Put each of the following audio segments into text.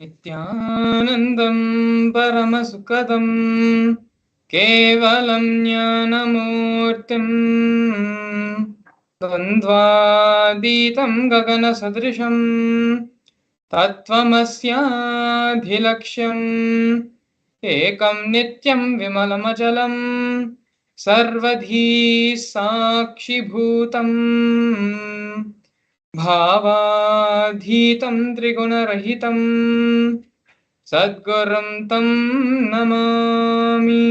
Nithyanandam Paramasukadam Kevalam Jnanamurtim Dvandvaditam Gagana Sadrisham Tattvamasyaadhilaksham Ekam Nityam Vimalamachalam Sarvadhi Sakshi Bhutam भावाधीतं त्रिगुणरहितं सद्गुरुं तं Namami.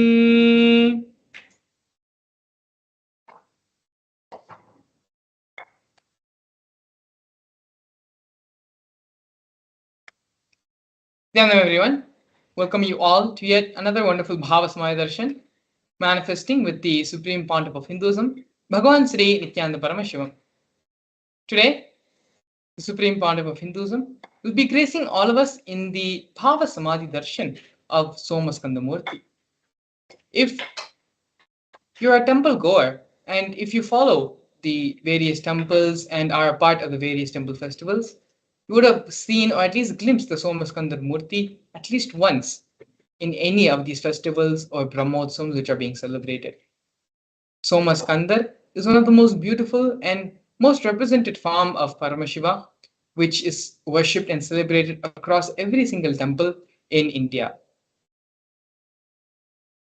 Namaskar everyone. Welcome you all to yet another wonderful Bhava Darshan, manifesting with the Supreme Pontiff of Hinduism, Bhagavan Sri Nithyananda Paramashivam. Today, the Supreme Pontiff of Hinduism will be gracing all of us in the Bhava Samadhi Darshan of Somaskandhar Murthy. If you're a temple goer and if you follow the various temples and are a part of the various temple festivals, you would have seen or at least glimpsed the Somaskandhar Murti at least once in any of these festivals or Brahmotsams which are being celebrated. Somaskandhar is one of the most beautiful and most represented form of Paramashiva, which is worshipped and celebrated across every single temple in India.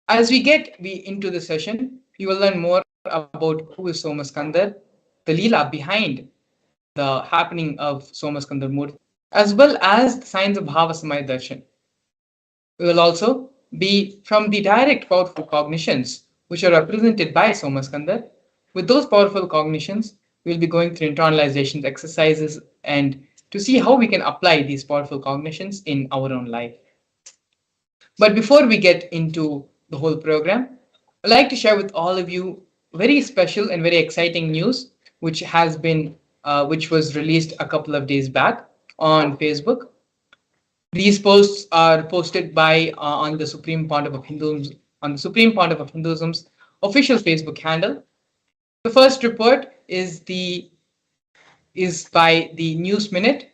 As we get into the session, you will learn more about who is Somaskandhar, the Leela behind the happening of Somaskandhar Murti, as well as the signs of Bhava Samaya Darshan. We will also be from the direct powerful cognitions which are represented by Somaskandhar. With those powerful cognitions, we will be going through internalization exercises and to see how we can apply these powerful cognitions in our own life. But before we get into the whole program, I'd like to share with all of you very special and very exciting news, which which was released a couple of days back on Facebook. These posts are posted by on the Supreme Pontiff of Hinduism on the Supreme Pontiff of Hinduism's official Facebook handle. The first report is by the News Minute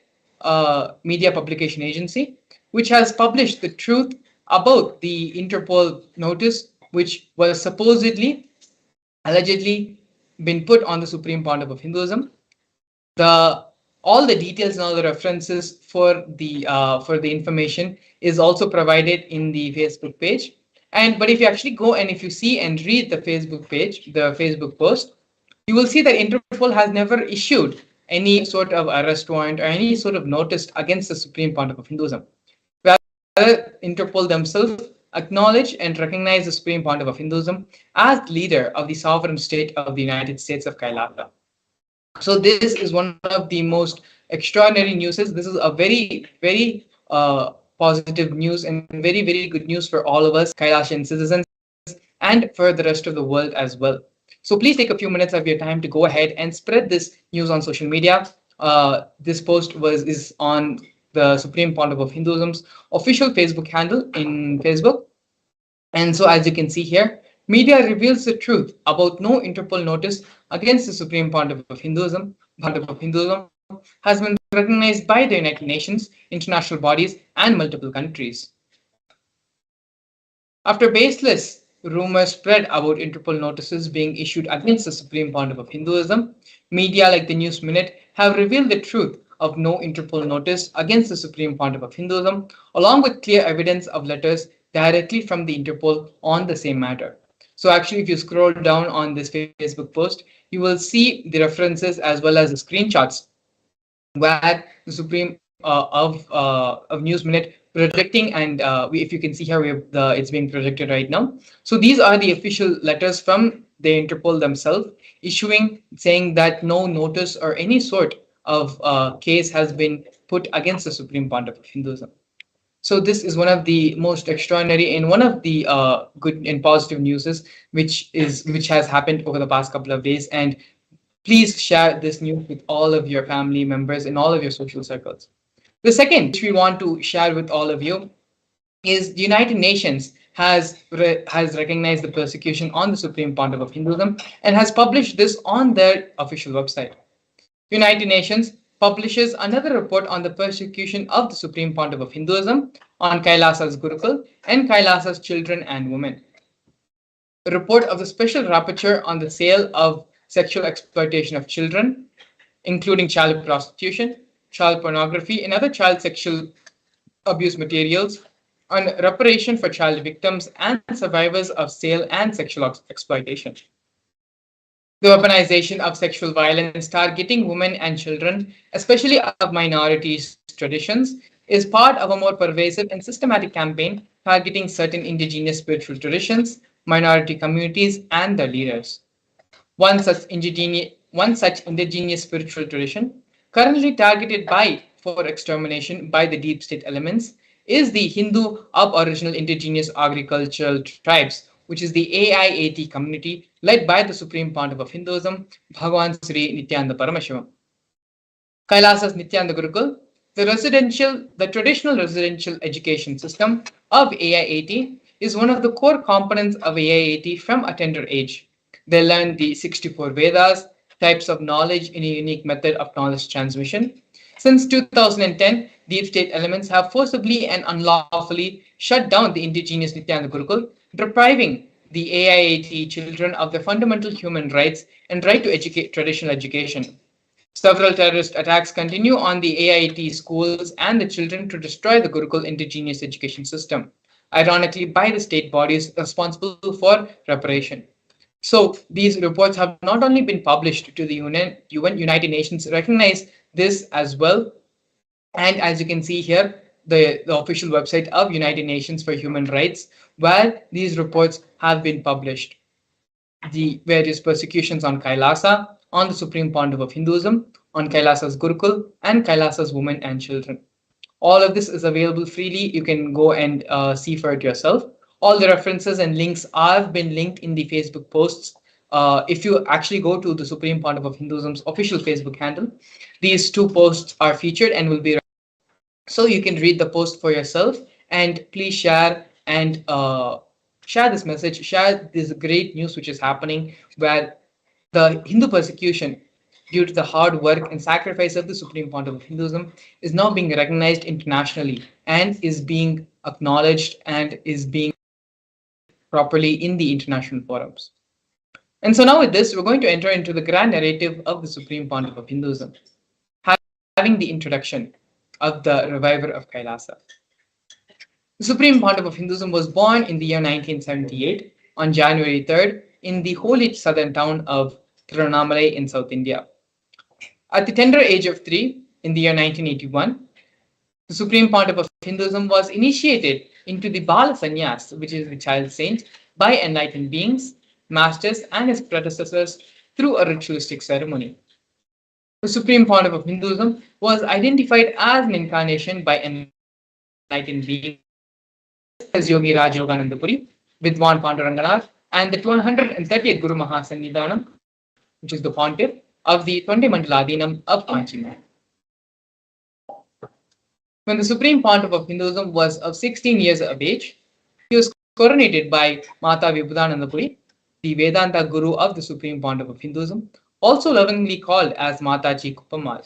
media publication agency, which has published the truth about the Interpol notice, which was supposedly, allegedly, been put on the Supreme Pontiff of Hinduism. All the details and all the references for the information is also provided in the Facebook page. But if you actually go and if you see and read the Facebook page, the Facebook post, you will see that Interpol has never issued any sort of arrest warrant or any sort of notice against the Supreme Pontiff of Hinduism. Rather, Interpol themselves acknowledge and recognize the Supreme Pontiff of Hinduism as leader of the sovereign state of the United States of Kailasa. So this is one of the most extraordinary news. This is a very, very positive news and very, very good news for all of us Kailasian citizens and for the rest of the world as well. So please take a few minutes of your time to go ahead and spread this news on social media. This post is on the Supreme Pontiff of Hinduism's official Facebook handle in Facebook. And so as you can see here, media reveals the truth about no Interpol notice against the Supreme Pontiff of Hinduism. Pontiff of Hinduism has been recognized by the United Nations, international bodies, and multiple countries. After baseless rumors spread about Interpol notices being issued against the Supreme Pontiff of Hinduism, media like the News Minute have revealed the truth of no Interpol notice against the Supreme Pontiff of Hinduism, along with clear evidence of letters directly from the Interpol on the same matter. So actually, if you scroll down on this Facebook post, you will see the references as well as the screenshots where the Supreme of News Minute projecting, and if you can see here, it's being projected right now. So these are the official letters from the Interpol themselves issuing, saying that no notice or any sort of case has been put against the Supreme Pontiff of Hinduism. So this is one of the most extraordinary and one of the good and positive newses which has happened over the past couple of days. And please share this news with all of your family members in all of your social circles. The second, which we want to share with all of you, is the United Nations has recognized the persecution on the Supreme Pontiff of Hinduism and has published this on their official website. United Nations publishes another report on the persecution of the Supreme Pontiff of Hinduism on Kailasa's Gurukul and Kailasa's children and women. A report of the special rapporteur on the sale of sexual exploitation of children, including child prostitution, child pornography, and other child sexual abuse materials, on reparation for child victims and survivors of sale and sexual exploitation. The weaponization of sexual violence targeting women and children, especially of minorities' traditions, is part of a more pervasive and systematic campaign targeting certain indigenous spiritual traditions, minority communities, and their leaders. One such indigenous spiritual tradition, currently targeted by for extermination by the deep state elements, is the Hindu Aboriginal Indigenous Agricultural Tribes, which is the AIAT community led by the Supreme Pontiff of Hinduism, Bhagavan Sri Nithyananda Paramashivam. Kailasa's Nithyananda Gurukul, the traditional residential education system of AIAT, is one of the core components of AIAT from a tender age. They learn the 64 Vedas, types of knowledge in a unique method of knowledge transmission. Since 2010, deep state elements have forcibly and unlawfully shut down the indigenous Nithyananda Gurukul, depriving the AIAT children of their fundamental human rights and right to traditional education. Several terrorist attacks continue on the AIT schools and the children to destroy the Gurukul indigenous education system, ironically by the state bodies responsible for reparation. So these reports have not only been published to the UN United Nations recognize this as well, and as you can see here, the official website of United Nations for Human Rights, where these reports have been published. The various persecutions on Kailasa, on the Supreme Pontiff of Hinduism, on Kailasa's Gurukul, and Kailasa's women and children. All of this is available freely. You can go and see for it yourself. All the references and links have been linked in the Facebook posts. If you actually go to the Supreme Pontiff of Hinduism's official Facebook handle, these two posts are featured and will be. So you can read the post for yourself, and please share and share this message, share this great news which is happening, where the Hindu persecution due to the hard work and sacrifice of the Supreme Pontiff of Hinduism is now being recognized internationally and is being acknowledged and is being properly in the international forums. And so now with this, we're going to enter into the grand narrative of the Supreme Pontiff of Hinduism, having the introduction of the reviver of Kailasa. The Supreme Pontiff of Hinduism was born in the year 1978 on January 3rd in the holy southern town of Tiruvannamalai in South India. At the tender age of 3, in the year 1981, the Supreme Pontiff of Hinduism was initiated into the Bala Sannyas, which is the child saint, by enlightened beings, masters, and his predecessors through a ritualistic ceremony. The Supreme Pontiff of Hinduism was identified as an incarnation by enlightened beings as Yogi Raj Yoganandapuri, Vidwan Panduranganath, and the 130th Guru Mahasannidhanam, which is the pontiff of the Tonde Mandaladinam of Kanchi. When the Supreme Pontiff of Hinduism was of 16 years of age, he was coronated by Mata Vibhudanandapuri, the Vedanta Guru of the Supreme Pontiff of Hinduism, also lovingly called as Mataji Kuppamal.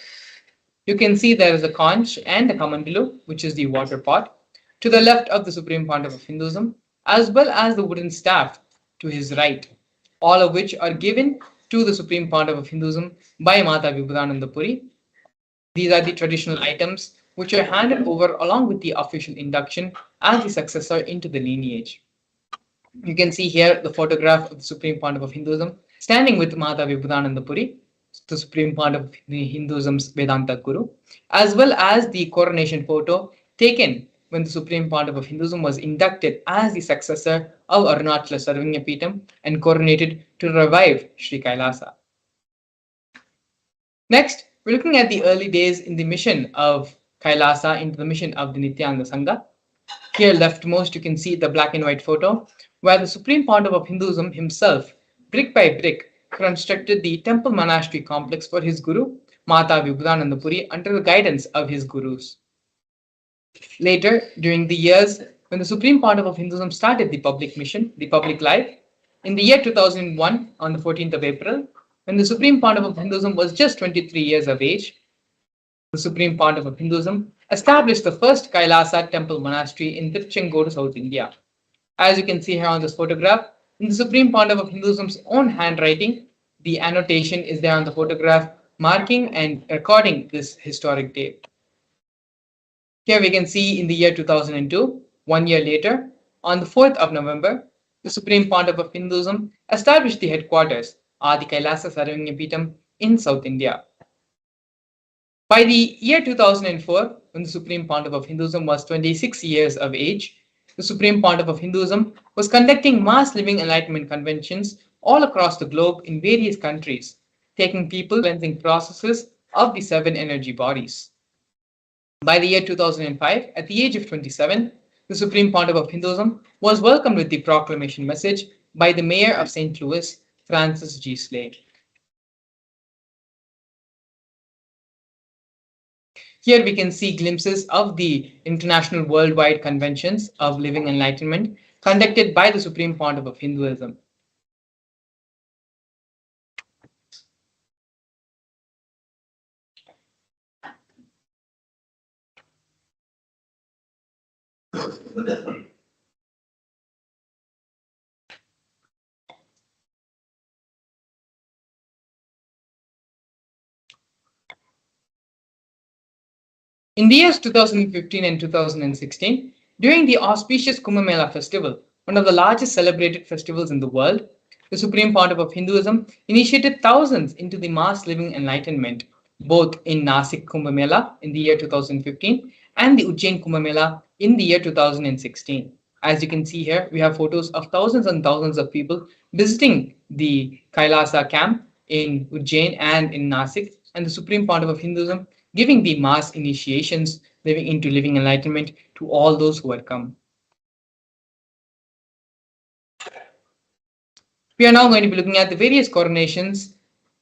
You can see there is a conch and a kamandalu, which is the water pot, to the left of the Supreme Pontiff of Hinduism, as well as the wooden staff to his right, all of which are given to the Supreme Pontiff of Hinduism by Mata Vibhudanandapuri. These are the traditional items which are handed over along with the official induction as the successor into the lineage. You can see here the photograph of the Supreme Pontiff of Hinduism standing with Mata Vibhudanandapuri, the Supreme Pontiff of Hinduism's Vedanta Guru, as well as the coronation photo taken when the Supreme Pontiff of Hinduism was inducted as the successor of Arunachala Sarvanyapeetham and coronated to revive Sri Kailasa. Next, we're looking at the early days in the mission of Kailasa into the mission of the Nithyananda Sangha. Here leftmost you can see the black and white photo where the Supreme Pontiff of Hinduism himself, brick by brick, constructed the temple monastery complex for his guru, Mata Vibhudanandapuri, under the guidance of his gurus. Later, during the years when the Supreme Pontiff of Hinduism started the public mission, the public life, in the year 2001, on the 14th of April, when the Supreme Pontiff of Hinduism was just 23 years of age, the Supreme Pontiff of Hinduism, established the first Kailasa temple monastery in Tiruchengodu, South India. As you can see here on this photograph, in the Supreme Pontiff of Hinduism's own handwriting, the annotation is there on the photograph, marking and recording this historic day. Here we can see in the year 2002, 1 year later, on the 4th of November, the Supreme Pontiff of Hinduism established the headquarters, Adi Kailasa Sarvanyapitam, in South India. By the year 2004, when the Supreme Pontiff of Hinduism was 26 years of age, the Supreme Pontiff of Hinduism was conducting mass living enlightenment conventions all across the globe in various countries, taking people cleansing processes of the seven energy bodies. By the year 2005, at the age of 27, the Supreme Pontiff of Hinduism was welcomed with the proclamation message by the Mayor of St. Louis, Francis G. Slay. Here we can see glimpses of the international worldwide conventions of living enlightenment conducted by the Supreme Pontiff of Hinduism. In the years 2015 and 2016, during the auspicious Kumbh Mela festival, one of the largest celebrated festivals in the world, the Supreme Pontiff of Hinduism initiated thousands into the mass living enlightenment, both in Nasik Kumbh Mela in the year 2015 and the Ujjain Kumbh Mela in the year 2016. As you can see here, we have photos of thousands and thousands of people visiting the Kailasa camp in Ujjain and in Nasik, and the Supreme Pontiff of Hinduism giving the mass initiations living into living enlightenment to all those who had come. We are now going to be looking at the various coronations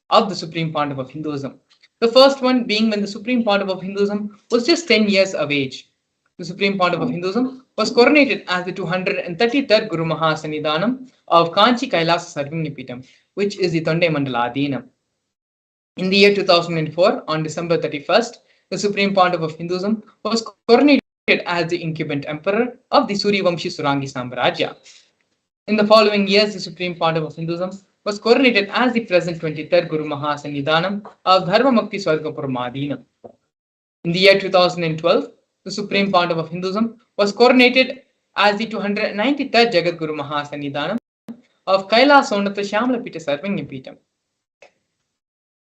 of the Supreme Pontiff of Hinduism. The first one being when the Supreme Pontiff of Hinduism was just 10 years of age. The Supreme Pontiff of Hinduism was coronated as the 233rd Guru Mahasannidhanam of Kanchi Kailasa Sarvanyapitam, which is the Tondai Mandala Adhinam. In the year 2004, on December 31st, the Supreme Pontiff of Hinduism was coronated as the incumbent emperor of the Suryavamshi Surangi Samrajya. In the following years, the Supreme Pontiff of Hinduism was coronated as the present 23rd Guru Mahasannidhanam of Dharmamukti Swargapuram. In the year 2012, the Supreme Pontiff of Hinduism was coronated as the 293rd Jagat Guru Mahasannidhanam of Kailasonatha Shyamlapita Sarvanyapitam.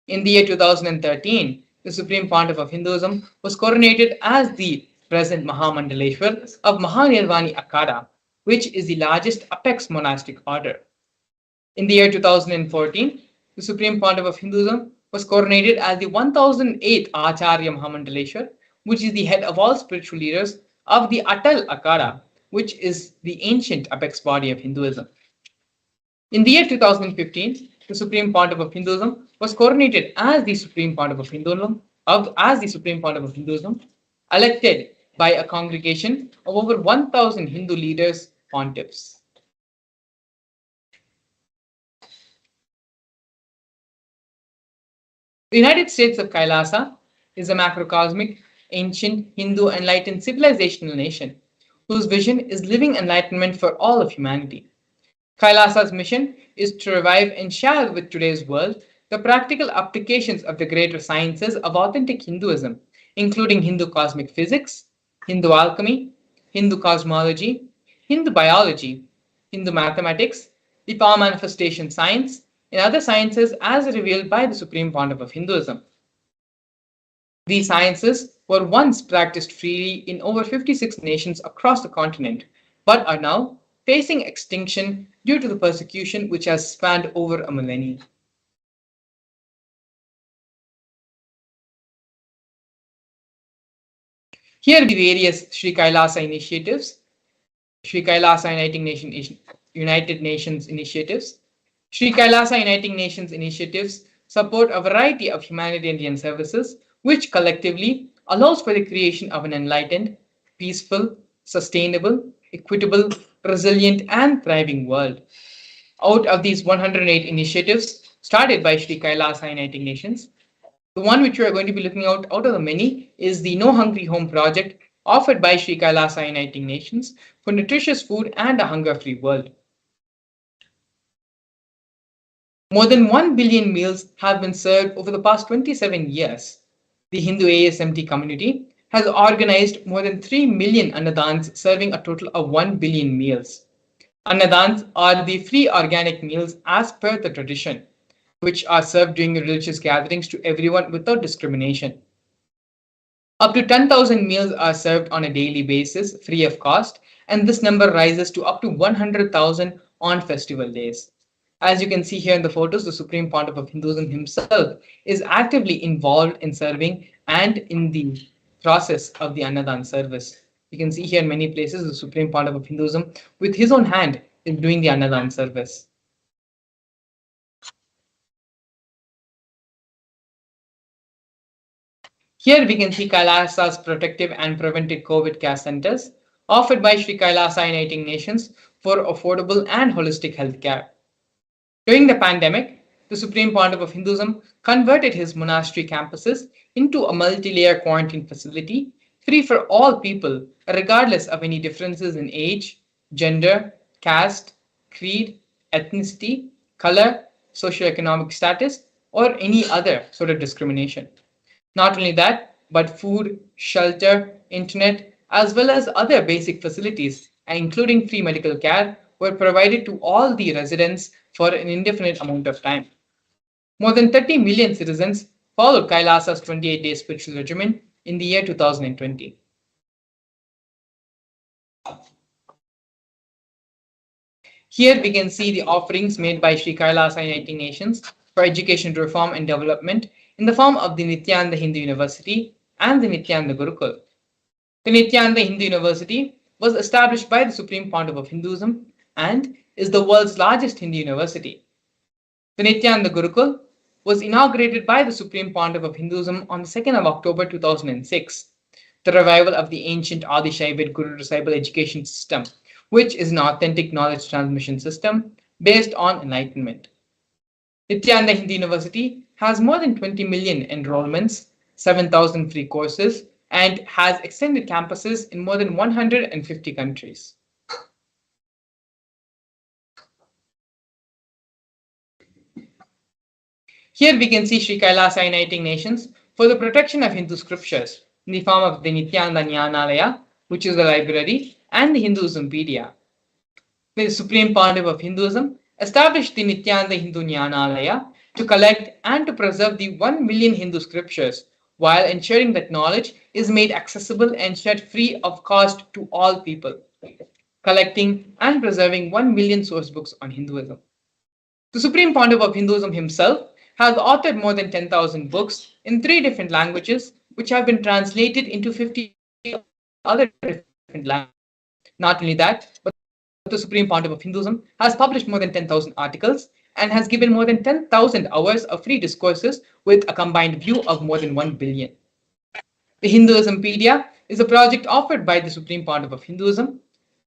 In the year 2013, the Supreme Pontiff of Hinduism was coronated as the present Mahamandaleshwar of Mahanirvani Akhada, which is the largest apex monastic order. In the year 2014, the Supreme Pontiff of Hinduism was coronated as the 1008th Acharya Mahamandaleshwar, which is the head of all spiritual leaders of the Atal Akhada, which is the ancient apex body of Hinduism. In the year 2015, the Supreme Pontiff of Hinduism was coronated as the Supreme Pontiff of Hinduism, elected by a congregation of over 1,000 Hindu leaders, pontiffs. The United States of Kailasa is a macrocosmic, ancient, Hindu enlightened civilizational nation whose vision is living enlightenment for all of humanity. Kailasa's mission is to revive and share with today's world the practical applications of the greater sciences of authentic Hinduism, including Hindu cosmic physics, Hindu alchemy, Hindu cosmology, Hindu biology, Hindu mathematics, the power manifestation science, and other sciences as revealed by the Supreme Pontiff of Hinduism. These sciences were once practiced freely in over 56 nations across the continent, but are now facing extinction due to the persecution which has spanned over a millennium. Here are the various Sri Kailasa initiatives, Sri Kailasa United Nations initiatives. Sri Kailasa Uniting Nations initiatives support a variety of humanitarian services which collectively allows for the creation of an enlightened, peaceful, sustainable, equitable, resilient, and thriving world. Out of these 108 initiatives started by Sri Kailasa Uniting Nations, The one which we are going to be looking out of the many is the No Hungry Home project offered by Sri Kailasa Uniting Nations for nutritious food and a hunger-free world. More than 1 billion meals have been served over the past 27 years. The Hindu ASMT community has organized more than 3 million annadans serving a total of 1 billion meals. Annadans are the free organic meals as per the tradition, which are served during religious gatherings to everyone without discrimination. Up to 10,000 meals are served on a daily basis, free of cost, and this number rises to up to 100,000 on festival days. As you can see here in the photos, the Supreme Pontiff of Hinduism himself is actively involved in serving and in the process of the Annadan service. You can see here in many places the Supreme Pontiff of Hinduism with his own hand is doing the Annadan service. Here we can see Kailasa's protective and preventive COVID care centers offered by Sri Kailasa Uniting Nations for affordable and holistic health care. During the pandemic, the Supreme Pontiff of Hinduism converted his monastery campuses into a multi-layer quarantine facility free for all people, regardless of any differences in age, gender, caste, creed, ethnicity, color, socioeconomic status, or any other sort of discrimination. Not only that, but food, shelter, internet, as well as other basic facilities, including free medical care, were provided to all the residents for an indefinite amount of time. More than 30 million citizens followed Kailasa's 28-day spiritual regimen in the year 2020. Here we can see the offerings made by Sri Kailasa Uniting Nations for education reform and development in the form of the Nithyananda Hindu University and the Nithyananda Gurukul. The Nithyananda Hindu University was established by the Supreme Pontiff of Hinduism and is the world's largest Hindu university. The Nithyananda Gurukul was inaugurated by the Supreme Pontiff of Hinduism on the 2nd of October 2006, the revival of the ancient Adi Shaivite Guru Disciple education system, which is an authentic knowledge transmission system based on enlightenment. Nithyananda Hindu University has more than 20 million enrollments, 7,000 free courses, and has extended campuses in more than 150 countries. Here we can see Sri Kailasa Uniting Nations for the protection of Hindu scriptures in the form of the Nithyananda Jnanalaya, which is the library, and the Hinduismpedia. The Supreme Pontiff of Hinduism established the Nithyananda Hindu Jnanalaya to collect and to preserve the 1 million Hindu scriptures while ensuring that knowledge is made accessible and shared free of cost to all people, collecting and preserving 1 million source books on Hinduism. The Supreme Pontiff of Hinduism himself has authored more than 10,000 books in 3 different languages, which have been translated into 50 other different languages. Not only that, but the Supreme Pontiff of Hinduism has published more than 10,000 articles and has given more than 10,000 hours of free discourses with a combined view of more than 1 billion. The Hinduismpedia is a project offered by the Supreme Pontiff of Hinduism,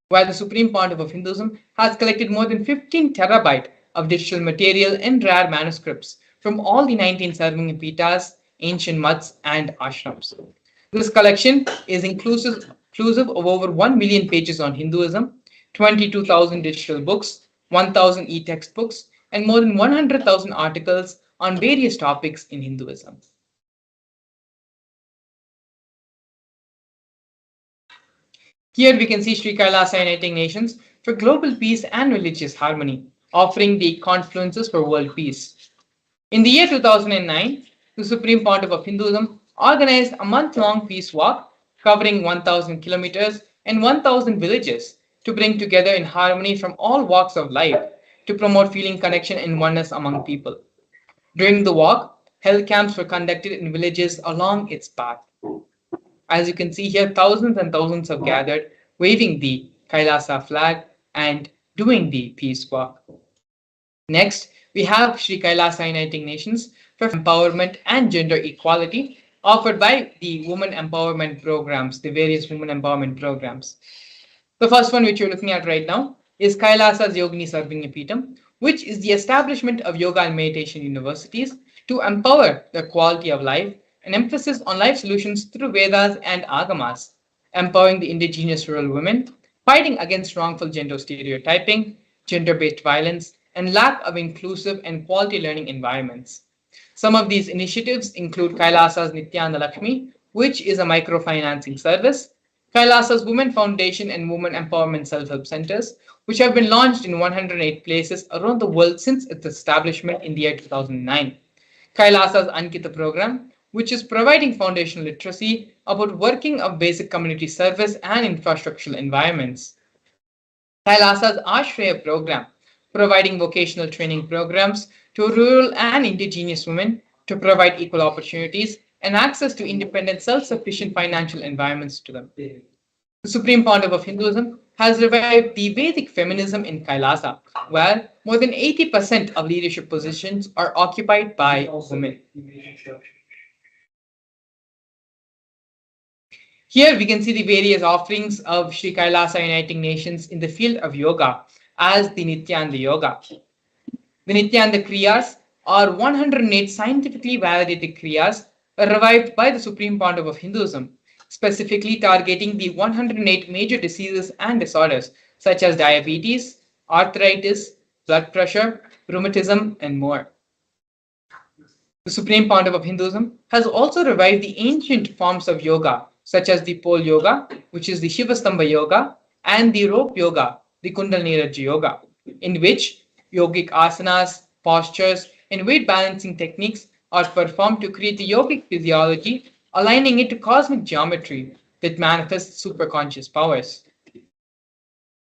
while the Supreme Pontiff of Hinduism has collected more than 15 terabyte of digital material and rare manuscripts from all the 19 serving pitas, ancient muds, and ashrams. This collection is inclusive of over 1 million pages on Hinduism, 22,000 digital books, 1,000 e-textbooks, and more than 100,000 articles on various topics in Hinduism. Here we can see Sri Kailasa Uniting Nations for global peace and religious harmony, offering the confluences for world peace. In the year 2009, the Supreme Pontiff of Hinduism organized a month-long peace walk covering 1,000 kilometers and 1,000 villages to bring together in harmony from all walks of life to promote feeling connection and oneness among people. During the walk, health camps were conducted in villages along its path. As you can see here, thousands and thousands have gathered, waving the Kailasa flag and doing the peace walk. Next, we have Sri Kailasa Uniting Nations for empowerment and gender equality, offered by the women empowerment programs, the various women empowerment programs. The first one which you're looking at right now is Kailasa's Yogini Sarvagna Peetham, which is the establishment of yoga and meditation universities to empower the quality of life, an emphasis on life solutions through Vedas and Agamas, empowering the indigenous rural women, fighting against wrongful gender stereotyping, gender based violence, and lack of inclusive and quality learning environments. Some of these initiatives include Kailasa's Nithyananda Lakshmi, which is a microfinancing service, Kailasa's Women Foundation and Women Empowerment Self-Help Centers, which have been launched in 108 places around the world since its establishment in the year 2009. Kailasa's Ankita program, which is providing foundational literacy about working of basic community service and infrastructural environments. Kailasa's Ashraya program, providing vocational training programs to rural and indigenous women to provide equal opportunities and access to independent, self sufficient financial environments to them. The Supreme Pontiff of Hinduism has revived the Vedic feminism in Kailasa, where more than 80% of leadership positions are occupied by women. Here we can see the various offerings of Sri Kailasa Uniting Nations in the field of yoga as the Nityananda Yoga. The Nityananda Kriyas are 108 scientifically validated Kriyas revived by the Supreme Pontiff of Hinduism, specifically targeting the 108 major diseases and disorders such as diabetes, arthritis, blood pressure, rheumatism, and more. The Supreme Pontiff of Hinduism has also revived the ancient forms of yoga, such as the pole yoga, which is the Shivastambha yoga, and the rope yoga, the Kundalini Raja yoga, in which yogic asanas, postures, and weight balancing techniques are performed to create the yogic physiology, aligning it to cosmic geometry that manifests superconscious powers.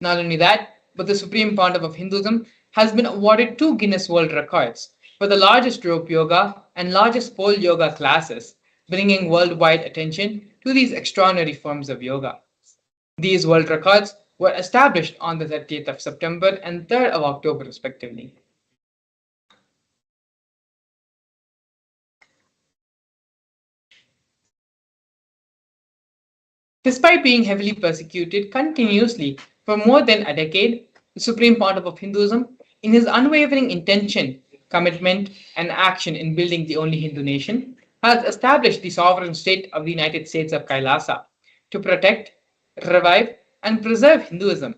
Not only that, but the Supreme Pontiff of Hinduism has been awarded 2 Guinness World Records for the largest rope yoga and largest pole yoga classes, bringing worldwide attention to these extraordinary forms of yoga. These world records were established on the 30th of September and 3rd of October, respectively. Despite being heavily persecuted continuously for more than a decade, the Supreme Pontiff of Hinduism, in his unwavering intention, commitment, and action in building the only Hindu nation, has established the sovereign state of the United States of Kailasa to protect, revive, and preserve Hinduism,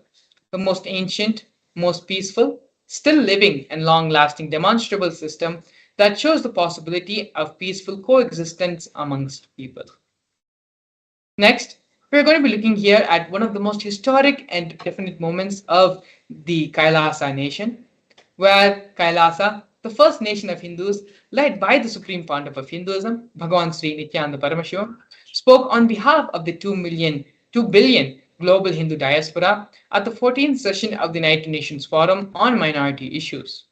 the most ancient, most peaceful, still living, and long lasting demonstrable system that shows the possibility of peaceful coexistence amongst people. Next, we're going to be looking here at one of the most historic and definite moments of the Kailasa nation, where Kailasa, the first nation of Hindus led by the Supreme Pontiff of Hinduism, Bhagavan Sri Nithyananda Paramashivam, spoke on behalf of the 2 billion global Hindu diaspora at the 14th session of the United Nations Forum on Minority Issues.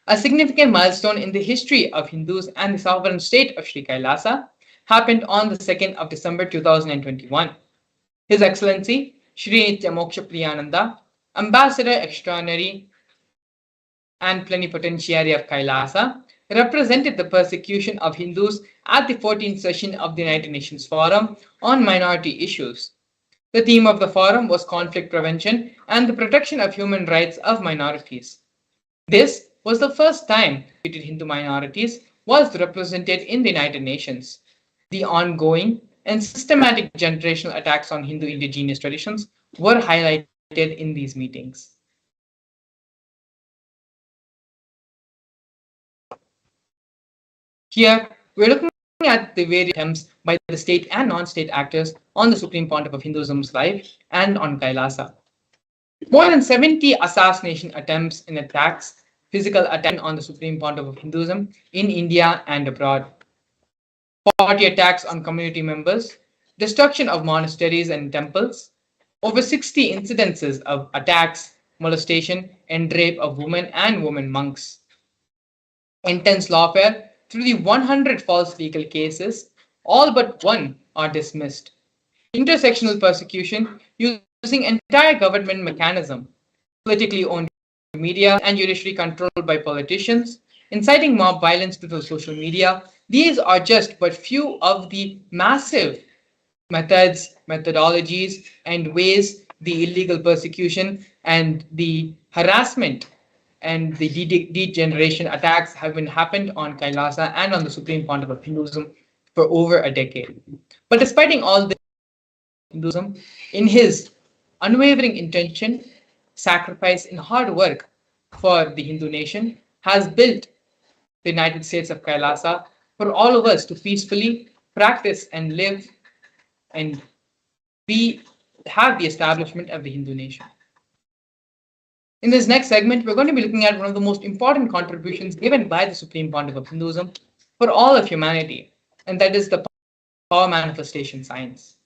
A significant milestone in the history of Hindus and the sovereign state of Sri Kailasa happened on the 2nd of December 2021. His Excellency Shri Nitya Moksha Priyananda, Ambassador Extraordinary and Plenipotentiary of Kailasa, represented the persecution of Hindus at the 14th session of the United Nations Forum on Minority Issues. The theme of the forum was conflict prevention and the protection of human rights of minorities. This was the first time Hindu minorities was represented in the United Nations. The ongoing and systematic generational attacks on Hindu indigenous traditions were highlighted in these meetings. Here, we're looking at the various attempts by the state and non-state actors on the Supreme Pontiff of Hinduism's life and on Kailasa. More than 70 assassination attempts and attacks, physical attacks on the Supreme Pontiff of Hinduism in India and abroad. 40 attacks on community members, destruction of monasteries and temples, over 60 incidences of attacks, molestation, and rape of women and women monks. Intense lawfare through the 100 false legal cases, all but one are dismissed. Intersectional persecution using entire government mechanism, politically owned media and judiciary controlled by politicians, inciting mob violence through social media. These are just but few of the massive methods, methodologies, and ways the illegal persecution and the harassment and the degeneration attacks have been happened on Kailasa and on the supreme pontiff of Hinduism for over a decade. But despite all this, Hinduism, in his unwavering intention, sacrifice, and hard work for the Hindu nation, has built the United States of Kailasa for all of us to peacefully practice and live and be have the establishment of the Hindu nation. In this next segment, we're going to be looking at one of the most important contributions given by the Supreme Pontiff of Hinduism for all of humanity, and that is the power manifestation science.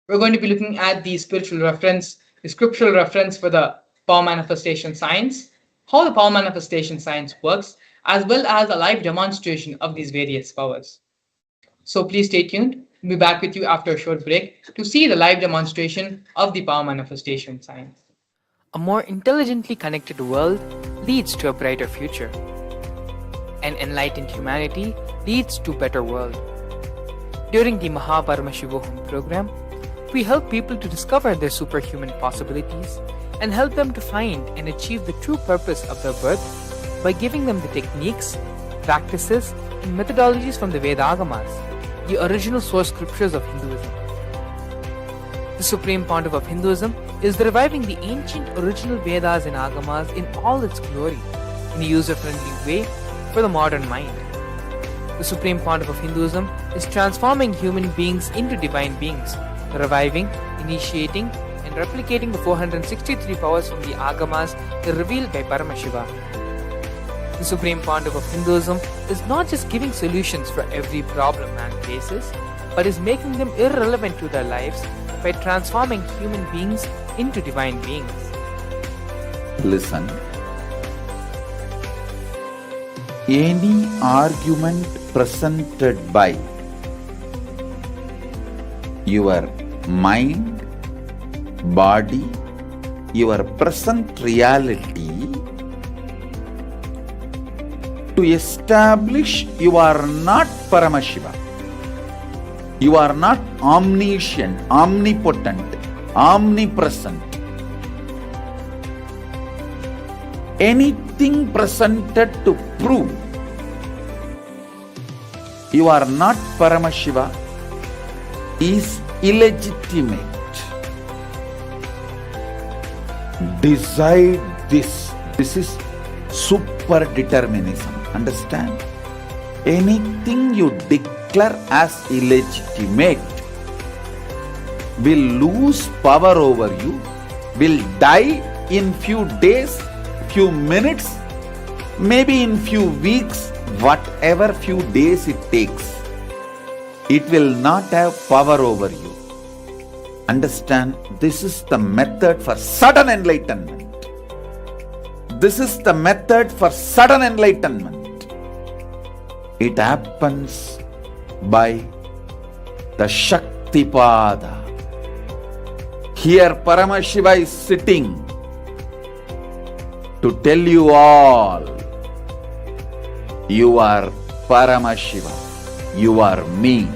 We're going to be looking at the spiritual reference, the scriptural reference for the power manifestation science, how the power manifestation science works, as well as a live demonstration of these various powers. So please stay tuned. We'll be back with you after a short break to see the live demonstration of the power manifestation science. A more intelligently connected world leads to a brighter future. An enlightened humanity leads to a better world. During the Paramashivam program, we help people to discover their superhuman possibilities and help them to find and achieve the true purpose of their birth by giving them the techniques, practices, and methodologies from the Vedagamas, the original source scriptures of Hinduism. The Supreme Pontiff of Hinduism is reviving the ancient original Vedas and Agamas in all its glory, in a user-friendly way for the modern mind. The Supreme Pontiff of Hinduism is transforming human beings into divine beings, reviving, initiating, and replicating the 463 powers from the Agamas revealed by Paramashivam. The Supreme Pontiff of Hinduism is not just giving solutions for every problem man faces, but is making them irrelevant to their lives by transforming human beings into divine beings. Listen. Any argument presented by your mind, body, your present reality to establish you are not Paramashiva. You are not omniscient, omnipotent, omnipresent. Anything presented to prove you are not Paramashiva is illegitimate. Decide this. This is super determinism. Understand? Anything you declare as illegitimate will lose power over you, will die in few days, few minutes, maybe in few weeks, whatever few days it takes. It will not have power over you. Understand, this is the method for sudden enlightenment. This is the method for sudden enlightenment. It happens by the Shaktipada. Here Paramashiva is sitting to tell you all, you are Paramashiva, you are me,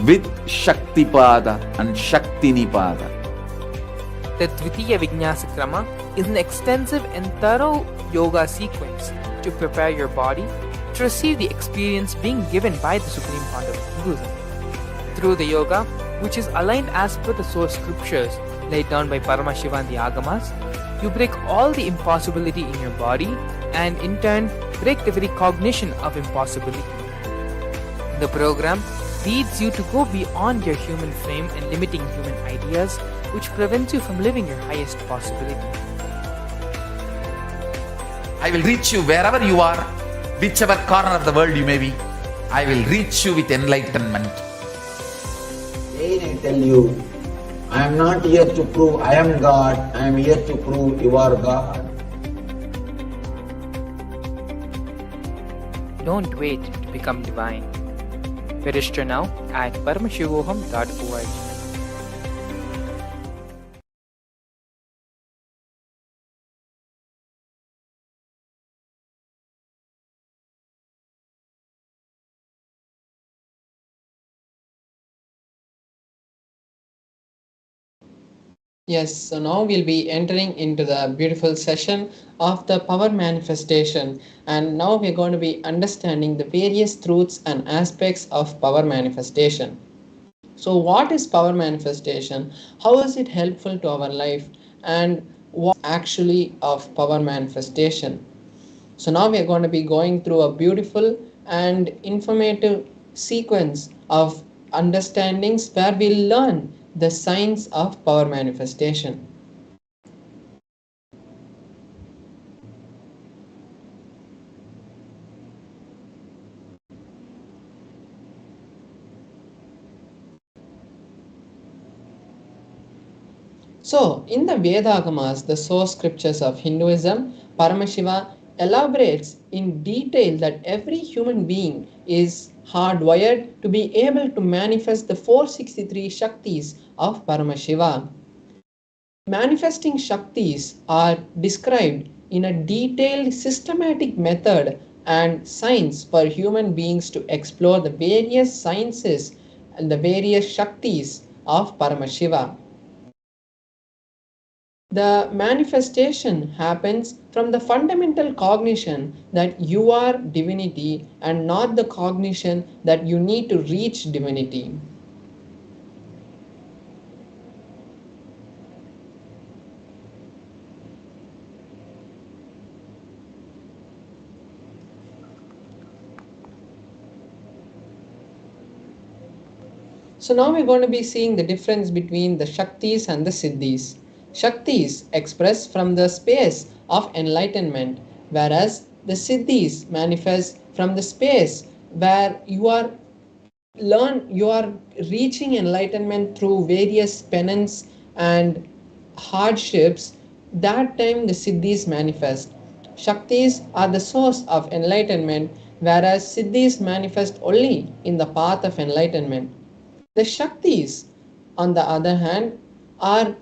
with Shaktipada and Shaktinipada. The Dvitiya Vijnasa Krama is an extensive and thorough yoga sequence to prepare your body to receive the experience being given by the Supreme Pontiff of Hinduism. Through the yoga, which is aligned as per the source scriptures laid down by Paramashiva and the Agamas, you break all the impossibility in your body and in turn break the very cognition of impossibility. The program leads you to go beyond your human frame and limiting human ideas, which prevents you from living your highest possibility. I will reach you wherever you are, whichever corner of the world you may be. I will reach you with enlightenment. Again I tell you, I am not here to prove I am God, I am here to prove you are God. Don't wait to become divine. Register now at paramashivoham.org. Yes, so now we'll be entering into the beautiful session of the power manifestation, and now we're going to be understanding the various truths and aspects of power manifestation. So, what is power manifestation? How is it helpful to our life? And what actually of power manifestation? So, now we are going to be going through a beautiful and informative sequence of understandings where we'll learn the science of power manifestation. So, in the Vedagamas, the source scriptures of Hinduism, Paramashiva elaborates in detail that every human being is hardwired to be able to manifest the 463 Shaktis of Paramashiva. Manifesting Shaktis are described in a detailed systematic method and science for human beings to explore the various sciences and the various Shaktis of Paramashiva. The manifestation happens from the fundamental cognition that you are divinity and not the cognition that you need to reach divinity. So now we're going to be seeing the difference between the Shaktis and the Siddhis. Shaktis express from the space of enlightenment, whereas the Siddhis manifest from the space where you are reaching enlightenment through various penance and hardships. That time the Siddhis manifest. Shaktis are the source of enlightenment, whereas Siddhis manifest only in the path of enlightenment. The Shaktis, on the other hand, are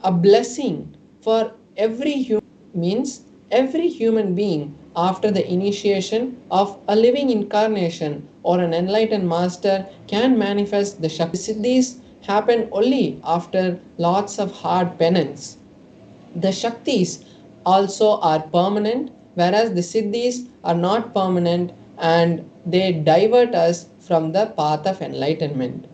a blessing for every human, means every human being after the initiation of a living incarnation or an enlightened master can manifest the Shakti. Siddhis happen only after lots of hard penance. The Shaktis also are permanent, whereas the Siddhis are not permanent and they divert us from the path of enlightenment.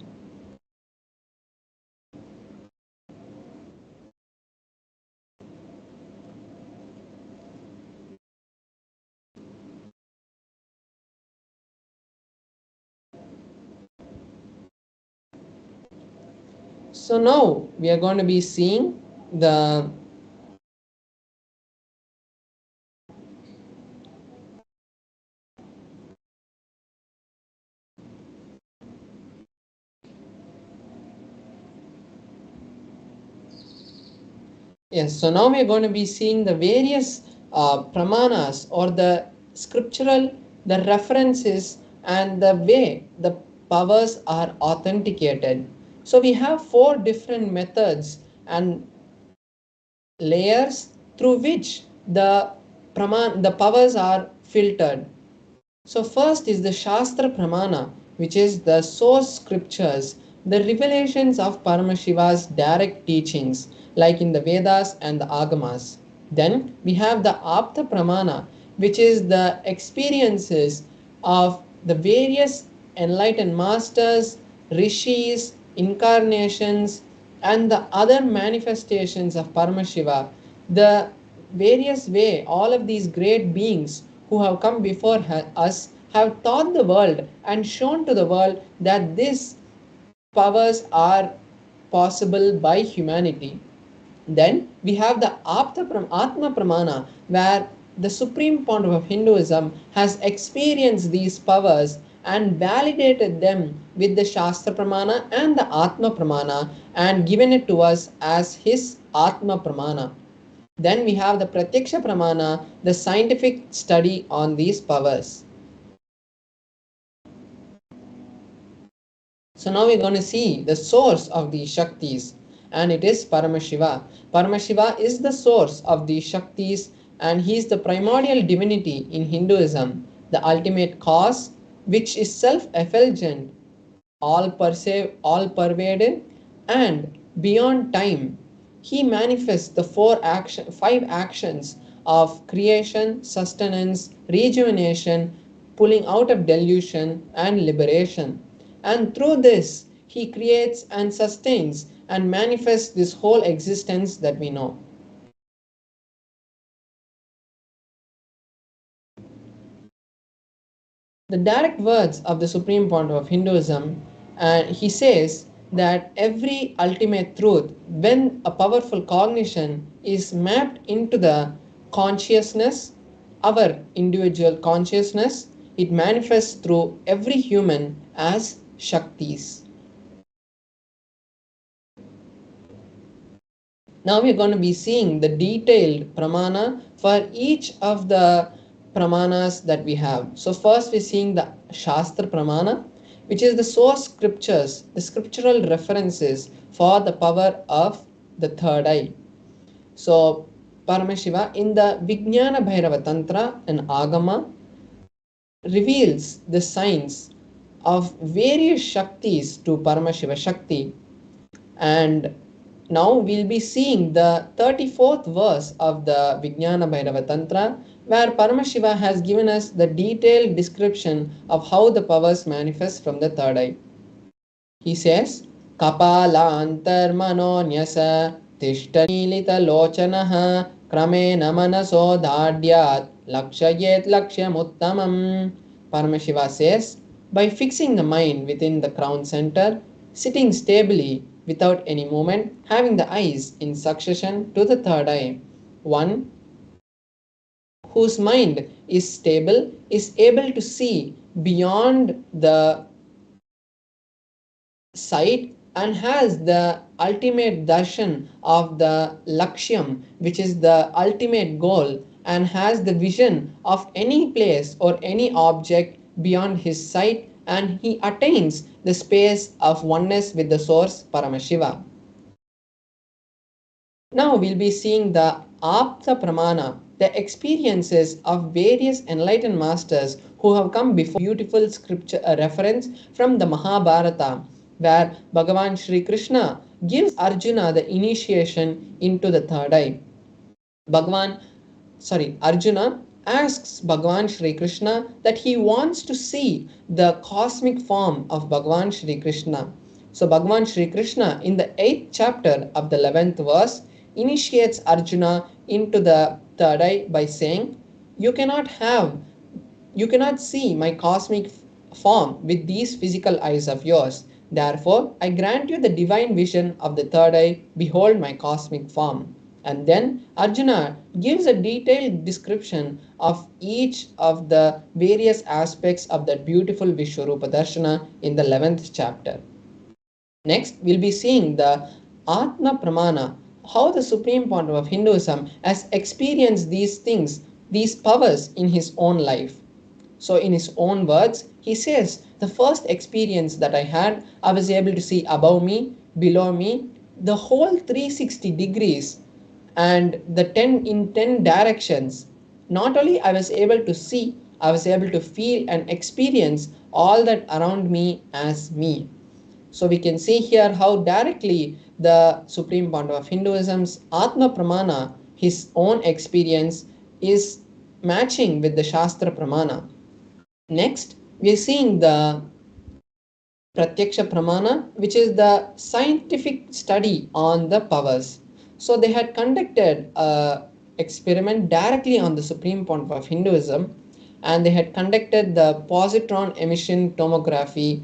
So now we are going to be seeing the yes, so now we are going to be seeing the various pramanas or the scriptural, the references and the way the powers are authenticated. So we have four different methods and layers through which the powers are filtered. So first is the Shastra Pramana, which is the source scriptures, the revelations of Paramashiva's direct teachings, like in the Vedas and the Agamas. Then we have the Apta Pramana, which is the experiences of the various enlightened masters, rishis, incarnations, and the other manifestations of Paramashiva. The various way all of these great beings who have come before us have taught the world and shown to the world that these powers are possible by humanity. Then we have the Atma Pramana, where the supreme pontiff of Hinduism has experienced these powers and validated them with the Shastra Pramana and the Atma Pramana and given it to us as his Atma Pramana. Then we have the Pratyaksha Pramana, the scientific study on these powers. So now we're going to see the source of these Shaktis, and it is Paramashiva. Paramashiva is the source of these Shaktis, and he is the primordial divinity in Hinduism, the ultimate cause, which is self-effulgent, all pervading, and beyond time. He manifests the five actions of creation, sustenance, rejuvenation, pulling out of delusion, and liberation. And through this, he creates and sustains and manifests this whole existence that we know. The direct words of the Supreme Pontiff of Hinduism, and he says that every ultimate truth, when a powerful cognition is mapped into the consciousness, our individual consciousness, it manifests through every human as Shaktis. Now we're going to be seeing the detailed pramana for each of the pramanas that we have. So first we're seeing the Shastra pramana, which is the source scriptures, the scriptural references for the power of the third eye. So Paramashiva in the Vijnana Bhairava Tantra and Agama reveals the signs of various Shaktis to Paramashiva Shakti, and now we'll be seeing the 34th verse of the Vijnana Bhairava Tantra, where Paramashiva has given us the detailed description of how the powers manifest from the third eye. He says, Kapala antarmano nyasa tishtanilita lochanaha kramena manaso dhadyat lakshayet lakshyamuttamam. Paramashiva says, by fixing the mind within the crown center, sitting stably without any movement, having the eyes in succession to the third eye, one whose mind is stable is able to see beyond the sight and has the ultimate darshan of the lakshyam, which is the ultimate goal, and has the vision of any place or any object beyond his sight, and he attains the space of oneness with the source Paramashiva. Now we'll be seeing the Apta Pramana, the experiences of various enlightened masters who have come before. Beautiful scripture reference from the Mahabharata, where Bhagavan Sri Krishna gives Arjuna the initiation into the third eye. Arjuna asks Bhagavan Sri Krishna that he wants to see the cosmic form of Bhagavan Sri Krishna. So Bhagavan Sri Krishna in the 8th chapter of the 11th verse initiates Arjuna into the third eye by saying, you cannot see my cosmic form with these physical eyes of yours. Therefore, I grant you the divine vision of the third eye. Behold my cosmic form. And then Arjuna gives a detailed description of each of the various aspects of that beautiful Vishwarupa Darshana in the 11th chapter. Next, we'll be seeing the Atma Pramana, how the Supreme Pontiff of Hinduism has experienced these things, these powers in his own life. So in his own words, he says, the first experience that I had, I was able to see above me, below me, the whole 360 degrees and the 10 directions. Not only I was able to see, I was able to feel and experience all that around me as me. So we can see here how directly the Supreme Pontiff of Hinduism's Atma Pramana, his own experience, is matching with the Shastra Pramana. Next, we are seeing the Pratyaksha Pramana, which is the scientific study on the powers. So they had conducted an experiment directly on the Supreme Pontiff of Hinduism, and they had conducted the positron emission tomography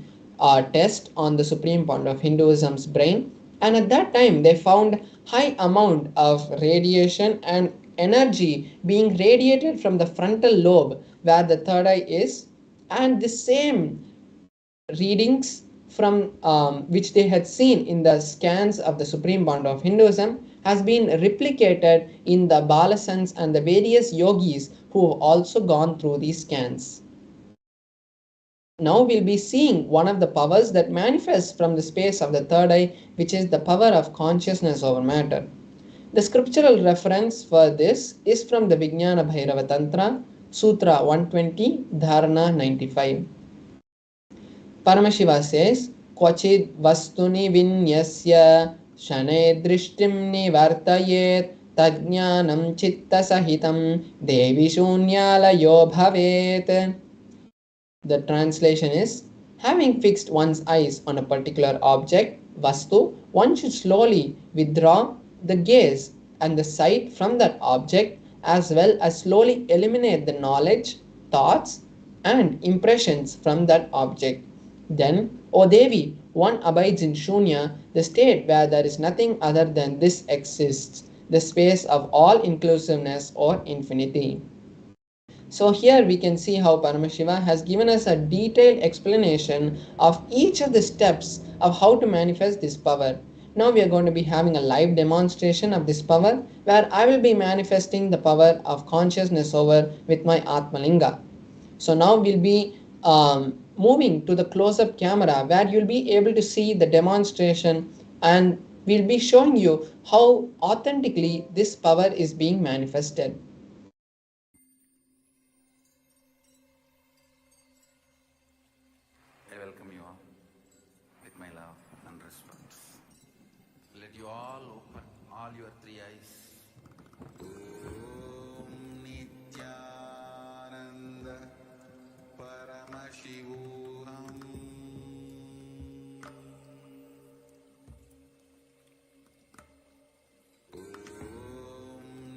test on the Supreme Pontiff of Hinduism's brain, and at that time they found high amount of radiation and energy being radiated from the frontal lobe where the third eye is, and the same readings from which they had seen in the scans of the Supreme Pontiff of Hinduism has been replicated in the Balasans and the various yogis who have also gone through these scans. Now we'll be seeing one of the powers that manifests from the space of the third eye, which is the power of consciousness over matter. The scriptural reference for this is from the Vijnana Bhairava Tantra, Sutra 120, Dharana 95. Paramashiva says, Kvachid vastuni vinyasya Shane drishtim nivartayet tajnanam chitta sahitam devi shunyalayo bhavet. The translation is, having fixed one's eyes on a particular object, vastu, one should slowly withdraw the gaze and the sight from that object, as well as slowly eliminate the knowledge, thoughts, and impressions from that object. Then, O Devi, one abides in Shunya, the state where there is nothing other than this exists, the space of all inclusiveness or infinity. So here we can see how Paramashiva has given us a detailed explanation of each of the steps of how to manifest this power. Now we are going to be having a live demonstration of this power, where I will be manifesting the power of consciousness over with my Atmalinga. So now we'll be moving to the close-up camera, where you'll be able to see the demonstration, and we'll be showing you how authentically this power is being manifested. I welcome you all with my love and respect. Let you all open all your three eyes. Om Nithyananda Paramashivam. Om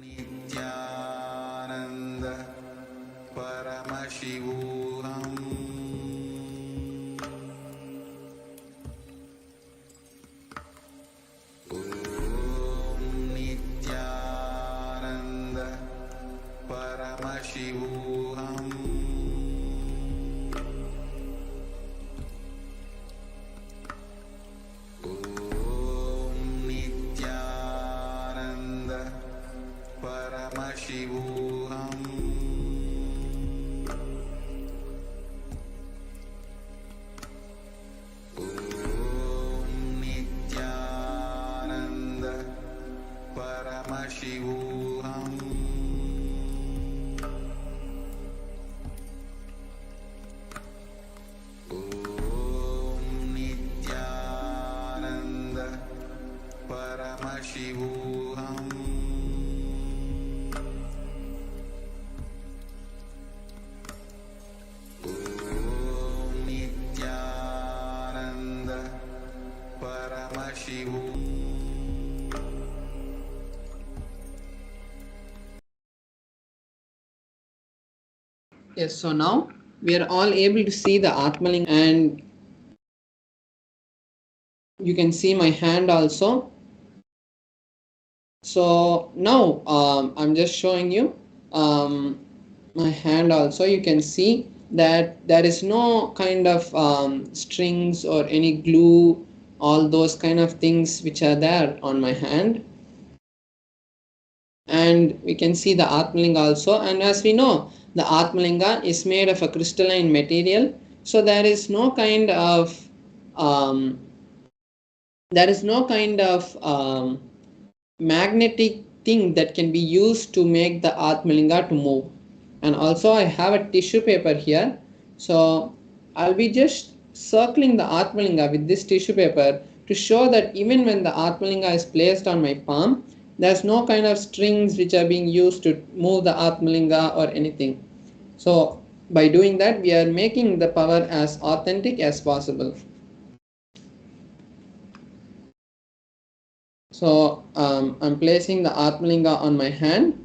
Nithyananda Paramashivam. Paramashivam. Om Nithyananda Paramashivam. Om Nithyananda Paramashivam. Paramashivam. Om Nithyananda Paramashivam. Yes, so now we are all able to see the Atmaling, and you can see my hand also. So now I'm just showing you my hand also. You can see that there is no kind of strings or any glue, all those kind of things which are there on my hand. And we can see the Atmalinga also, and as we know, the Atmalinga is made of a crystalline material, so there is no kind of magnetic thing that can be used to make the Atmalinga to move. And also I have a tissue paper here, so I'll be just circling the Atmalinga with this tissue paper to show that even when the Atmalinga is placed on my palm, there's no kind of strings which are being used to move the Atmalinga or anything. So by doing that, we are making the power as authentic as possible. So I'm placing the Atmalinga on my hand,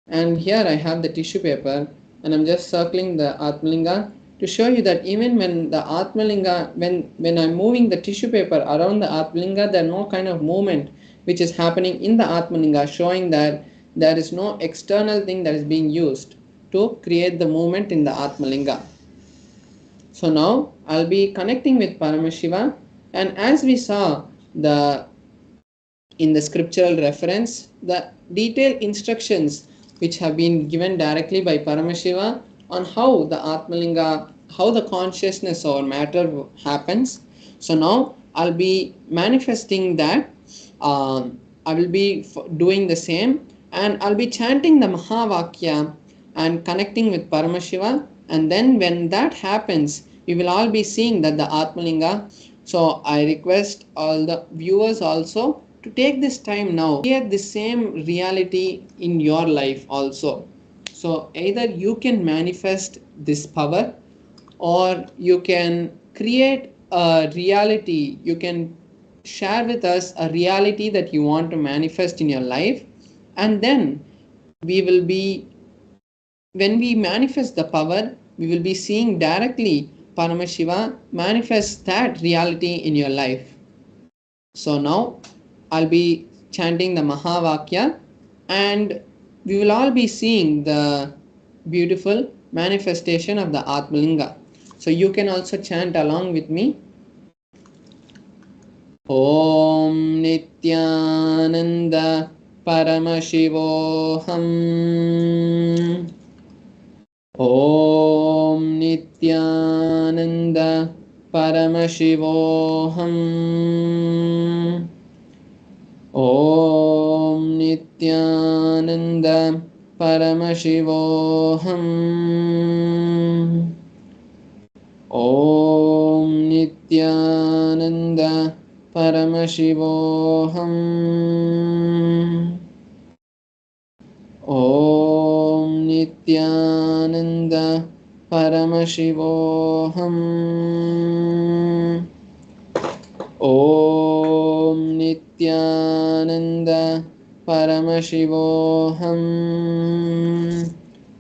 and here I have the tissue paper, and I'm just circling the Atmalinga to show you that even when the Atmalinga, when I'm moving the tissue paper around the Atmalinga, there is no kind of movement which is happening in the Atmalinga, showing that there is no external thing that is being used to create the movement in the Atmalinga. So now I'll be connecting with Paramashiva, and as we saw in the scriptural reference, the detailed instructions which have been given directly by Paramashiva on how the Atmalinga, how the consciousness or matter happens. So now I'll be manifesting that. I will be doing the same, and I'll be chanting the Mahavakya and connecting with Paramashiva, and then when that happens, we will all be seeing that the Atmalinga. So I request all the viewers also to take this time now, create the same reality in your life also. So either you can manifest this power, or you can create a reality, you can share with us a reality that you want to manifest in your life, and then we will be, when we manifest the power, we will be seeing directly Paramashiva manifest that reality in your life. So now I'll be chanting the Mahavakya, and we will all be seeing the beautiful manifestation of the Atmalinga. So you can also chant along with me. Om Nithyananda Paramashivoham. Om Nithyananda Paramashivoham. Om Nithyananda Paramashivoham. Om Nithyananda Paramashivoham. Om Nithyananda Paramashivoham. Om Nithyananda Paramashivoham.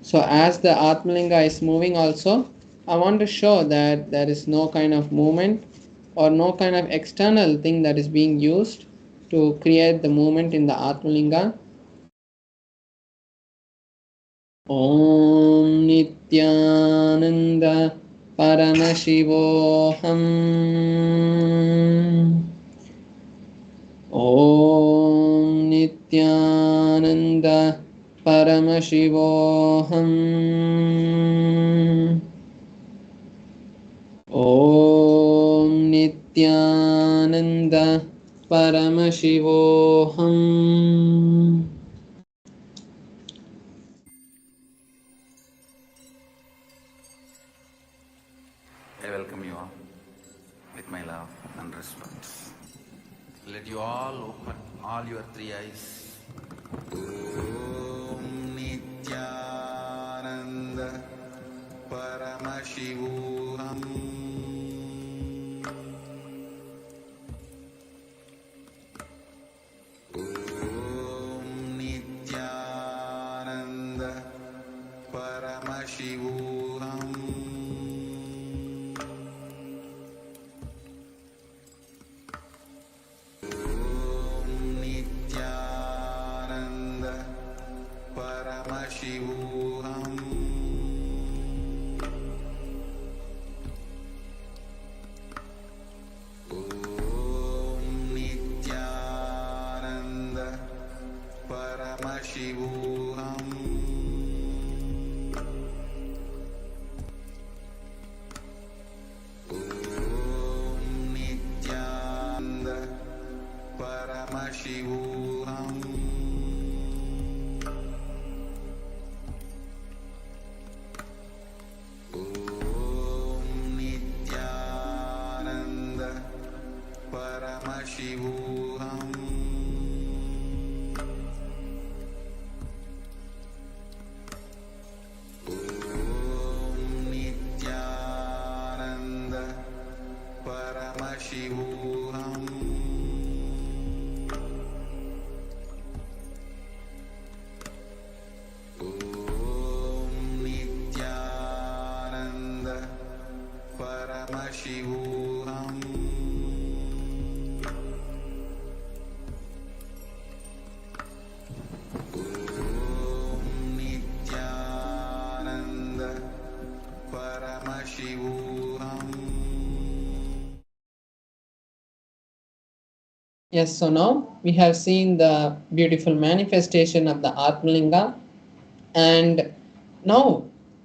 So as the Atmalinga is moving also, I want to show that there is no kind of movement or no kind of external thing that is being used to create the movement in the Atmalinga. Om Nithyananda Paramashivoham. Om Nithyananda Paramashivoham. Om Nithyananda Paramashivoham. I welcome you all with my love and respect. Let you all open all your three eyes. Om Nithyananda Paramashivam. Om Nithyananda Paramashivam. Nithyananda Paramashivam. Om Nithyananda Paramashivam. Om Nithyananda Paramashivam. Om Nithyananda Paramashivam. Om Nithyananda Paramashivam. Om Nithyananda Paramashivam. Om Nithyananda Paramashivam. Yes, so now we have seen the beautiful manifestation of the Atmalinga, and now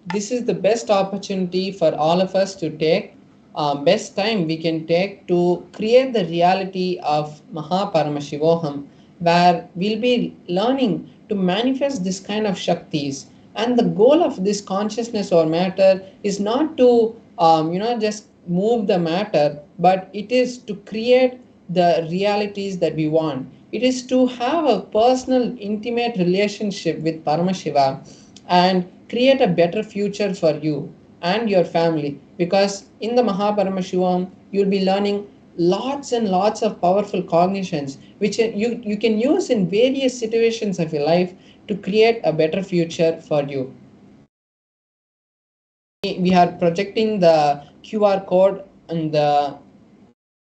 this is the best opportunity for all of us to take, best time we can take to create the reality of Mahaparamashivaham, where we'll be learning to manifest this kind of Shaktis. And the goal of this consciousness or matter is not to just move the matter, but it is to create the realities that we want. It is to have a personal, intimate relationship with Paramashiva and create a better future for you and your family. Because in the Mahaparamashivam, you'll be learning lots and lots of powerful cognitions which you can use in various situations of your life to create a better future for you. We are projecting the QR code on the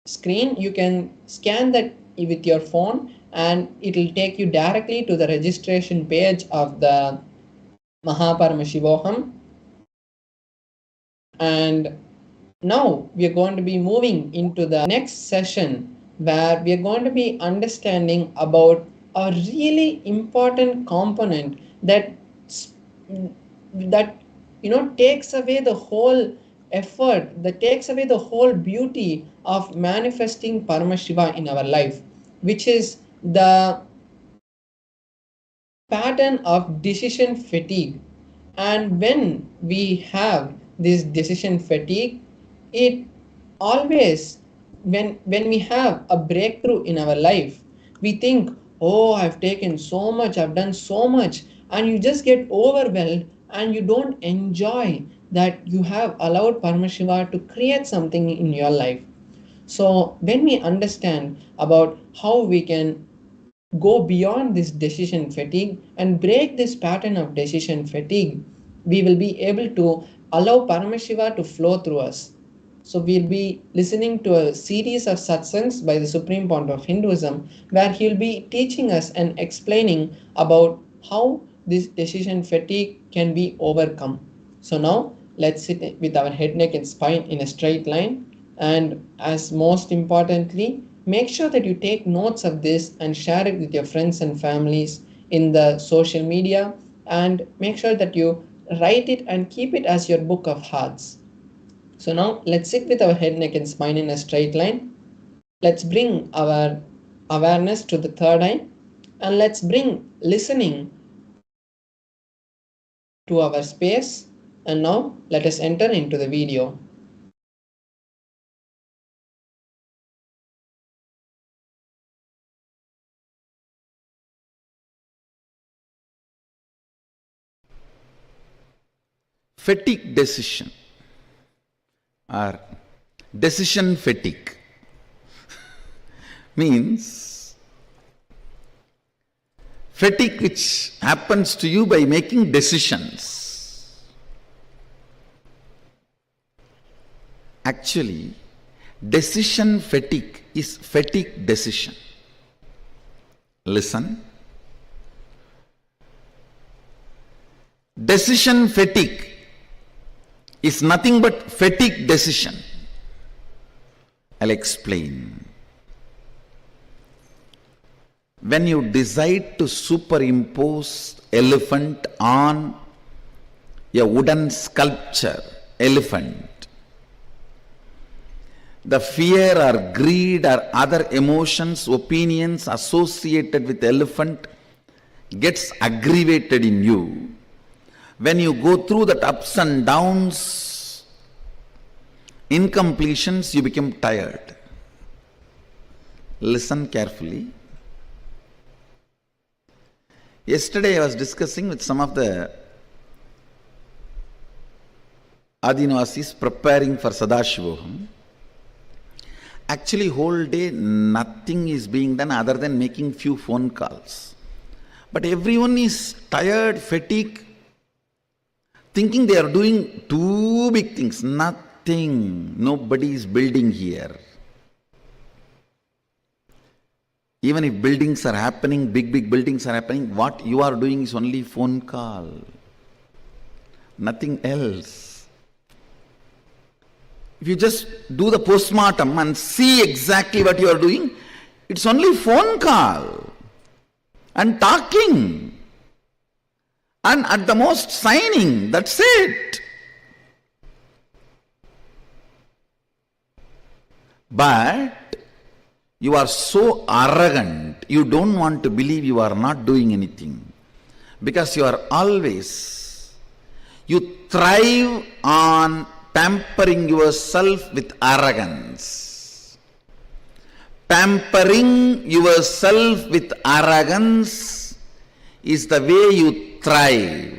screen. You can scan that with your phone and it will take you directly to the registration page of the Mahaparamashivoham. And now we are going to be moving into the next session where we are going to be understanding about a really important component that takes away the whole effort, that takes away the whole beauty of manifesting Paramashiva in our life, which is the pattern of decision fatigue. And when we have this decision fatigue, it always, when we have a breakthrough in our life, we think, oh, I've taken so much, I've done so much, and you just get overwhelmed and you don't enjoy that you have allowed Paramashiva to create something in your life. So when we understand about how we can go beyond this decision fatigue and break this pattern of decision fatigue, we will be able to allow Paramashiva to flow through us. So we'll be listening to a series of satsangs by the Supreme Point of Hinduism, where he'll be teaching us and explaining about how this decision fatigue can be overcome. So now let's sit with our head, neck and spine in a straight line. And as most importantly, make sure that you take notes of this and share it with your friends and families in the social media, and make sure that you write it and keep it as your book of hearts. So now let's sit with our head, neck and spine in a straight line. Let's bring our awareness to the third eye, and let's bring listening to our space. And now let us enter into the video. Fatigue decision or decision fatigue means fatigue which happens to you by making decisions. Actually, decision fatigue is fatigue decision. Listen. Decision fatigue is nothing but fatigue decision. I'll explain. When you decide to superimpose elephant on a wooden sculpture, elephant, the fear or greed or other emotions, opinions associated with elephant gets aggravated in you. When you go through that ups and downs, incompletions, you become tired. Listen carefully. Yesterday I was discussing with some of the Adinvasis preparing for Sadashivoham. Actually, whole day nothing is being done other than making few phone calls. But everyone is tired, fatigued, thinking they are doing two big things. Nothing. Nobody is building here. Even if buildings are happening, big buildings are happening, what you are doing is only phone call. Nothing else. If you just do the postmortem and see exactly what you are doing, it's only phone call and talking. And at the most signing, that's it. But you are so arrogant, you don't want to believe you are not doing anything. Because you are always, you thrive on pampering yourself with arrogance. Pampering yourself with arrogance is the way you thrive.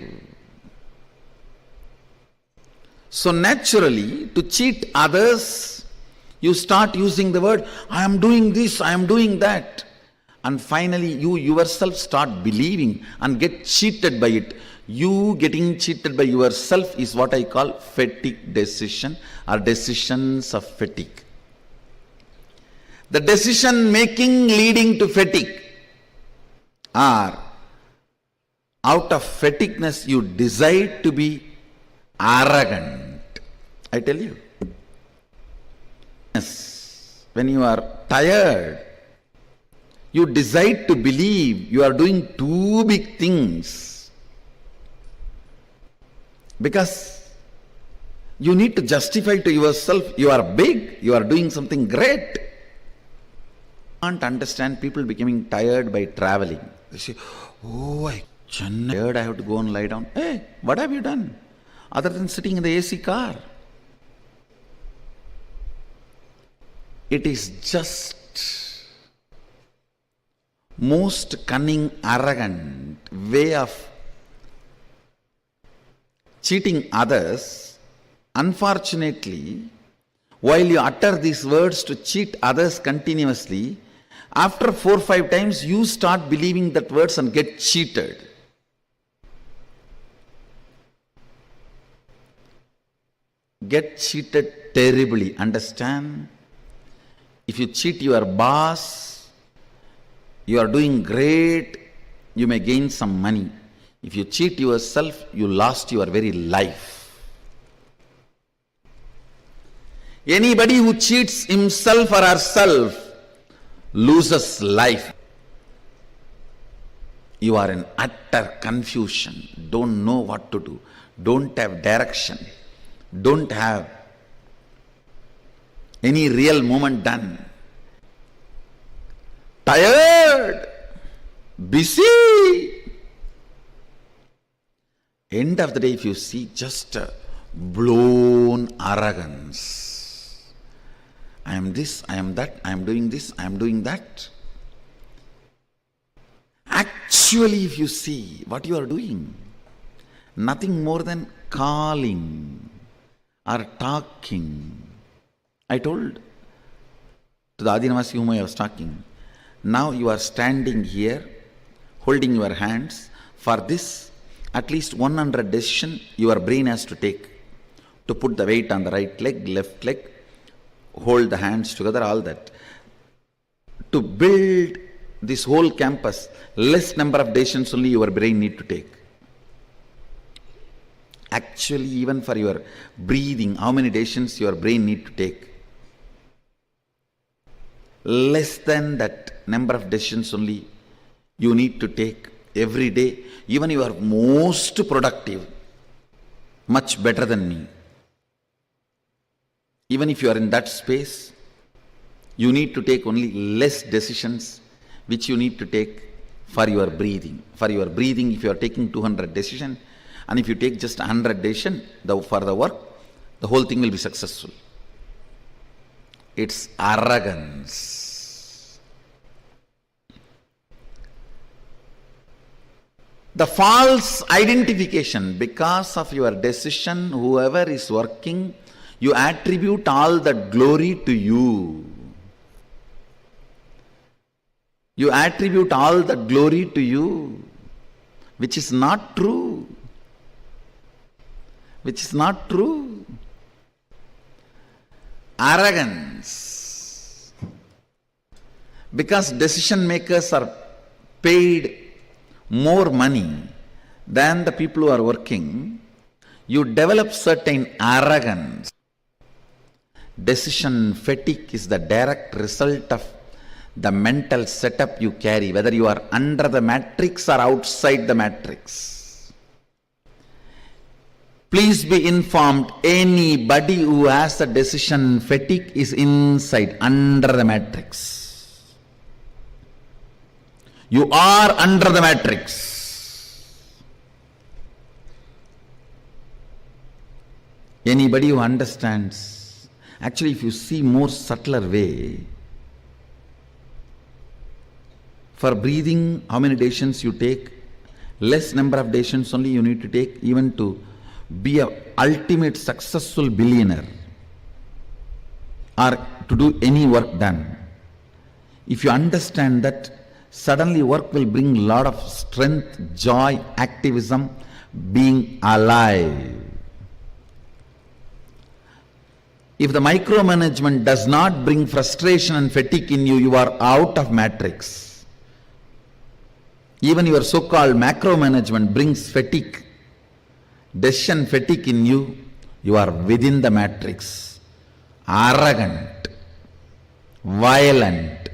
So naturally, to cheat others, you start using the word, I am doing this, I am doing that. And finally, you yourself start believing and get cheated by it. You getting cheated by yourself is what I call fatigue decision or decisions of fatigue. The decision making leading to fatigue, or out of fatigueness you decide to be arrogant. I tell you. Yes, when you are tired, you decide to believe you are doing too big things. Because you need to justify to yourself you are big, you are doing something great. I can't understand people becoming tired by traveling. They say, oh, I'm tired, I have to go and lie down. Hey, what have you done? Other than sitting in the AC car. It is just most cunning, arrogant way of cheating others. Unfortunately, while you utter these words to cheat others continuously, after 4 or 5 times you start believing that words and get cheated. Get cheated terribly. Understand? If you cheat your boss, you are doing great, you may gain some money. If you cheat yourself, you lost your very life. Anybody who cheats himself or herself loses life. You are in utter confusion, don't know what to do, don't have direction, don't have any real movement done. Tired, busy. End of the day, if you see, just blown arrogance. I am this, I am that, I am doing this, I am doing that. Actually, if you see what you are doing, nothing more than calling or talking. I told to the Adinavasi whom I was talking, now you are standing here, holding your hands. For this, at least 100 decisions your brain has to take. To put the weight on the right leg, left leg, hold the hands together, all that. To build this whole campus, less number of decisions only your brain need to take. Actually, even for your breathing, how many decisions your brain need to take? Less than that number of decisions only you need to take every day. Even you are most productive, much better than me. Even if you are in that space, you need to take only less decisions which you need to take for your breathing. For your breathing, if you are taking 200 decisions, and if you take just 100 decisions for the work, the whole thing will be successful. It's arrogance. The false identification, because of your decision, whoever is working, you attribute all that glory to you. You attribute all that glory to you, which is not true. Which is not true. Arrogance. Because decision makers are paid more money than the people who are working, you develop certain arrogance. Decision fatigue is the direct result of the mental setup you carry, whether you are under the matrix or outside the matrix. Please be informed, anybody who has a decision fatigue is inside, under the matrix. You are under the matrix. Anybody who understands, actually if you see more subtler way, for breathing, how many decisions you take, less number of decisions only you need to take, even to be a ultimate successful billionaire or to do any work done. If you understand that, suddenly work will bring lot of strength, joy, activism, being alive. If the micromanagement does not bring frustration and fatigue in you, you are out of matrix. Even your so-called macromanagement brings fatigue, decision fatigue in you, you are within the matrix. Arrogant, violent,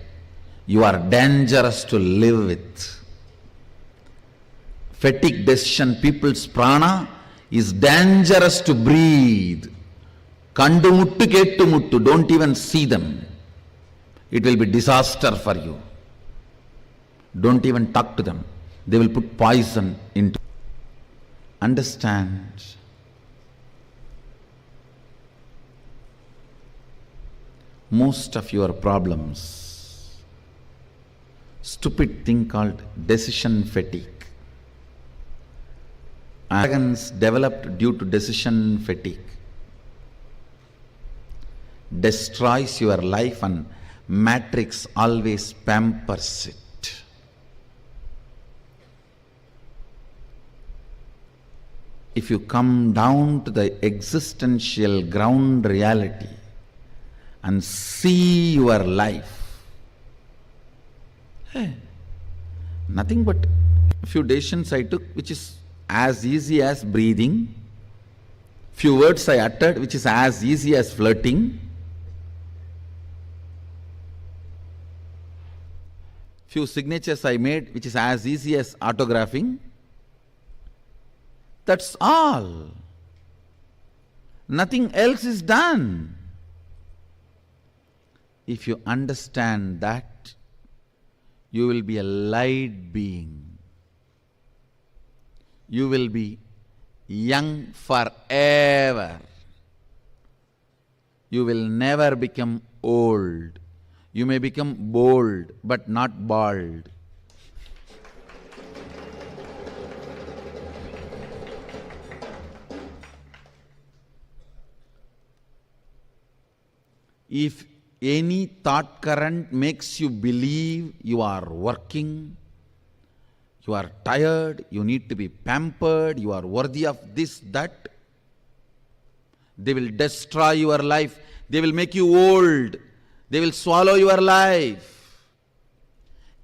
you are dangerous to live with. Fatigue decision, people's prana is dangerous to breathe. Kandu muttu kettu muttu, don't even see them. It will be disaster for you. Don't even talk to them. They will put poison into. Understand. Most of your problems, stupid thing called decision fatigue. Arrogance developed due to decision fatigue destroys your life, and matrix always pampers it. If you come down to the existential ground reality and see your life, nothing but a few decisions I took which is as easy as breathing, few words I uttered which is as easy as flirting, few signatures I made which is as easy as autographing. That's all. Nothing else is done. If you understand that, you will be a light being. You will be young forever. You will never become old. You may become bold, but not bald. If any thought current makes you believe you are working, you are tired, you need to be pampered, you are worthy of this, that, they will destroy your life. They will make you old. They will swallow your life.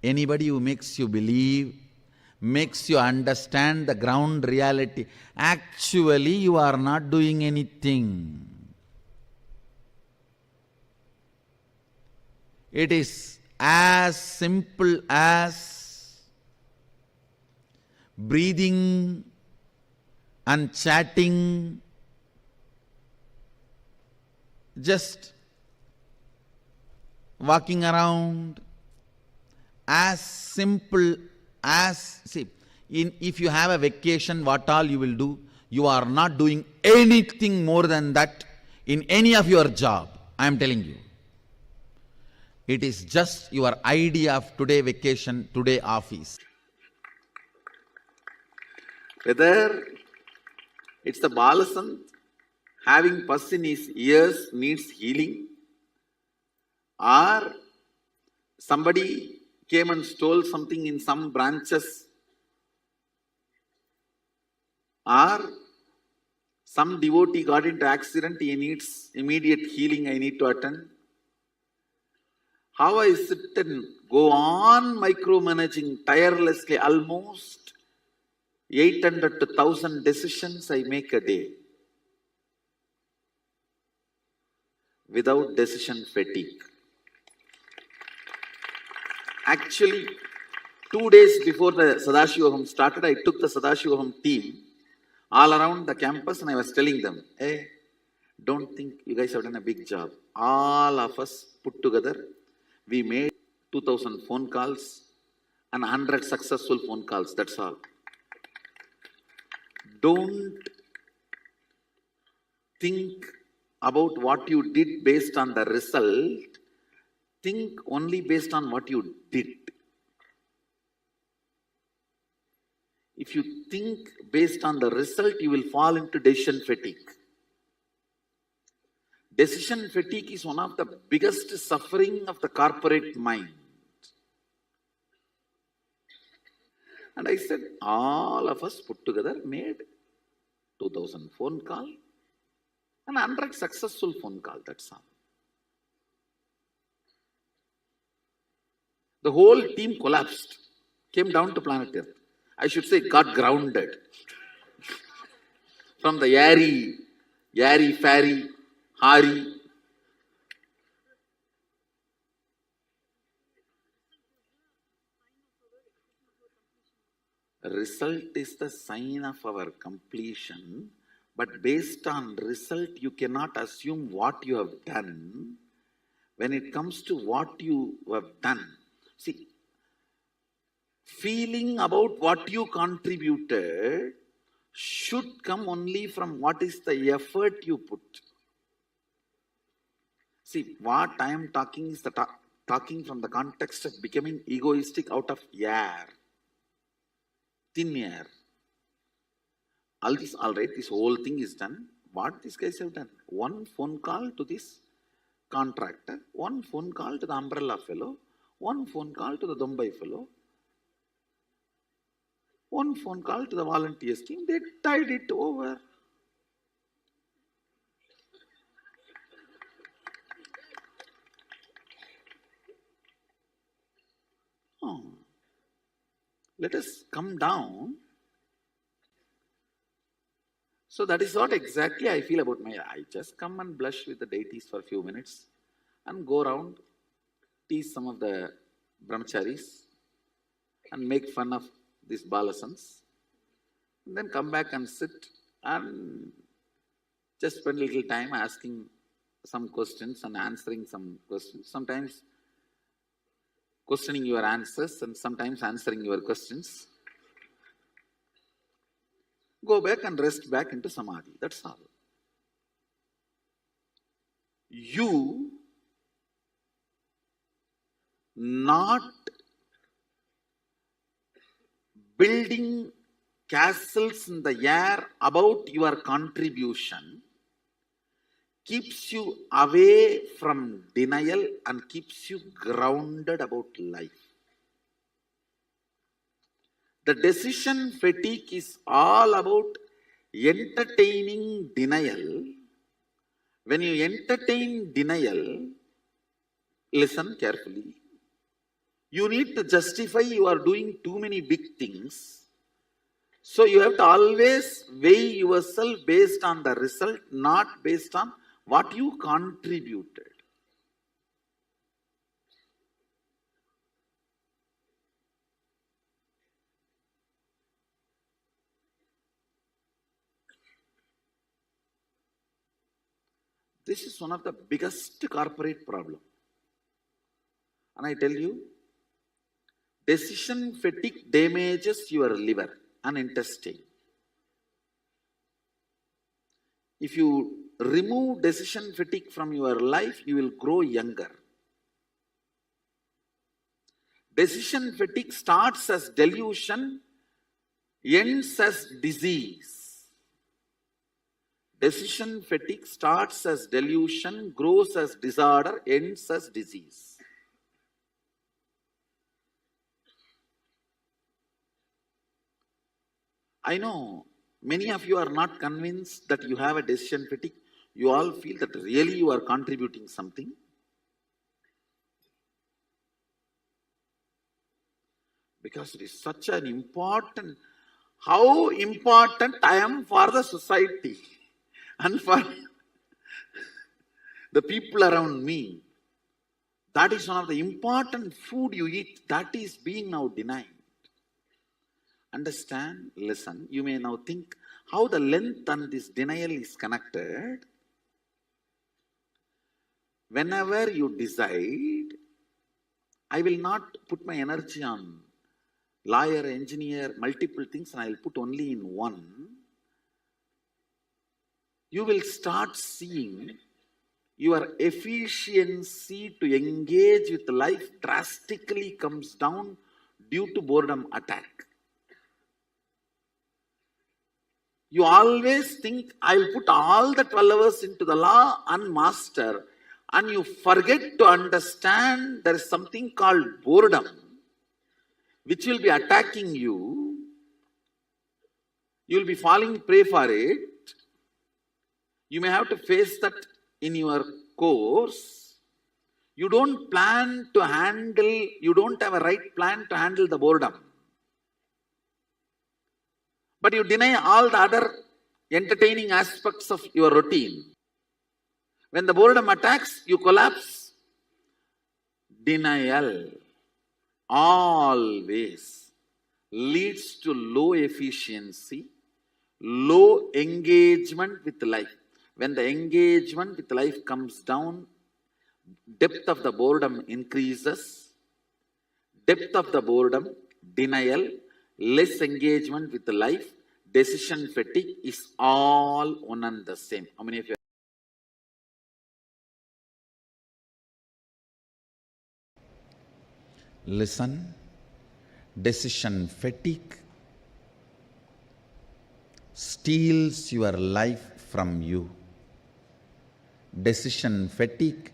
Anybody who makes you believe, makes you understand the ground reality, actually you are not doing anything. It is as simple as breathing and chatting, just walking around, as simple as, see, if you have a vacation, what all you will do, you are not doing anything more than that in any of your job, I am telling you. It is just your idea of today vacation, today office. Whether it's the Balasant having pus in his ears needs healing, or somebody came and stole something in some branches, or some devotee got into accident, he needs immediate healing, I need to attend. How I sit and go on micromanaging tirelessly, almost 800 to 1000 decisions I make a day without decision fatigue. Actually, 2 days before the Sadashivam started, I took the Sadashivam team all around the campus and I was telling them, hey, don't think you guys have done a big job. All of us put together, we made 2000 phone calls and 100 successful phone calls, that's all. Don't think about what you did based on the result. Think only based on what you did. If you think based on the result, you will fall into decision fatigue. Decision fatigue is one of the biggest suffering of the corporate mind. And I said, all of us put together made 2000 phone call and 100 successful phone call, that's all. The whole team collapsed, came down to planet Earth. I should say got grounded from the airy, fairy, Hari. Result is the sign of our completion, but based on result, you cannot assume what you have done. When it comes to what you have done, see, feeling about what you contributed should come only from what is the effort you put. See, what I am talking is talking from the context of becoming egoistic out of air, thin air. All this, all right, this whole thing is done. What these guys have done? One phone call to this contractor, one phone call to the umbrella fellow, one phone call to the Dumbai fellow, one phone call to the volunteer scheme. They tied it over. Let us come down. So that is what exactly I feel about I just come and blush with the deities for a few minutes and go around, tease some of the brahmacharis and make fun of these balasans, and then come back and sit and just spend a little time asking some questions and answering some questions. Sometimes questioning your answers and sometimes answering your questions. Go back and rest back into Samadhi. That's all. You not building castles in the air about your contribution keeps you away from denial and keeps you grounded about life. The decision fatigue is all about entertaining denial. When you entertain denial, listen carefully. You need to justify you are doing too many big things. So you have to always weigh yourself based on the result, not based on what you contributed. This is one of the biggest corporate problem. And I tell you, decision fatigue damages your liver and intestine. If you remove decision fatigue from your life, you will grow younger. Decision fatigue starts as delusion, ends as disease. Decision fatigue starts as delusion, grows as disorder, ends as disease. I know many of you are not convinced that you have a decision fatigue. You all feel that really you are contributing something. Because it is such an important, how important I am for the society and for the people around me. That is one of the important food you eat. That is being now denied. Understand? Listen. You may now think how the length and this denial is connected. Whenever you decide, I will not put my energy on lawyer, engineer, multiple things, and I will put only in one. you will start seeing your efficiency to engage with life drastically comes down due to boredom attack. You always think, I'll put all the 12 hours into the law and master, and you forget to understand there is something called boredom, which will be attacking you. You will be falling prey for it. You may have to face that in your course. You don't plan to handle, you don't have a right plan to handle the boredom. But you deny all the other entertaining aspects of your routine. When the boredom attacks, you collapse. Denial always leads to low efficiency, low engagement with life. When the engagement with life comes down, depth of the boredom increases. Depth of the boredom, denial, less engagement with life, decision fatigue is all one and the same. How many of you? Listen, decision fatigue steals your life from you. Decision fatigue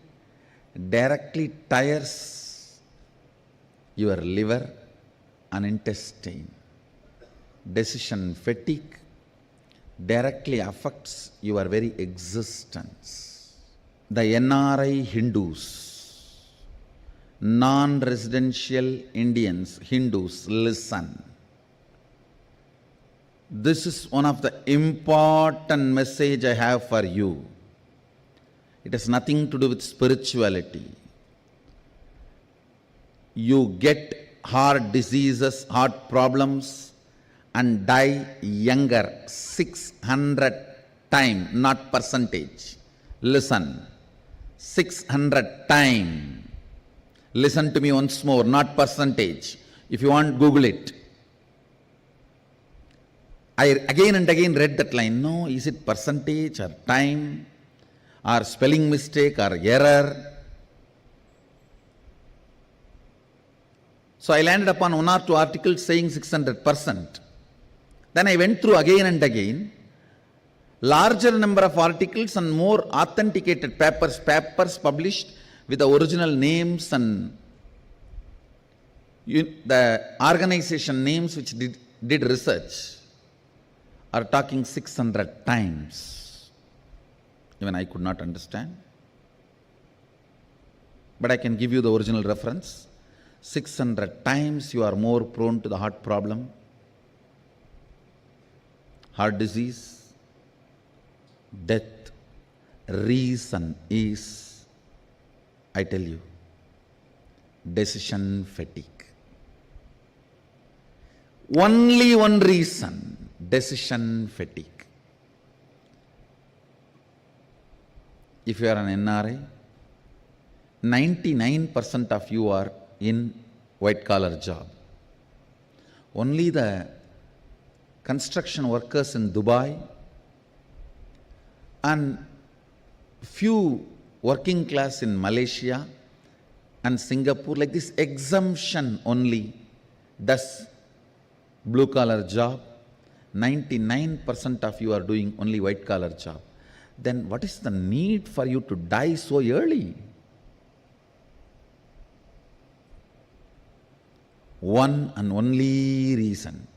directly tires your liver and intestine. Decision fatigue directly affects your very existence. The NRI Hindus, non-residential Indians, Hindus, listen. This is one of the important message I have for you. It has nothing to do with spirituality. You get heart diseases, heart problems, and die younger 600 times, not percentage. Listen, 600 times. Listen to me once more, not percentage. If you want, Google it. I again and again read that line. No, is it percentage or time or spelling mistake or error? So I landed upon one or two articles saying 600%. Then I went through again and again, larger number of articles and more authenticated papers published with the original names and the organization names which did research are talking 600 times. Even I could not understand. But I can give you the original reference. 600 times you are more prone to the heart problem, heart disease, death. Reason is, I tell you, decision fatigue. Only one reason, decision fatigue. If you are an NRI, 99% of you are in white collar job. Only the construction workers in Dubai and few working class in Malaysia and Singapore, like this exemption only does blue collar job. 99% of you are doing only white collar job. Then what is the need for you to die so early? One and only reason,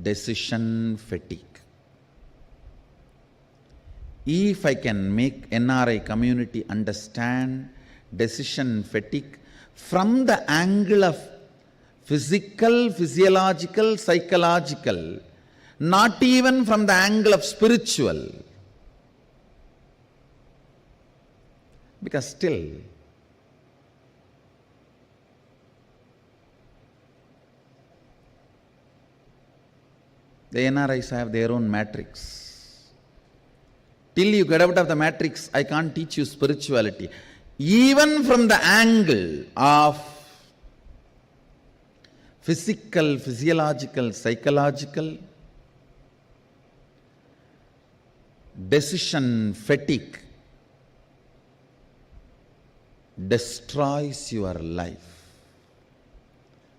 decision fatigue. If I can make NRI community understand decision fatigue from the angle of physical, physiological, psychological, not even from the angle of spiritual, because still the NRIs have their own matrix. Till you get out of the matrix, I can't teach you spirituality. Even from the angle of physical, physiological, psychological, decision fatigue destroys your life.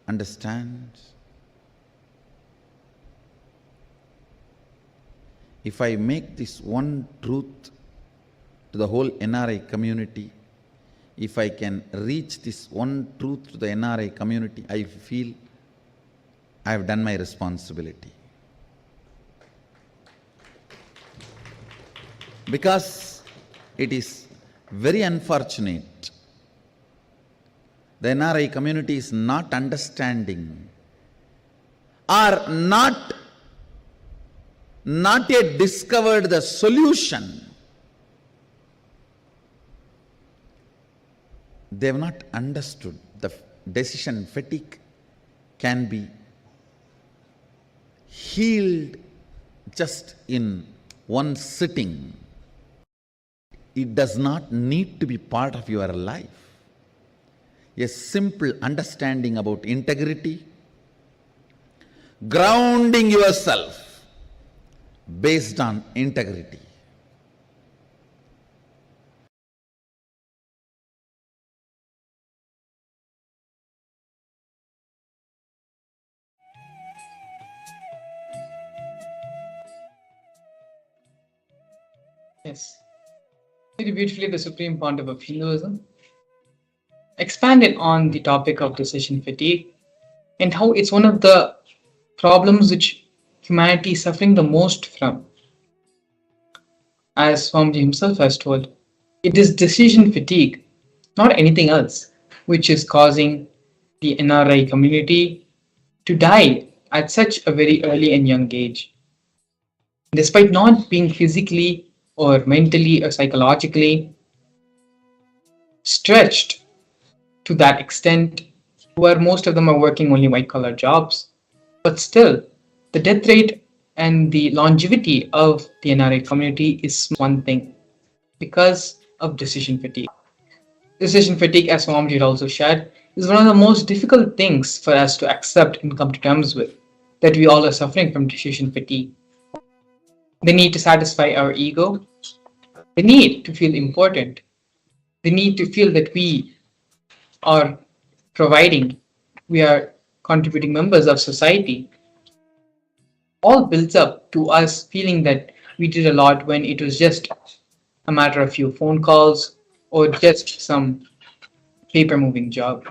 Understand? If I make this one truth to the whole NRI community, if I can reach this one truth to the NRI community, I feel I have done my responsibility. Because it is very unfortunate, the NRI community is not understanding or not yet discovered the solution. They have not understood the decision fatigue can be healed just in one sitting. It does not need to be part of your life. A simple understanding about integrity, grounding yourself based on integrity. Yes. Very beautifully, the supreme pontiff of Hinduism expanded on the topic of decision fatigue and how it's one of the problems which humanity is suffering the most from. As Swamiji himself has told, it is decision fatigue, not anything else, which is causing the NRI community to die at such a very early and young age. Despite not being physically or mentally or psychologically stretched to that extent, where most of them are working only white collar jobs, but still the death rate and the longevity of the NRI community is one thing because of decision fatigue. Decision fatigue, as Swamiji also shared, is one of the most difficult things for us to accept and come to terms with, that we all are suffering from decision fatigue. The need to satisfy our ego, the need to feel important, the need to feel that we are providing, we are contributing members of society, all builds up to us feeling that we did a lot when it was just a matter of few phone calls or just some paper moving job.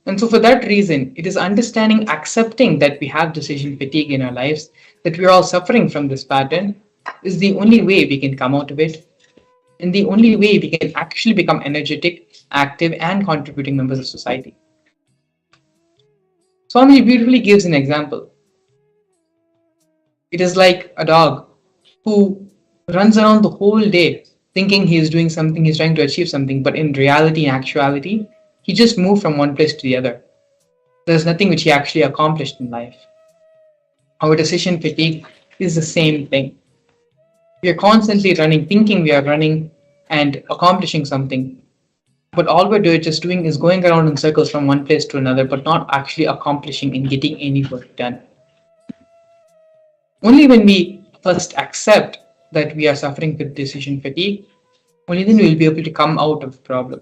And so for that reason, it is understanding, accepting that we have decision fatigue in our lives, that we are all suffering from this pattern, is the only way we can come out of it, and the only way we can actually become energetic, active, and contributing members of society. Swami beautifully gives an example. It is like a dog who runs around the whole day thinking he is doing something, he's trying to achieve something, but in reality, in actuality, he just moved from one place to the other. There's nothing which he actually accomplished in life. Our decision fatigue is the same thing. We are constantly running, thinking we are running and accomplishing something, but all we're just doing is going around in circles from one place to another, but not actually accomplishing and getting any work done. Only when we first accept that we are suffering with decision fatigue, only then we will be able to come out of the problem.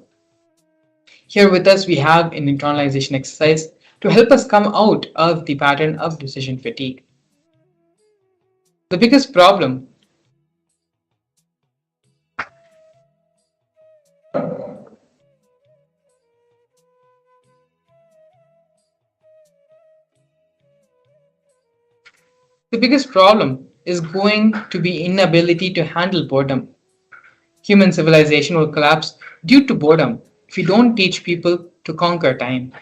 Here with us, we have an internalization exercise to help us come out of the pattern of decision fatigue. The biggest problem is going to be inability to handle boredom. Human civilization will collapse due to boredom if we don't teach people to conquer time.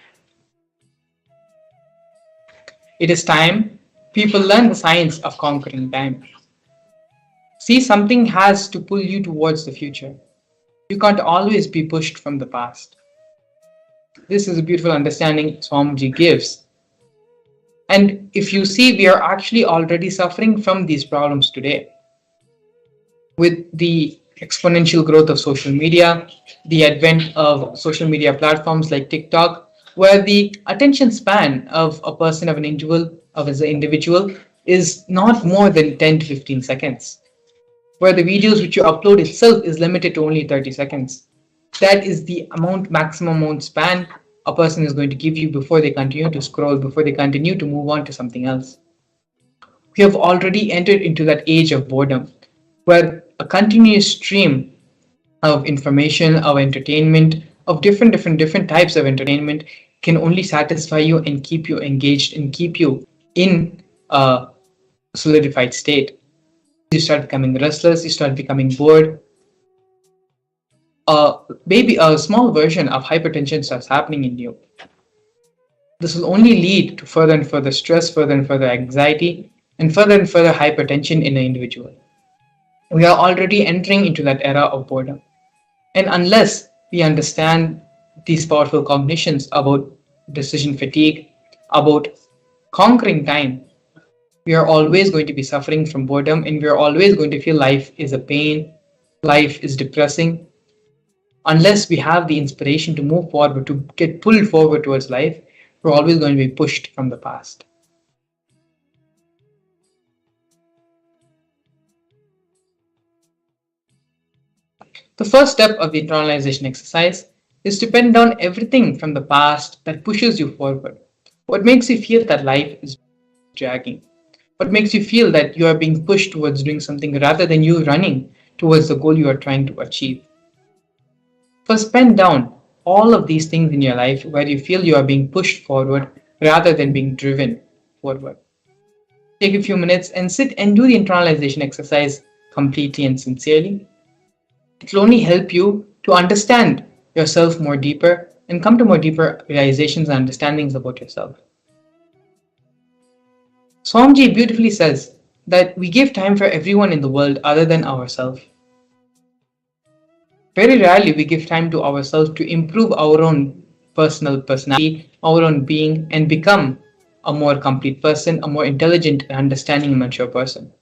It is time people learn the science of conquering time. See, something has to pull you towards the future. You can't always be pushed from the past. This is a beautiful understanding Swamiji gives. And if you see, we are actually already suffering from these problems today. With the exponential growth of social media, the advent of social media platforms like TikTok, where the attention span of a person, of an individual is not more than 10 to 15 seconds, where the videos which you upload itself is limited to only 30 seconds. That is the maximum amount span a person is going to give you before they continue to scroll, before they continue to move on to something else. We have already entered into that age of boredom, where a continuous stream of information, of entertainment, of different types of entertainment can only satisfy you and keep you engaged and keep you in a solidified state. You start becoming restless, you start becoming bored. Maybe a small version of hypertension starts happening in you. This will only lead to further and further stress, further and further anxiety, and further hypertension in an individual. We are already entering into that era of boredom. And unless we understand these powerful cognitions about decision fatigue, about conquering time, we are always going to be suffering from boredom and we are always going to feel life is a pain, life is depressing. Unless we have the inspiration to move forward, to get pulled forward towards life, we're always going to be pushed from the past. The first step of the internalization exercise is to pen down everything from the past that pushes you forward. What makes you feel that life is dragging? What makes you feel that you are being pushed towards doing something rather than you running towards the goal you are trying to achieve? First, pen down all of these things in your life where you feel you are being pushed forward rather than being driven forward. Take a few minutes and sit and do the internalization exercise completely and sincerely. It will only help you to understand yourself more deeper and come to more deeper realizations and understandings about yourself. Swamiji beautifully says that we give time for everyone in the world other than ourselves. Very rarely we give time to ourselves to improve our own personal personality, our own being, and become a more complete person, a more intelligent, understanding, and mature person.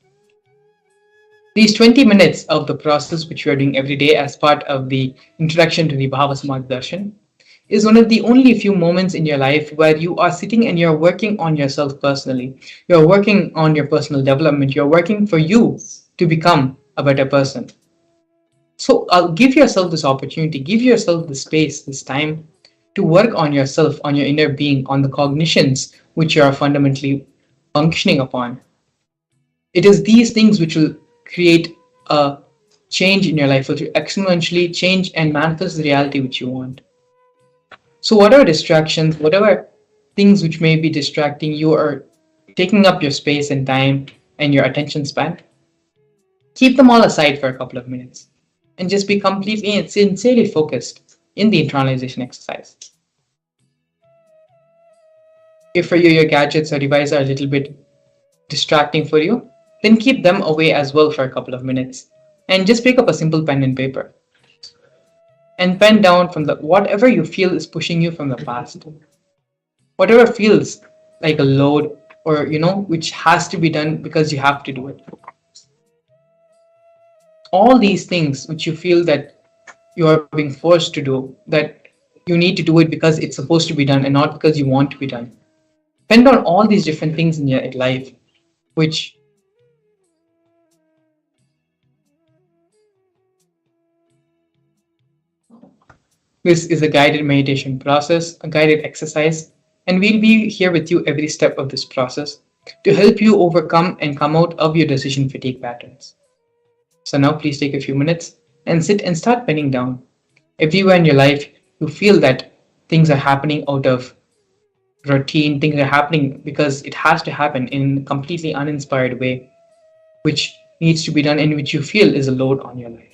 These 20 minutes of the process which we are doing every day as part of the introduction to the Bhava Darshan is one of the only few moments in your life where you are sitting and you're working on yourself personally. You're working on your personal development. You're working for you to become a better person. So give yourself this opportunity, give yourself the space, this time to work on yourself, on your inner being, on the cognitions which you are fundamentally functioning upon. It is these things which will create a change in your life, which will exponentially change and manifest the reality which you want. So whatever distractions, whatever things which may be distracting you or taking up your space and time and your attention span, keep them all aside for a couple of minutes and just be completely and sincerely focused in the internalization exercise. If for you your gadgets or devices are a little bit distracting for you, then keep them away as well for a couple of minutes and just pick up a simple pen and paper and pen down from the whatever you feel is pushing you from the past, whatever feels like a load or which has to be done because you have to do it. All these things which you feel that you are being forced to do, that you need to do it because it's supposed to be done and not because you want to be done. Pen down all these different things in your life which this is a guided meditation process, a guided exercise, and we'll be here with you every step of this process to help you overcome and come out of your decision fatigue patterns. So now please take a few minutes and sit and start penning down. Everywhere in your life you feel that things are happening out of routine, things are happening because it has to happen in a completely uninspired way, which needs to be done and which you feel is a load on your life.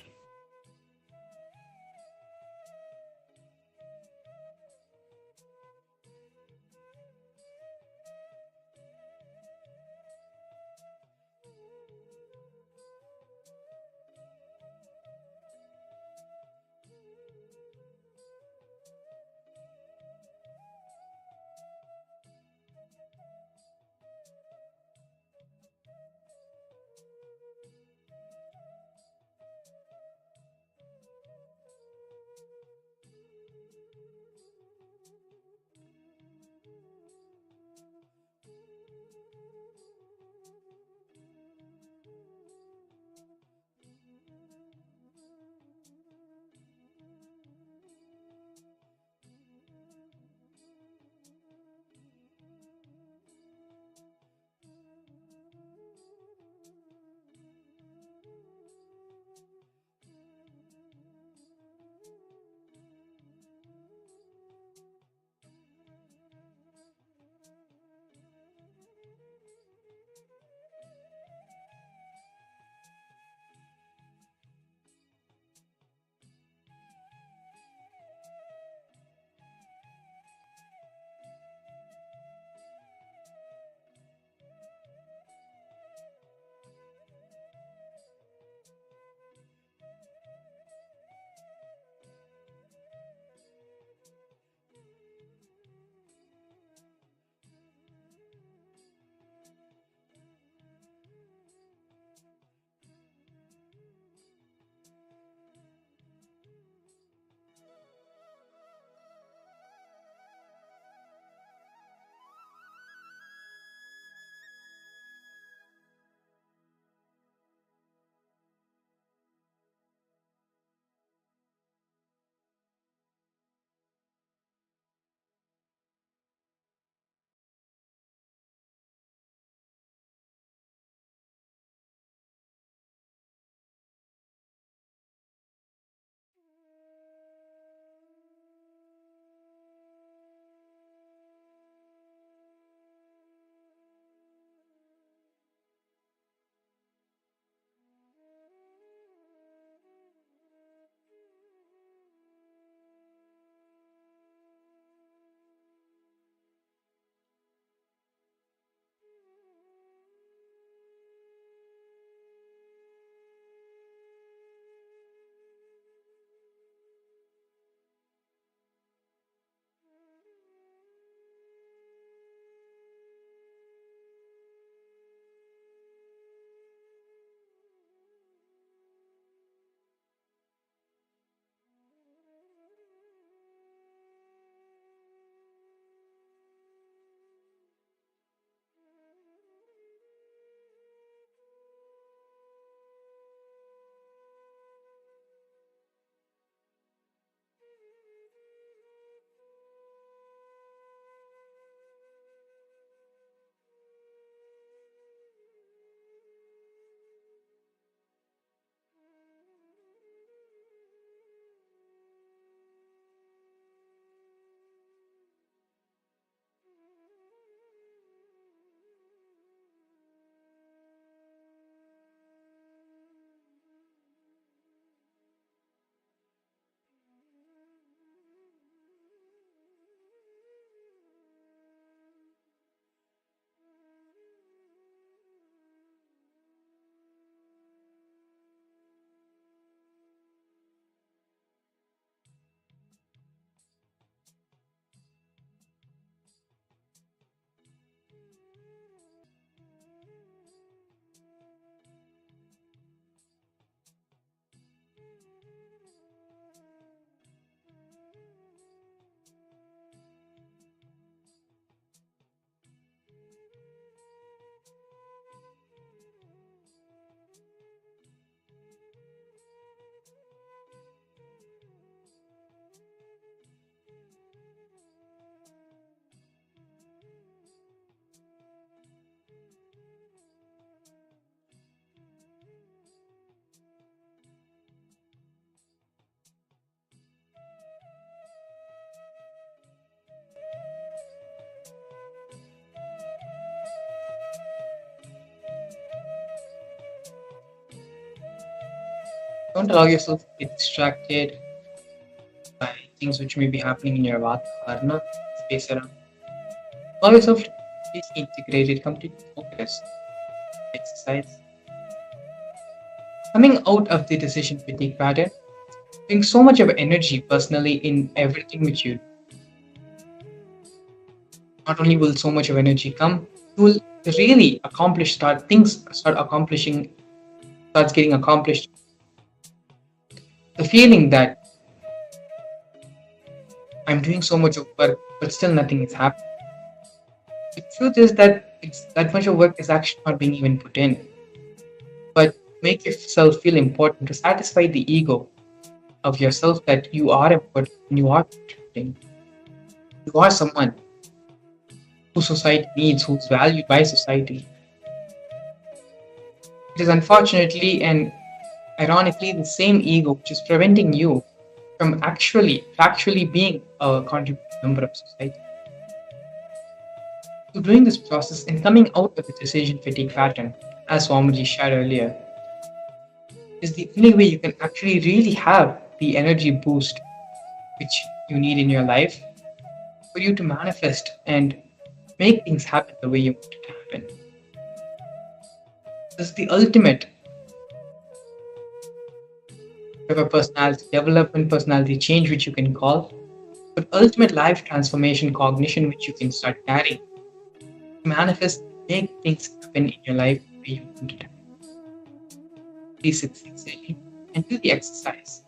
Don't allow yourself to get distracted by things which may be happening in your Varna space around. Allow yourself to be completely integrated, completely focused. Exercise. Coming out of the decision fatigue pattern, bring so much of energy personally in everything which you do. Not only will so much of energy come, you will really starts getting accomplished. The feeling that I'm doing so much of work, but still nothing is happening. The truth is that that much of work is actually not being even put in. But make yourself feel important to satisfy the ego of yourself that you are important and you are contributing. You are someone who society needs, who's valued by society. It is unfortunately and ironically the same ego which is preventing you from actually being a contributing member of society. So doing this process and coming out of the decision fatigue pattern, as Swamiji shared earlier, is the only way you can actually really have the energy boost which you need in your life for you to manifest and make things happen the way you want it to happen. This is the ultimate of a personality development, personality change, which you can call, but ultimate life transformation cognition, which you can start carrying, manifest, make things happen in your life the way you want it to happen. Please sit sincerely and do the exercise.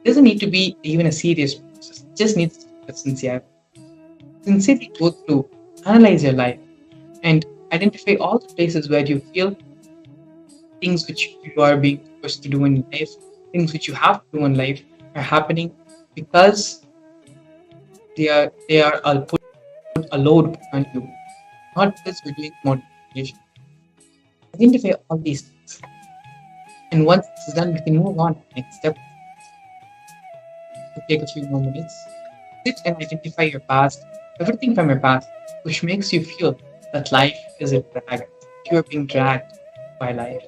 It doesn't need to be even a serious process, it just needs to be sincere. Sincerely go through, analyze your life, and identify all the places where you feel things which you are being forced to do in life, things which you have to do in life are happening because they are put a load on you, not because you're doing motivation. Identify all these things. And once this is done, we can move on to the next step. Take a few more minutes. Sit and identify your past, everything from your past, which makes you feel that life is a drag. You're being dragged by life.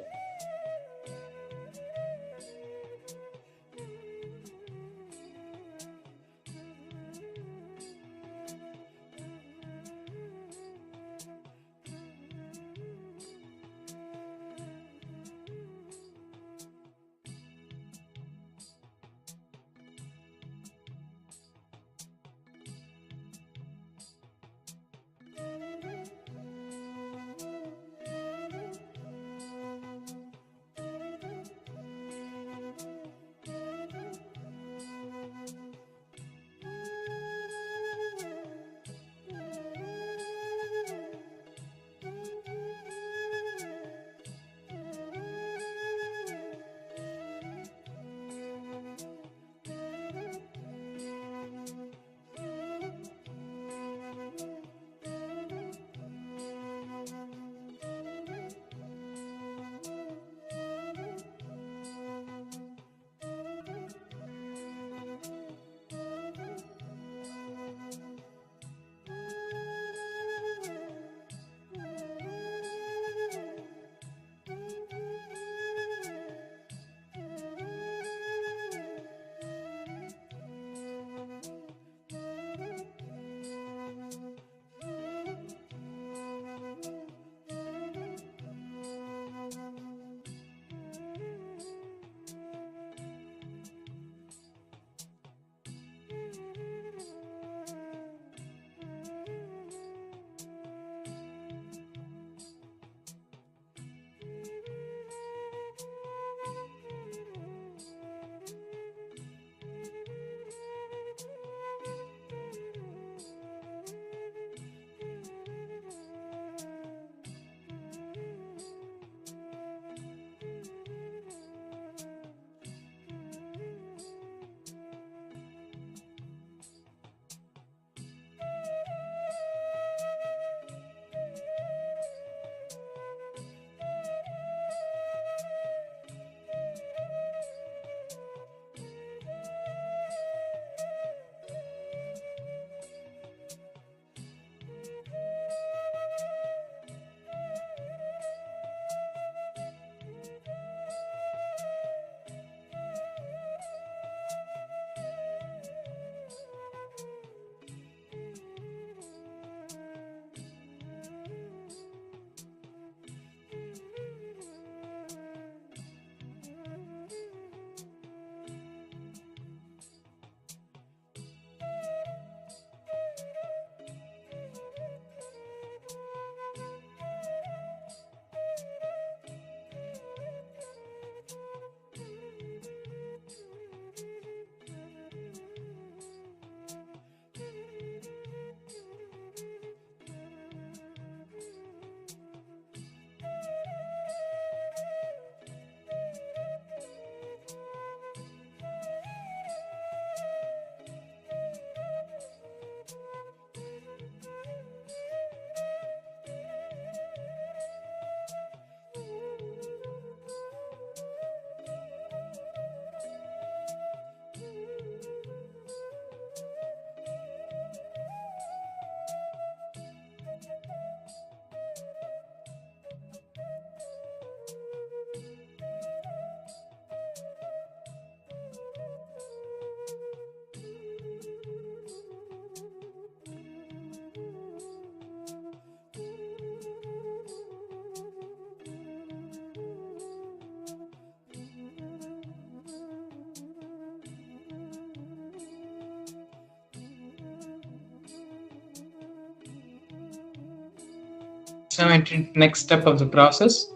Now entering the next step of the process.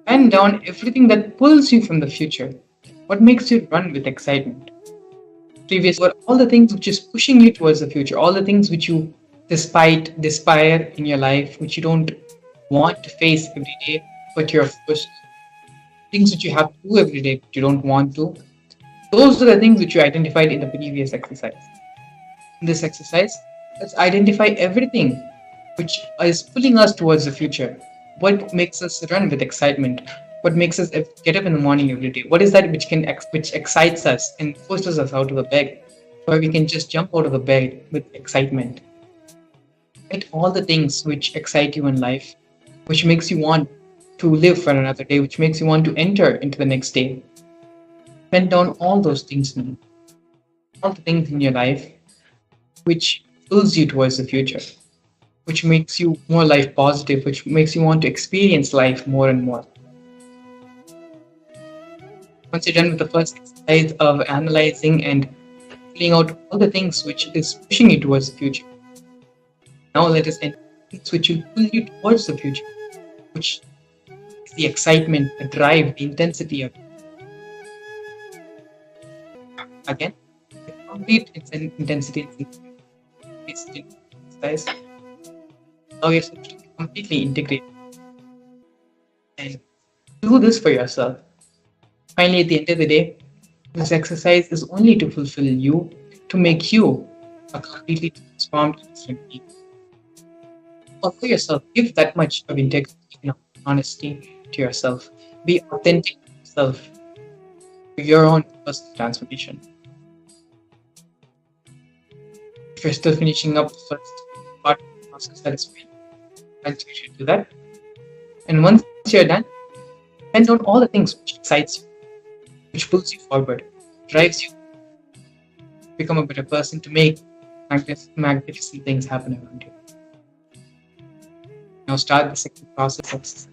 Pen down everything that pulls you from the future. What makes you run with excitement? Previous were all the things which is pushing you towards the future, all the things which you despair in your life, which you don't want to face every day, but you're forced. Things which you have to do every day, but you don't want to. Those are the things which you identified in the previous exercise. In this exercise, let's identify everything which is pulling us towards the future. What makes us run with excitement? What makes us get up in the morning every day? What is that which excites us and forces us out of the bed, where we can just jump out of the bed with excitement? Write all the things which excite you in life, which makes you want to live for another day, which makes you want to enter into the next day. Pen down all those things now, all the things in your life which pulls you towards the future, which makes you more life positive, which makes you want to experience life more and more. Once you're done with the first exercise of analyzing and filling out all the things which is pushing you towards the future, now let us enter things which will pull you towards the future, which is the excitement, the drive, the intensity of it. Again, the complete intensity is exercise. Allow yourself to be completely integrated and do this for yourself. Finally, at the end of the day, this exercise is only to fulfill you, to make you a completely transformed different being. Allow yourself, give that much of integrity and honesty to yourself. Be authentic to yourself, to your own personal transformation. If you're still finishing up the first part of the process, that is fine. You should do that. And once you're done, pen down all the things which excites you, which pulls you forward, drives you to become a better person, to make magnificent things happen around you. Now start the second process exercise.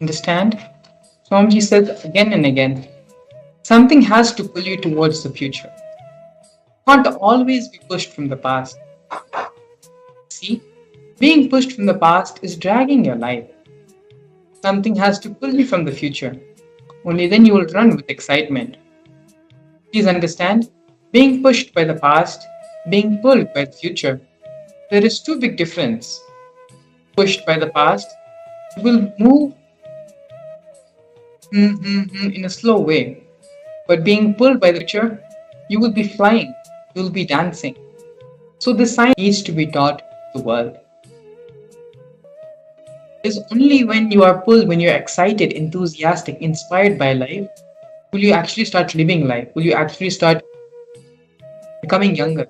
Understand? Swamiji says again and again, something has to pull you towards the future. You can't always be pushed from the past. See, being pushed from the past is dragging your life. Something has to pull you from the future. Only then you will run with excitement. Please understand, being pushed by the past, being pulled by the future, there is too big difference. Pushed by the past, you will move in a slow way. But being pulled by the future, you will be flying, you will be dancing. So this science needs to be taught to the world. It is only when you are pulled, when you're excited, enthusiastic, inspired by life, will you actually start living life? Will you actually start becoming younger?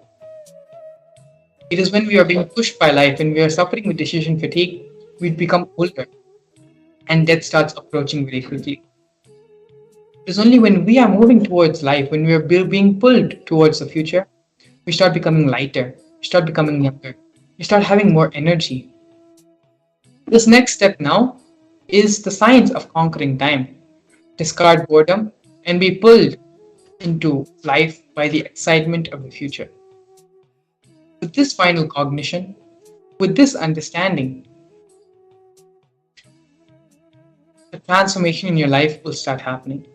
It is when we are being pushed by life, when we are suffering with decision fatigue, we become older and death starts approaching very quickly. It is only when we are moving towards life, when we are being pulled towards the future, we start becoming lighter, we start becoming younger, we start having more energy. This next step now is the science of conquering time. Discard boredom and be pulled into life by the excitement of the future. With this final cognition, with this understanding, the transformation in your life will start happening.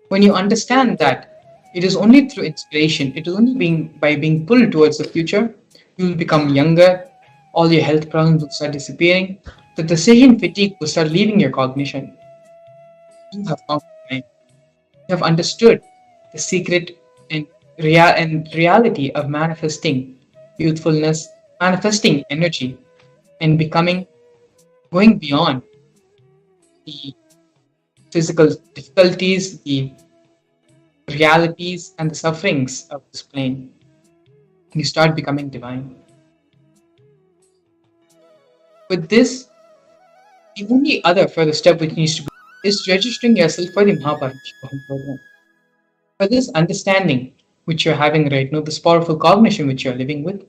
When you understand that it is only through inspiration, it is only by being pulled towards the future, you will become younger, all your health problems will start disappearing, the decision fatigue will start leaving your cognition. You have conquered time. You have understood the secret and reality of manifesting youthfulness, manifesting energy, and becoming, going beyond the physical difficulties, the realities, and the sufferings of this plane. You start becoming divine. With this, the only other further step which needs to be is registering yourself for the Mahaparamashivam program. For this understanding which you're having right now, this powerful cognition which you're living with,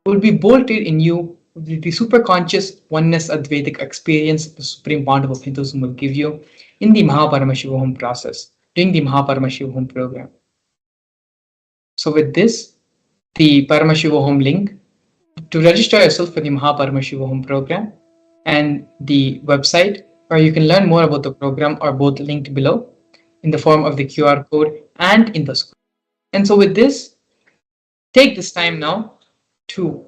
will be bolted in you with the superconscious oneness Advaitic experience the Supreme Pontiff of Hinduism will give you in the Mahaparamashivam process, during the Mahaparamashivam program. So with this, the Paramashivam link to register yourself for the Mahaparamashivam program and the website where you can learn more about the program are both linked below in the form of the QR code and in the screen. And so with this, take this time now to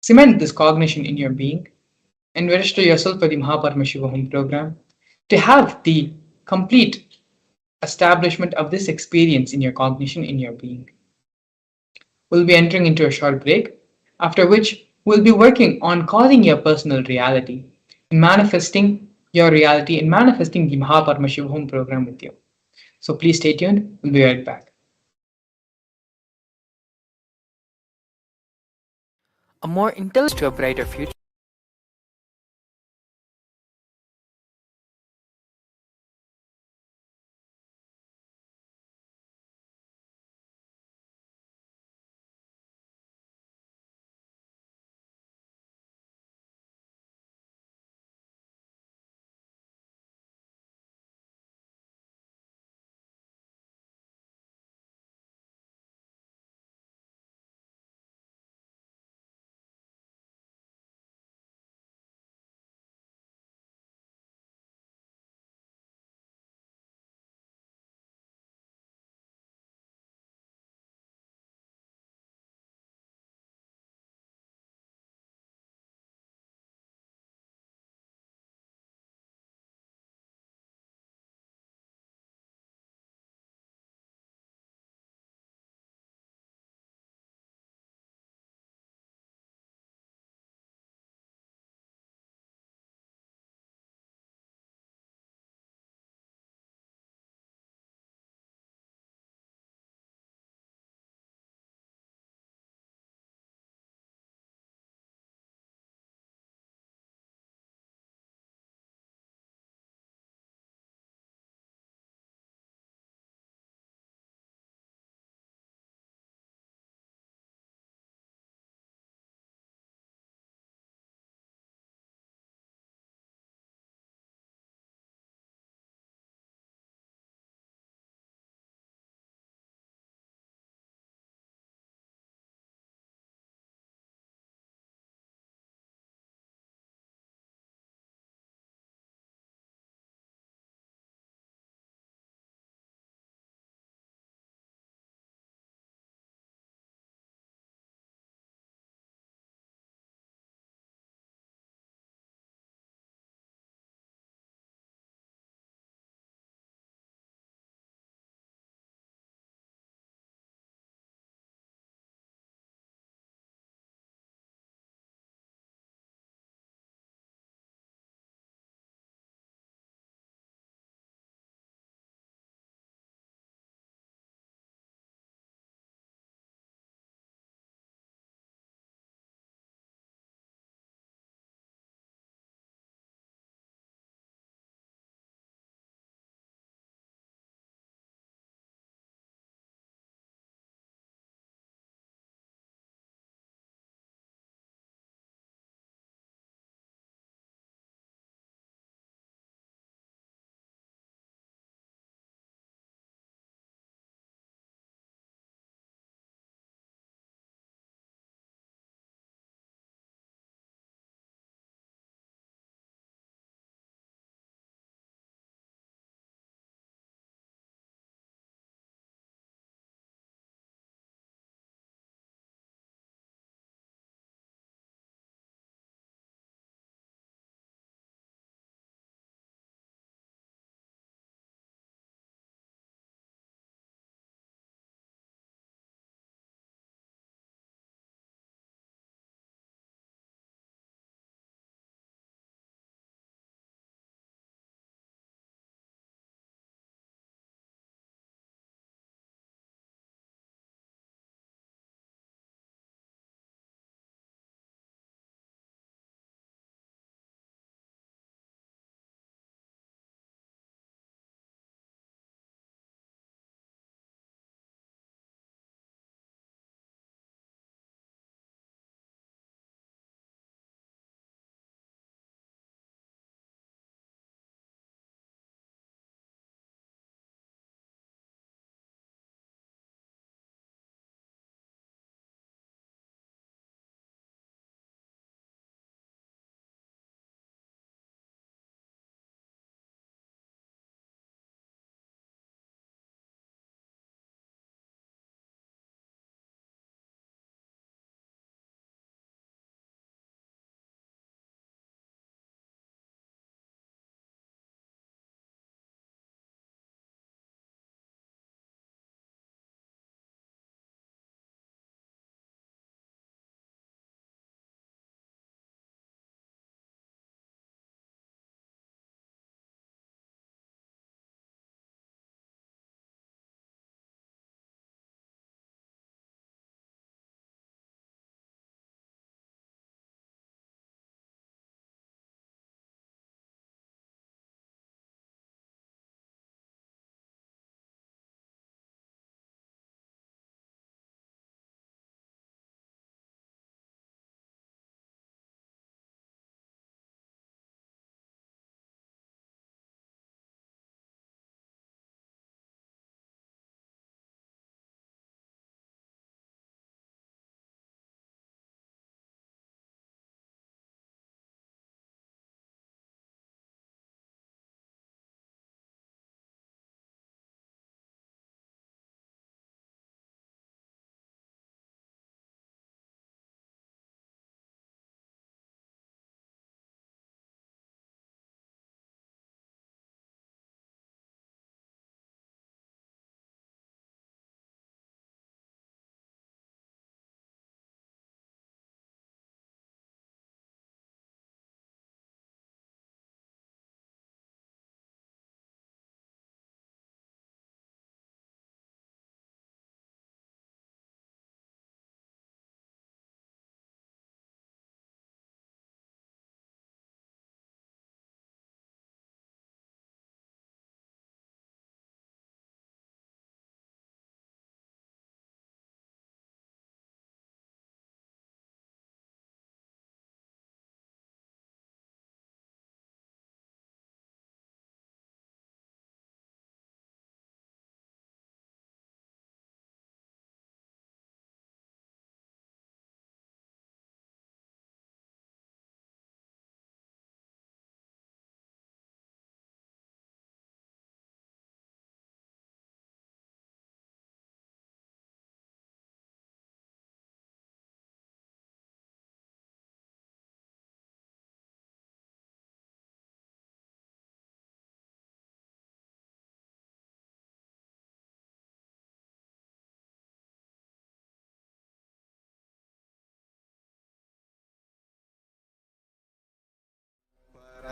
cement this cognition in your being and register yourself for the Mahaparamashivam program to have the complete establishment of this experience in your cognition in your being. We'll be entering into a short break, after which we'll be working on causing your personal reality, in manifesting your reality, in manifesting the Mahaparamashivam program with you. So please stay tuned, we'll be right back. A more intelligent to a brighter future.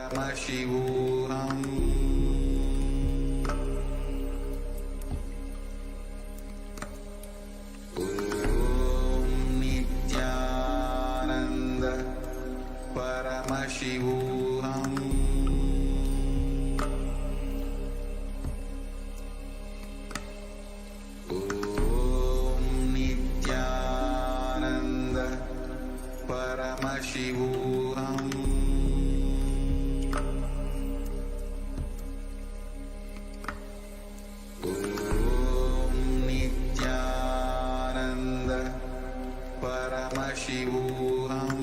Paramashivam. Om Nithyananda Paramashivam. Om Nithyananda Paramashivam. Om Nithyananda Paramashivam.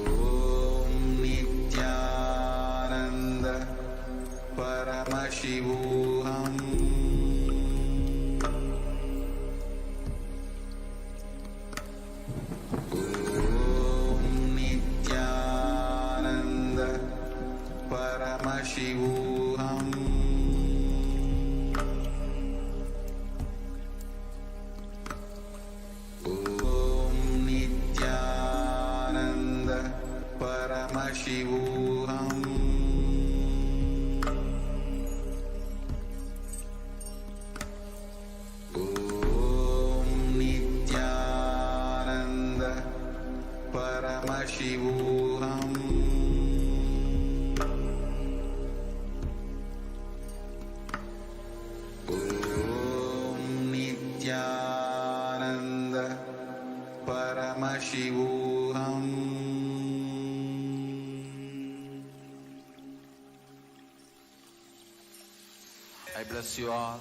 Om Nithyananda Paramashivam. Om Nithyananda Paramashivam. Om Nithyananda Paramashivam. Om Nithyananda Paramashivam. Om Nithyananda Paramashivam. I bless you all.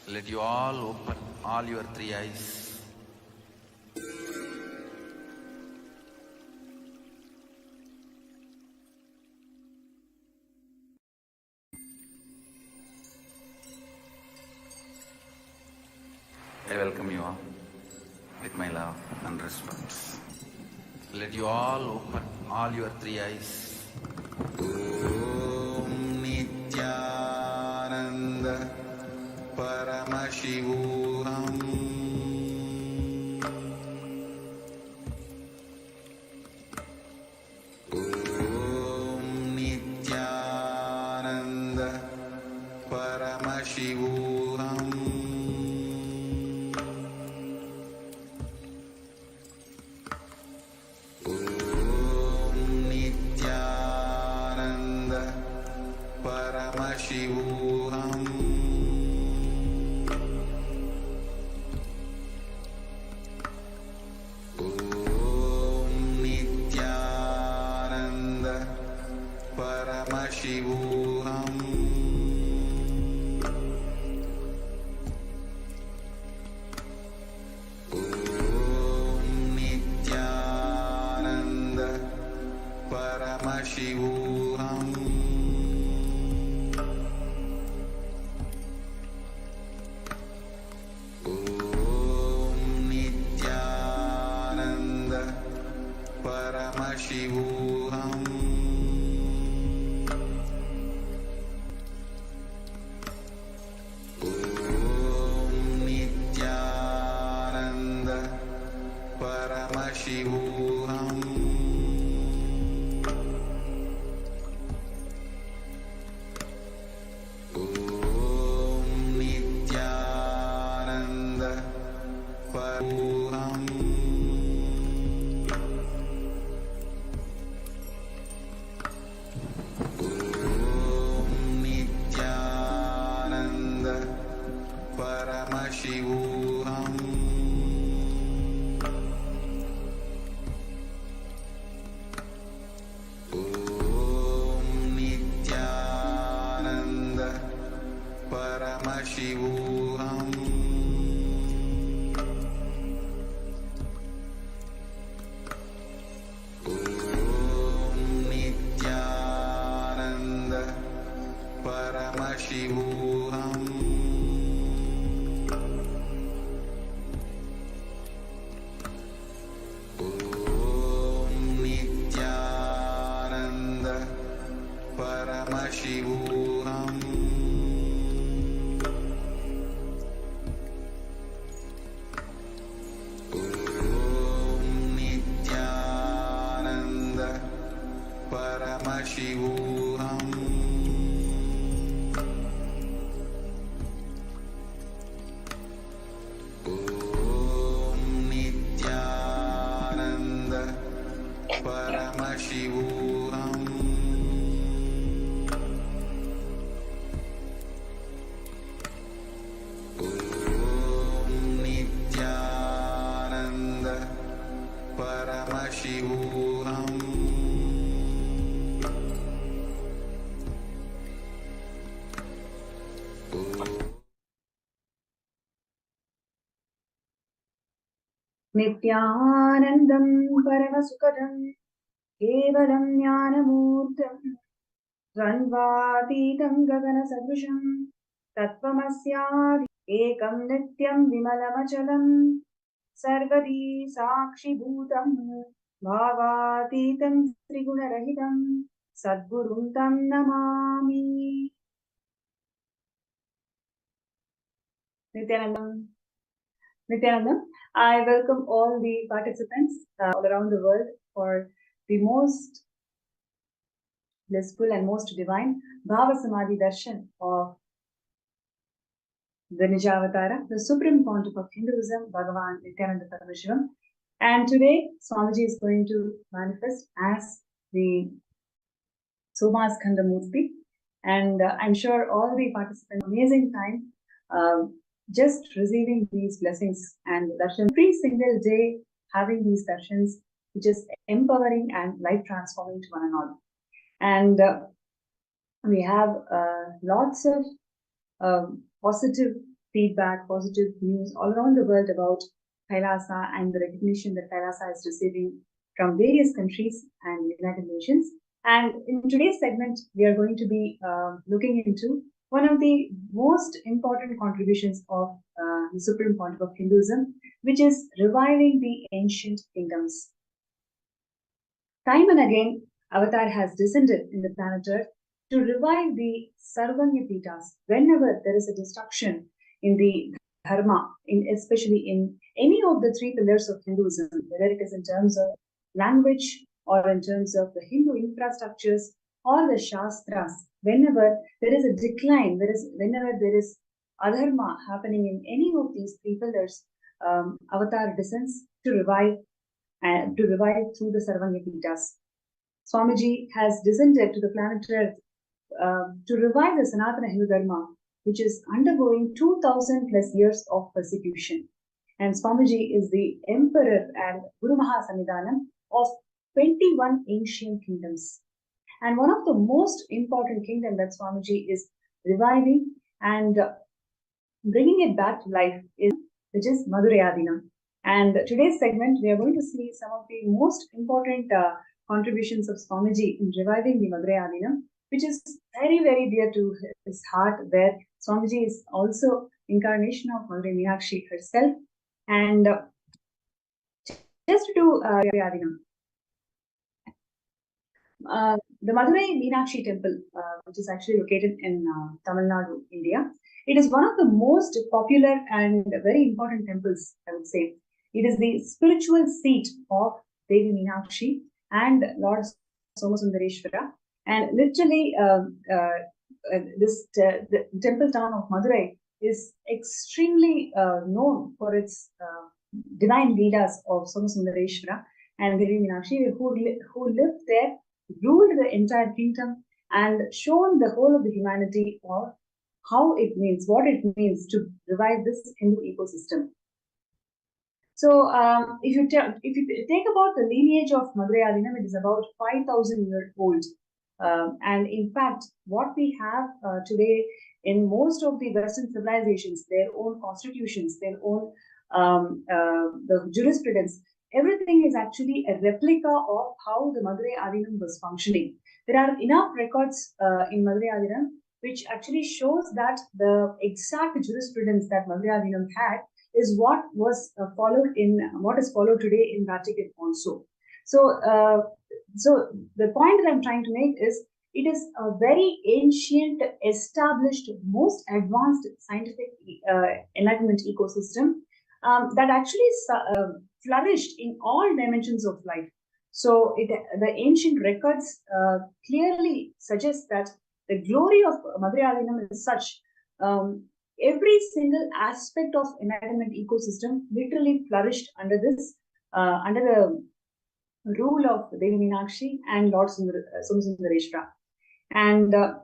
Let you all open all your three eyes. I welcome you all with my love and respect. Let you all open all your three eyes. Om Nithyananda Paramashivam. Om Nithyananda Paramashivam. Om Nithyananda Paramashivam. Om Nithyananda Paramashivam. Om Nithyananda Paramashivam. Om Nithyananda Paramashivam. Om Nithyananda Paramashivam. Om Nithyananda Paramashivam. Om Nithyananda Paramashivam. Om Nithyananda Paramashivam. Om Nithyananda Paramashivam. Om Nithyananda Paramashivam. Om Paramashivam. Om Nithyananda Paramashivam. Om Nithyananda Paramashivam. नित्यानन्दं परमसुखदं केवलं ज्ञानमूर्तं द्वन्द्वातीतं गगनसदृशं तत्त्वमस्यादि एकं नित्यं विमलमचलं सर्वदी साक्षिभूतं भावातीतं त्रिगुणरहितं सद्गुरुं तं Namami. Nithyanandam, I welcome all the participants all around the world for the most blissful and most divine Bhava Samadhi Darshan of the Nijavatara, the supreme pontiff of Hinduism, Bhagavan Nithyananda Paramashivam. And today, Swamiji is going to manifest as the Somaskandhar Murthy. And I'm sure all the participants, amazing time, just receiving these blessings and darshan every single day, having these darshans, which is empowering and life transforming to one and all. And we have lots of positive feedback, positive news all around the world about Kailasa and the recognition that Kailasa is receiving from various countries and United Nations. And in today's segment, we are going to be looking into one of the most important contributions of the Supreme Pontiff of Hinduism, which is reviving the ancient kingdoms. Time and again, Avatar has descended in the planet Earth to revive the Sarvanya Pitas whenever there is a destruction in the Dharma, especially in any of the three pillars of Hinduism, whether it is in terms of language or in terms of the Hindu infrastructures or the Shastras. Whenever there is a decline, whenever there is adharma happening in any of these three pillars, Avatar descends to revive through the Sarvanya Pitas. Swamiji has descended to the planet Earth to revive the Sanatana Hindu Dharma, which is undergoing 2000 plus years of persecution. And Swamiji is the emperor and Guru Mahasamidhanam of 21 ancient kingdoms. And one of the most important kingdom that Swamiji is reviving and bringing it back to life which is Madhurayadinam. And today's segment, we are going to see some of the most important contributions of Swamiji in reviving the Madhurayadinam, which is very, very dear to his heart, where Swamiji is also incarnation of Madurai Meenakshi herself. And just to Madhurayadinam. The Madurai Meenakshi temple, which is actually located in Tamil Nadu, India, it is one of the most popular and very important temples, I would say. It is the spiritual seat of Devi Meenakshi and Lord Somasundareshwara. And literally, the temple town of Madurai is extremely known for its divine leelas of Somasundareshwara and Devi Meenakshi, who lived there, ruled the entire kingdom, and shown the whole of the humanity of what it means to revive this Hindu ecosystem. So, if you take about the lineage of Madhurayadinam, it is about 5,000 years old. And in fact, what we have today in most of the Western civilizations, their own constitutions, their own the jurisprudence, everything is actually a replica of how the Madurai Adinam was functioning. There are enough records in Madurai Adinam which actually shows that the exact jurisprudence that Madurai Adinam had is what was what is followed today in Vatican also. So, so the point that I'm trying to make is it is a very ancient, established, most advanced scientific enlightenment ecosystem that actually flourished in all dimensions of life, So the ancient records clearly suggest that the glory of Madurai Adinam is such. Every single aspect of enlightenment ecosystem literally flourished under this, under the rule of Devi Meenakshi and Lord Somasundareshwara. And the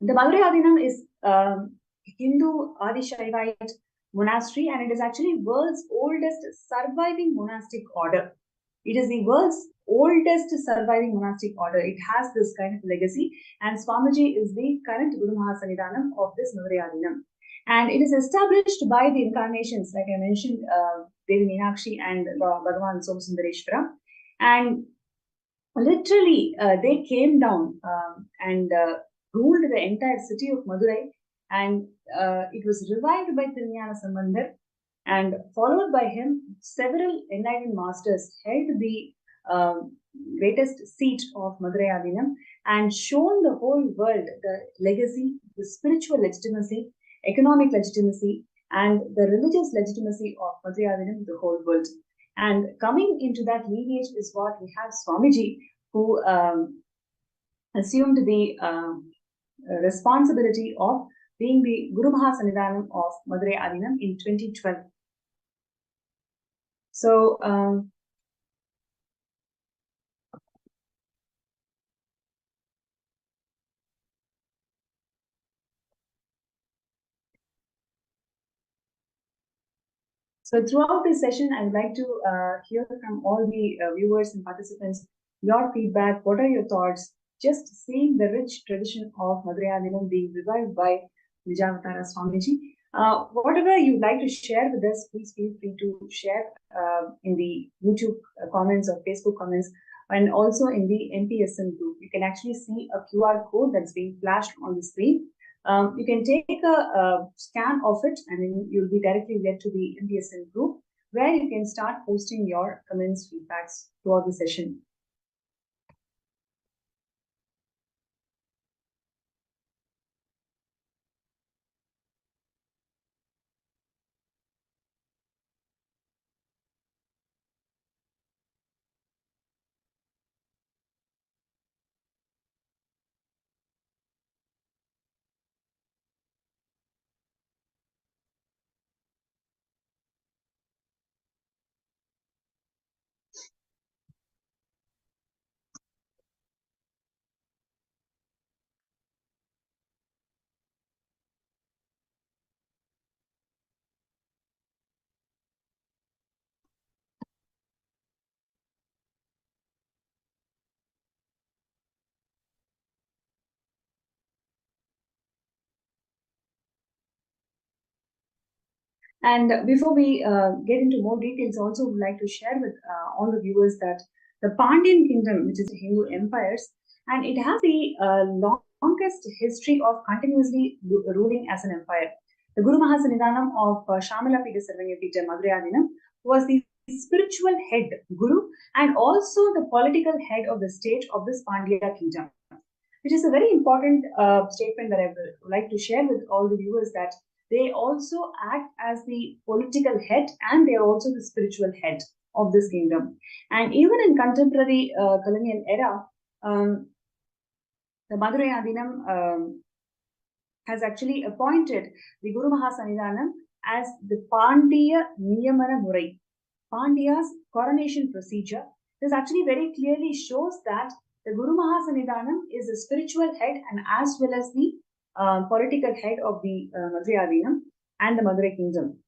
Madurai Adinam is Hindu Adi-Shaivite monastery, and it is actually world's oldest surviving monastic order. It is the world's oldest surviving monastic order. It has this kind of legacy, and Swamiji is the current Guru Mahasannidhanam of this Madurai Adinam. And it is established by the incarnations, like I mentioned, Devi Meenakshi and Bhagavan Somasundareshwara. And literally, they came down and ruled the entire city of Madurai, and it was revived by Nithyananda, and followed by him, several enlightened masters held the greatest seat of Madurai Adinam and shown the whole world the legacy, the spiritual legitimacy, economic legitimacy, and the religious legitimacy of Madurai Adinam to the whole world. And coming into that lineage is what we have Swamiji, who assumed the responsibility of being the Guru Mahasannidhanam of Madurai Adinam in 2012. So, throughout this session, I would like to hear from all the viewers and participants your feedback. What are your thoughts? Just seeing the rich tradition of Madurai Adinam being revived by Nijavatara Swamiji. Whatever you'd like to share with us, please feel free to share in the YouTube comments or Facebook comments, and also in the MPSN group. You can actually see a QR code that's being flashed on the screen. You can take a scan of it, and then you'll be directly led to the MPSN group, where you can start posting your comments, feedbacks throughout the session. And before we get into more details, also would like to share with all the viewers that the Pandyan kingdom, which is Hindu empires, and it has the longest history of continuously ruling as an empire. The Guru Mahasannidhanam of Shamala Pita Sarvanya Pita Madurai Adinam was the spiritual head, Guru, and also the political head of the state of this Pandya kingdom, which is a very important statement that I would like to share with all the viewers, that they also act as the political head and they are also the spiritual head of this kingdom. And even in contemporary colonial era, the Madurai Adinam has actually appointed the Guru Mahasannidhanam as the Pandya Niyamana Murai, Pandya's coronation procedure. This actually very clearly shows that the Guru Mahasannidhanam is the spiritual head and as well as the political head of the Madurai Adinam and the Madurai kingdom.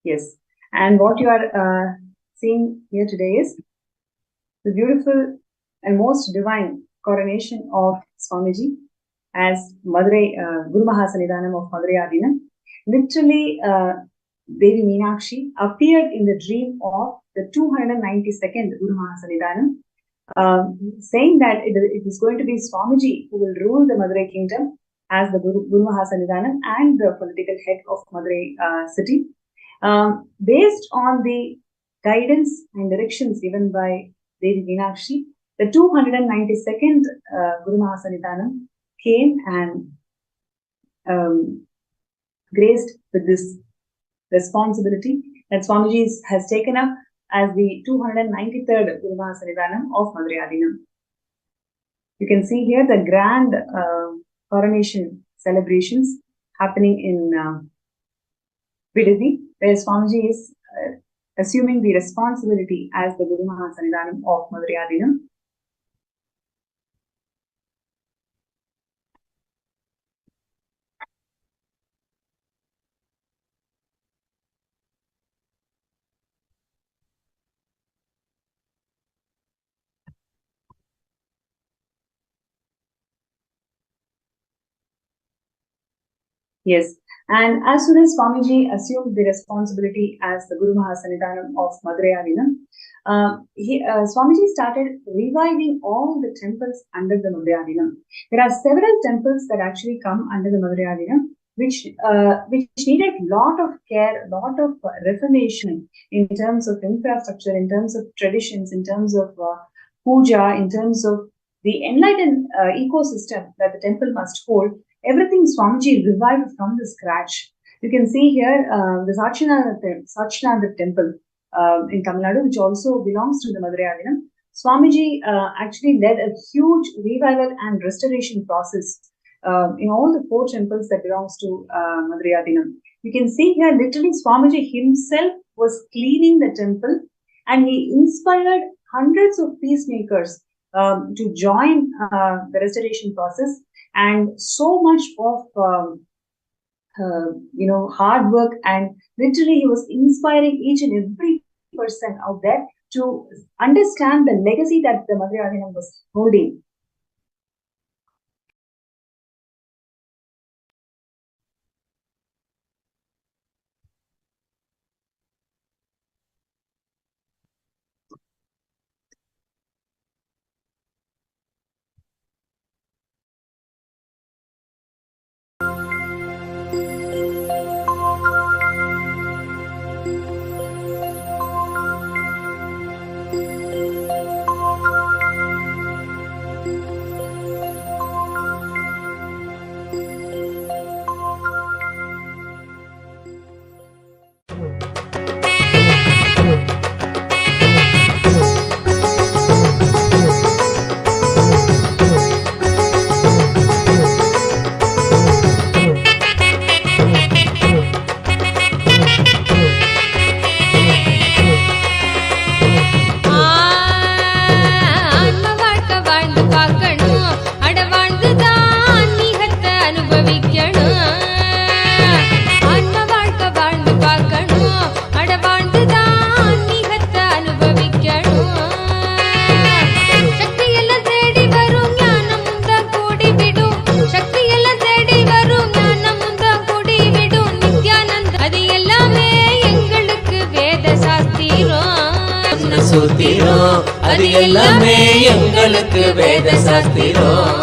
Yes, and what you are seeing here today is the beautiful and most divine coronation of Swamiji as Madurai Guru Mahasannidhanam of Madurai Adinam. Literally, Devi Meenakshi appeared in the dream of the 292nd Guru Mahasannidhanam, saying that it is going to be Swamiji who will rule the Madurai kingdom as the Guru Mahasannidhanam and the political head of Madurai city. Based on the guidance and directions given by Devi Meenakshi, the 292nd Guru Mahasannidhanam came and graced with this responsibility that Swamiji has taken up as the 293rd Guru Mahasannidhanam of Madurai. You can see here the grand coronation celebrations happening in Vidadi, where Swamiji is assuming the responsibility as the Guru Mahasannidhanam of Madurai. Yes, and as soon as Swamiji assumed the responsibility as the Guru Mahasannidhanam of Madurai, Swamiji started reviving all the temples under the Madurai. There are several temples that actually come under the Madurai, which needed a lot of care, a lot of reformation in terms of infrastructure, in terms of traditions, in terms of puja, in terms of the enlightened ecosystem that the temple must hold. Everything Swamiji revived from the scratch. You can see here the Sachinanda temple in Tamil Nadu, which also belongs to the Madurai. Swamiji actually led a huge revival and restoration process in all the 4 temples that belongs to Madurai. You can see here literally Swamiji himself was cleaning the temple, and he inspired hundreds of peacemakers to join the restoration process. And so much of hard work, and literally he was inspiring each and every person out there to understand the legacy that the Madurai was holding. அது எல்லாமே எங்களுக்கு வேத சாஸ்திரம்.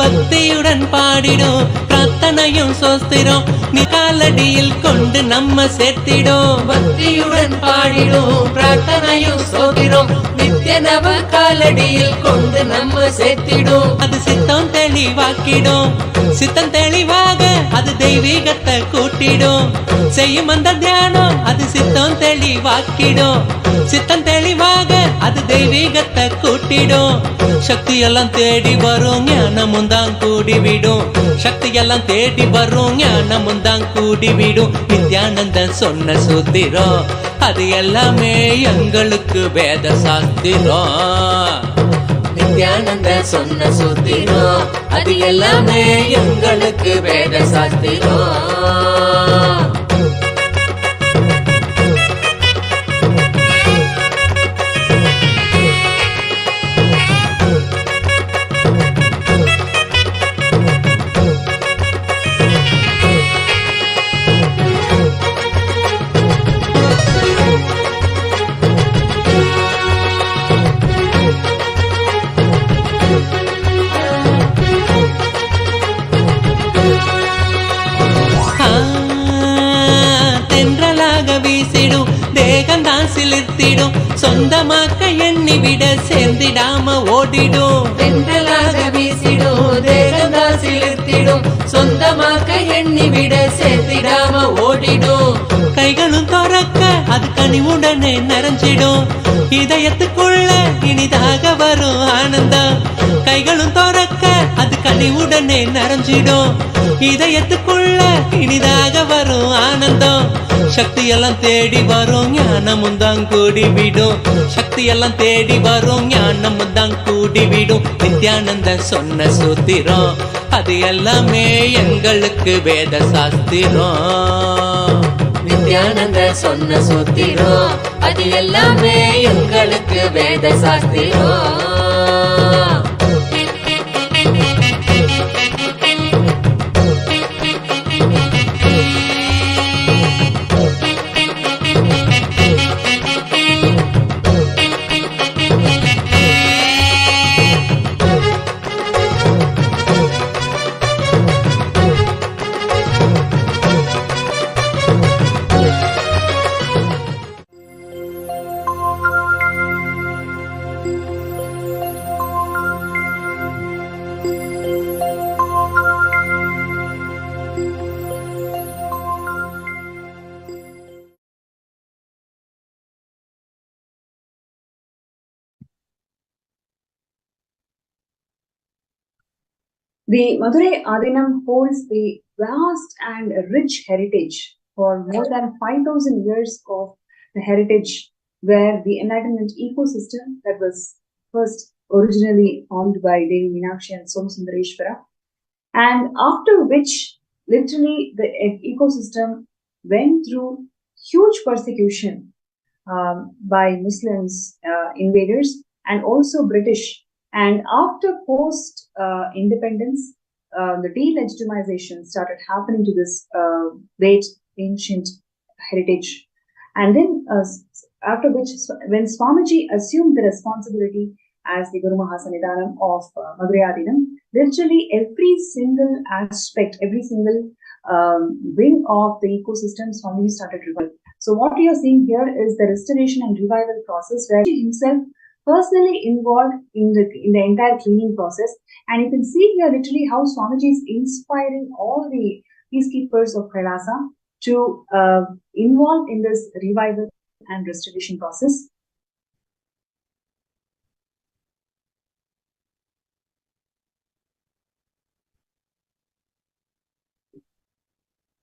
பக்தியுடன் பாடிடும் பிரார்த்தனையும் சோஸ்திரம் நீ காலடியில் கொண்டு நம்ம சேர்த்திடும். பக்தியுடன் பாடிடும் பிரார்த்தனையும் சோஸ்திரம் நித்திய நவ காலடியில் கொண்டு நம்ம சேர்த்திடும். அது சித்தம் தெளிவாக்கிடும், சித்தம் தெளிவாக அது தெய்வீகத்தை கூட்டிடும். செய்யும் அந்த தியானம் அது சித்தம் தெளிவாக்கிடும், சித்தம் தெளிவாக அது தெய்வீகத்தை கூட்டிடும். சக்தி எல்லாம் தேடி வரும் ஞானமும் தான் கூடிவிடும், சக்தி எல்லாம் தேடி வரும் ஞானமும் தான் கூடிவிடும். நித்யானந்தன் சொன்ன சூத்திரம் அது எல்லாமே எங்களுக்கு வேத சாஸ்திரம். நித்யானந்தன் சொன்ன சூத்திரம் அது எல்லாமே எங்களுக்கு வேத சாஸ்திரம். தேகந்தான் சிலிர்த்திடும், சொந்தமாக்க எண்ணி விட சேர்ந்திடாம ஓடிடும். தென்றலாக வீசிடும், தேகந்தான் சிலிர்த்திடும், சொந்தமாக்க எண்ணி விட சேர்த்திடாம ஓடிடும். கைகளும் துறக்க அது கனிவுடனே நிறைஞ்சிடும், இதயத்துக்குள்ள இனிதாக வரும் ஆனந்தம். கைகளும் துறக்க அது கனிவுடனே நிறைஞ்சிடும், இதயத்துக்குள்ள இனிதாக வரும் ஆனந்தம். சக்தியெல்லாம் தேடி வரும், ஞானமும் தான் கூடிவிடும். சக்தியெல்லாம் தேடி வரும், ஞானமும் தான் கூடிவிடும். நித்யானந்த சொன்ன சூத்திரம் அது எல்லாமே எங்களுக்கு வேத சாஸ்திரம். நித்யானந்த சொன்ன சூத்திரம் அது எல்லாமே எங்களுக்கு வேத சாஸ்திரம். The Madurai Adinam holds the vast and rich heritage for more than 5,000 years of the heritage, where the enlightenment ecosystem that was first originally formed by Devi Meenakshi and Somasundareshwara, and after which literally the ecosystem went through huge persecution by Muslims invaders and also British. And after post independence, the delegitimization started happening to this great ancient heritage. And then after which, when Swamiji assumed the responsibility as the Guru Mahasanidhanam of Madurai Adinam, literally every single aspect, every single wing of the ecosystem, Swamiji started revival. So what we are seeing here is the restoration and revival process, where he himself personally involved in the entire cleaning process. And you can see here literally how Swamiji is inspiring all the peacekeepers of Kailasa to involve in this revival and restoration process.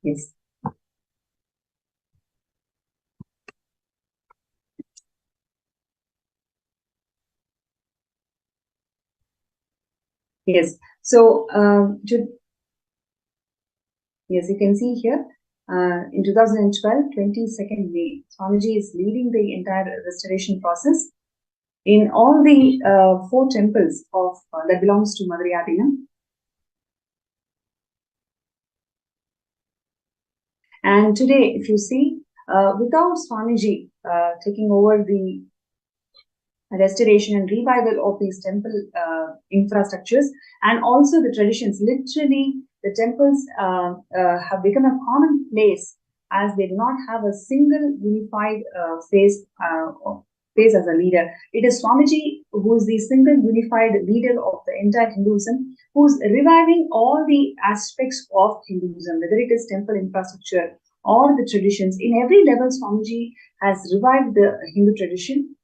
Yes. Yes. So, yes, you can see here in 2012, 22nd May, Swamiji is leading the entire restoration process in all the 4 temples of that belongs to Madurai Adinam. And today, if you see, without Swamiji taking over the restoration and revival of these temple infrastructures and also the traditions, literally the temples have become a common place, as they do not have a single unified face as a leader. It is Swamiji who is the single unified leader of the entire Hinduism, who is reviving all the aspects of Hinduism, whether it is temple infrastructure or the traditions. In every level, Swamiji has revived the Hindu tradition.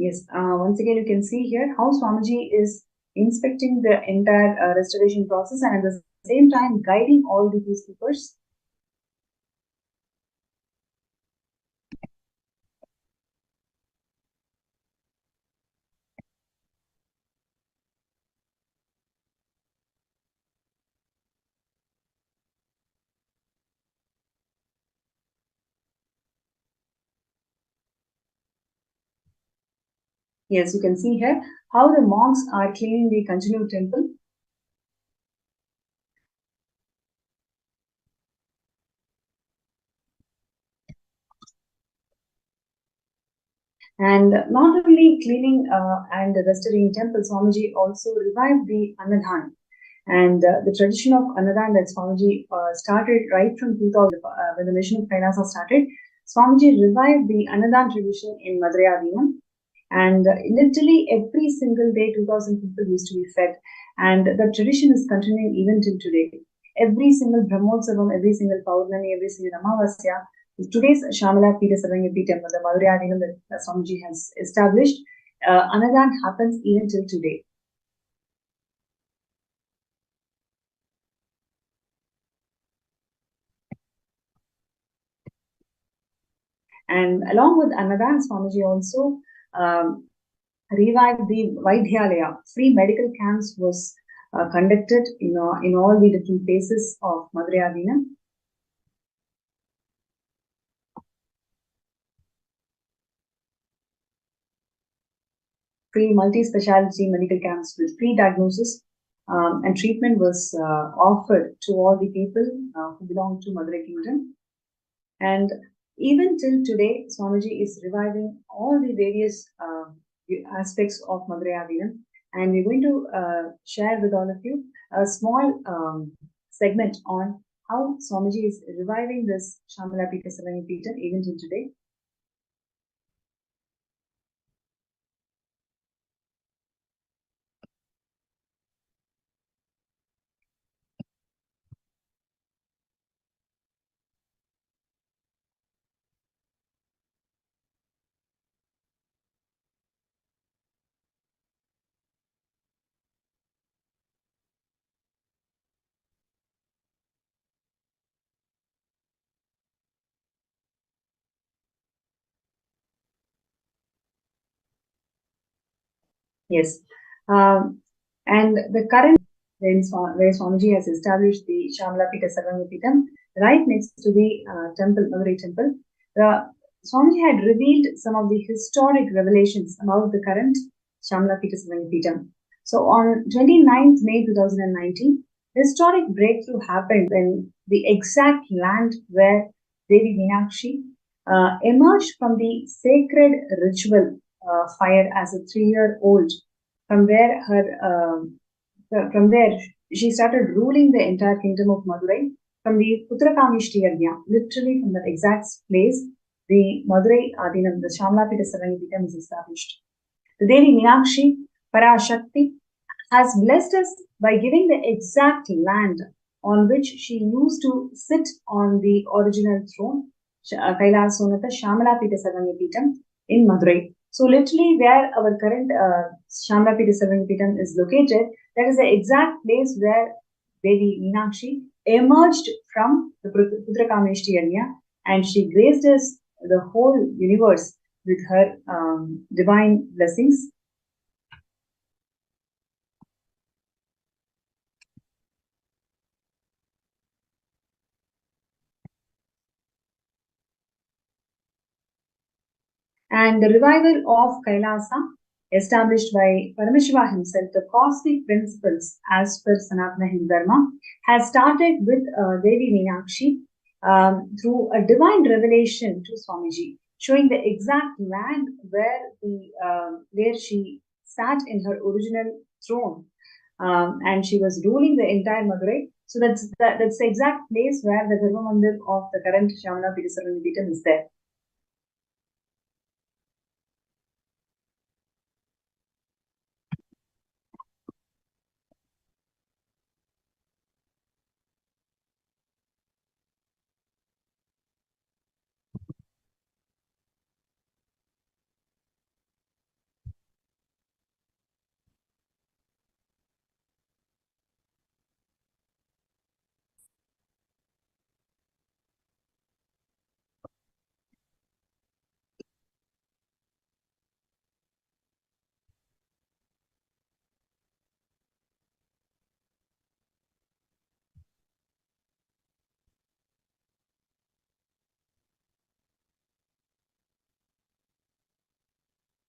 Yes, once again, you can see here how Swamiji is inspecting the entire restoration process and at the same time guiding all the peacekeepers. Yes, you can see here how the monks are cleaning the continued temple. And not only cleaning and restoring temples, Swamiji also revived the Annadan. And the tradition of Annadan that Swamiji started right from 2000, when the mission of Kailasa started, Swamiji revived the Annadan tradition in Madurai Adinam. And literally every single day, 2,000 people used to be fed. And the tradition is continuing even till today. Every single Brahmotsavam, every single Paurnami, every single Amavasya, today's Shamala Peter Sarangati temple, the Madurai Adinam that Swamiji has established, Annadan happens even till today. And along with Annadan, Swamiji also revived the Vaidhyalaya. Free medical camps was conducted in all the different places of Madurai Adinam. Free multi-speciality medical camps with free diagnosis and treatment was offered to all the people who belong to Madurai Kingdom. And even till today, Swamiji is reviving all the various aspects of Madurai Adinam. And we're going to share with all of you a small segment on how Swamiji is reviving this Shamala Pita Sarangi Pita even till today. Yes. And the current where Swamiji has established the Shamala Pita Sarvangapitam, right next to the temple, Madurai temple, Swamiji had revealed some of the historic revelations about the current Shamala Pita Sarvangapitam. So on 29th May 2019, historic breakthrough happened when the exact land where Devi Meenakshi emerged from the sacred ritual fire as a 3-year-old. From there, she started ruling the entire kingdom of Madurai from the Putrakamishti Yajna, literally from that exact place, the Madurai Adinam, the Shamala-Pita Sarangipitam is established. The Devi Meenakshi, Parashakti, has blessed us by giving the exact land on which she used to sit on the original throne, Kailasonata Shamala-Pita Sarangipitam in Madurai. So literally where our current Shamala Pita Sarangipitam is located, that is the exact place where Devi Meenakshi emerged from the Putrakameshti Yajna, and she graced us the whole universe with her divine blessings. And the revival of Kailasa, established by Paramashivam himself, the cosmic principles as per Sanatana Hindu Dharma, has started with Devi Meenakshi through a divine revelation to Swamiji, showing the exact land where she sat in her original throne, and she was ruling the entire Madurai. So that's the exact place where the Garbha Mandir of the current Shamala Pita Sarangipitam is there.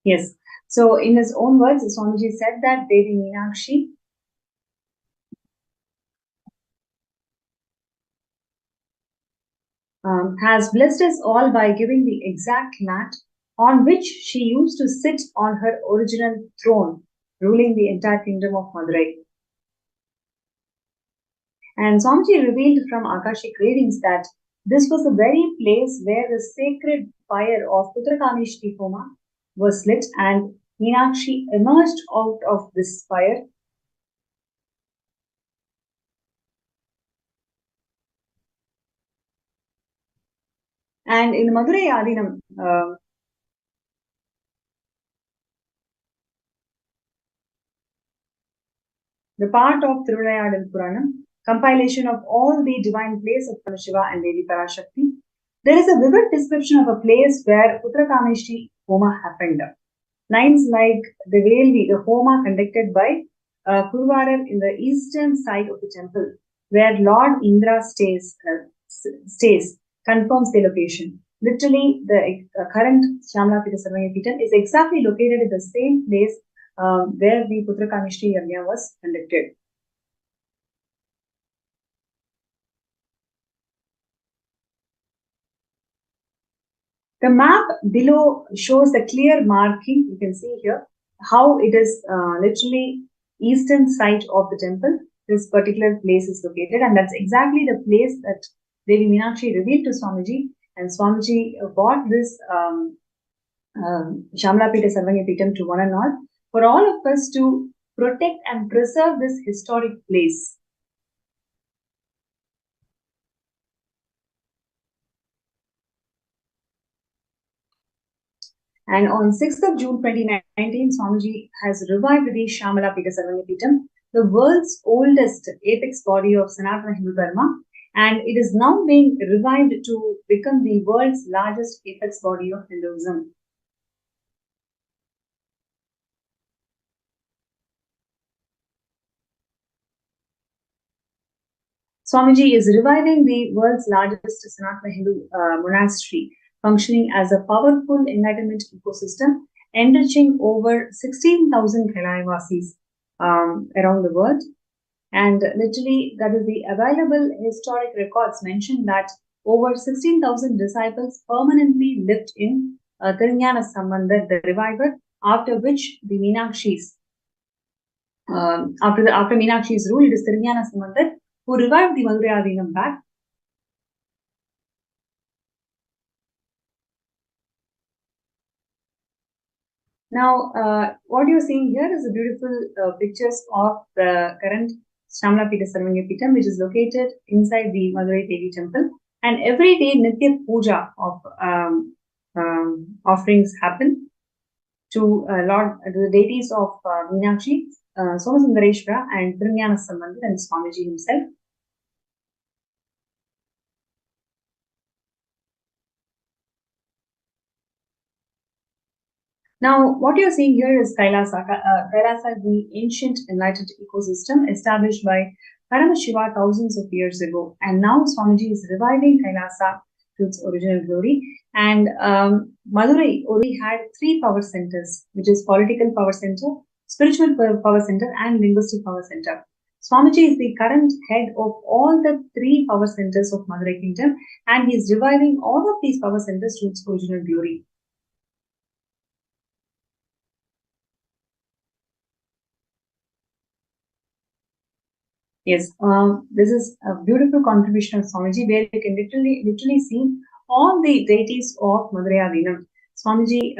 Yes. So in his own words, Swamiji said that Devi Meenakshi has blessed us all by giving the exact land on which she used to sit on her original throne, ruling the entire kingdom of Madurai. And Swamiji revealed from Akashic readings that this was the very place where the sacred fire of Putrakameshti Homa was lit, and Meenakshi emerged out of this fire. And in Madurai Adinam, the part of Tirunayadal Puranam, compilation of all the divine plays of Paramashiva and Devi Parashakti, there is a vivid description of a place where Putrakameshti Homa happened. Lines like the Velvi, the Homa conducted by Kuruvarar in the eastern side of the temple, where Lord Indra stays, confirms the location. Literally, the current Shyamala Sarvanya Peetham is exactly located in the same place where the Putrakameshti Yajna was conducted. The map below shows the clear marking. You can see here how it is literally eastern side of the temple. This particular place is located, and that's exactly the place that Devi Meenakshi revealed to Swamiji, and Swamiji brought this Shyamala Sarvanya Peetham to one and all, for all of us to protect and preserve this historic place. And on 6th of June 2019, Swamiji has revived the Shyamala Sarvanya Peetham, the world's oldest apex body of Sanatana Hindu Dharma, and it is now being revived to become the world's largest apex body of Hinduism. Swamiji is reviving the world's largest Sanatana Hindu monastery, functioning as a powerful enlightenment ecosystem, enriching over 16,000 Kailayavasis around the world. And literally, that is the available historic records mention that over 16,000 disciples permanently lived in Tirunjana Sambandhar, the reviver, after which the Meenakshi's, after Meenakshi's rule, it is Tirunjana Sambandhar who revived the Madurai Adinam back. Now, what you're seeing here is the beautiful pictures of the current Shyamala Sarvanya Peetham, which is located inside the Madurai Devi temple. And every day, Nitya Puja of offerings happen to the deities of Meenakshi, Somasundareshwara, and Tirunjana Sambandhar, and Swamiji himself. Now, what you're seeing here is Kailasa. Kailasa is the ancient enlightened ecosystem established by Paramashiva thousands of years ago. And now Swamiji is reviving Kailasa to its original glory. And Madurai already had 3 power centers, which is political power center, spiritual power center, and linguistic power center. Swamiji is the current head of all the 3 power centers of Madurai Kingdom, and he is reviving all of these power centers to its original glory. Yes, this is a beautiful contribution of Swamiji, where you can literally see all the deities of Madurai Adinam. Swamiji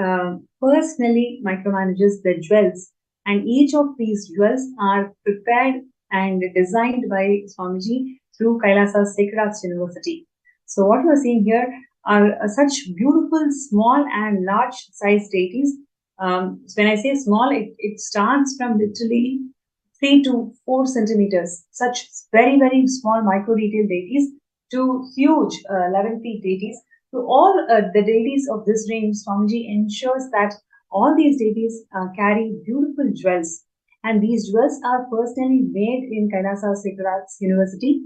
personally micromanages the jewels, and each of these jewels are prepared and designed by Swamiji through Kailasa's Sacred Arts University. So what we are seeing here are such beautiful small and large size deities. When I say small, it starts from literally 3 to 4 centimeters, such very, very small micro detail deities, to huge 11 feet deities. To all the deities of this range, Swamiji ensures that all these deities carry beautiful jewels, and these jewels are personally made in Kailasa Sacred Arts University.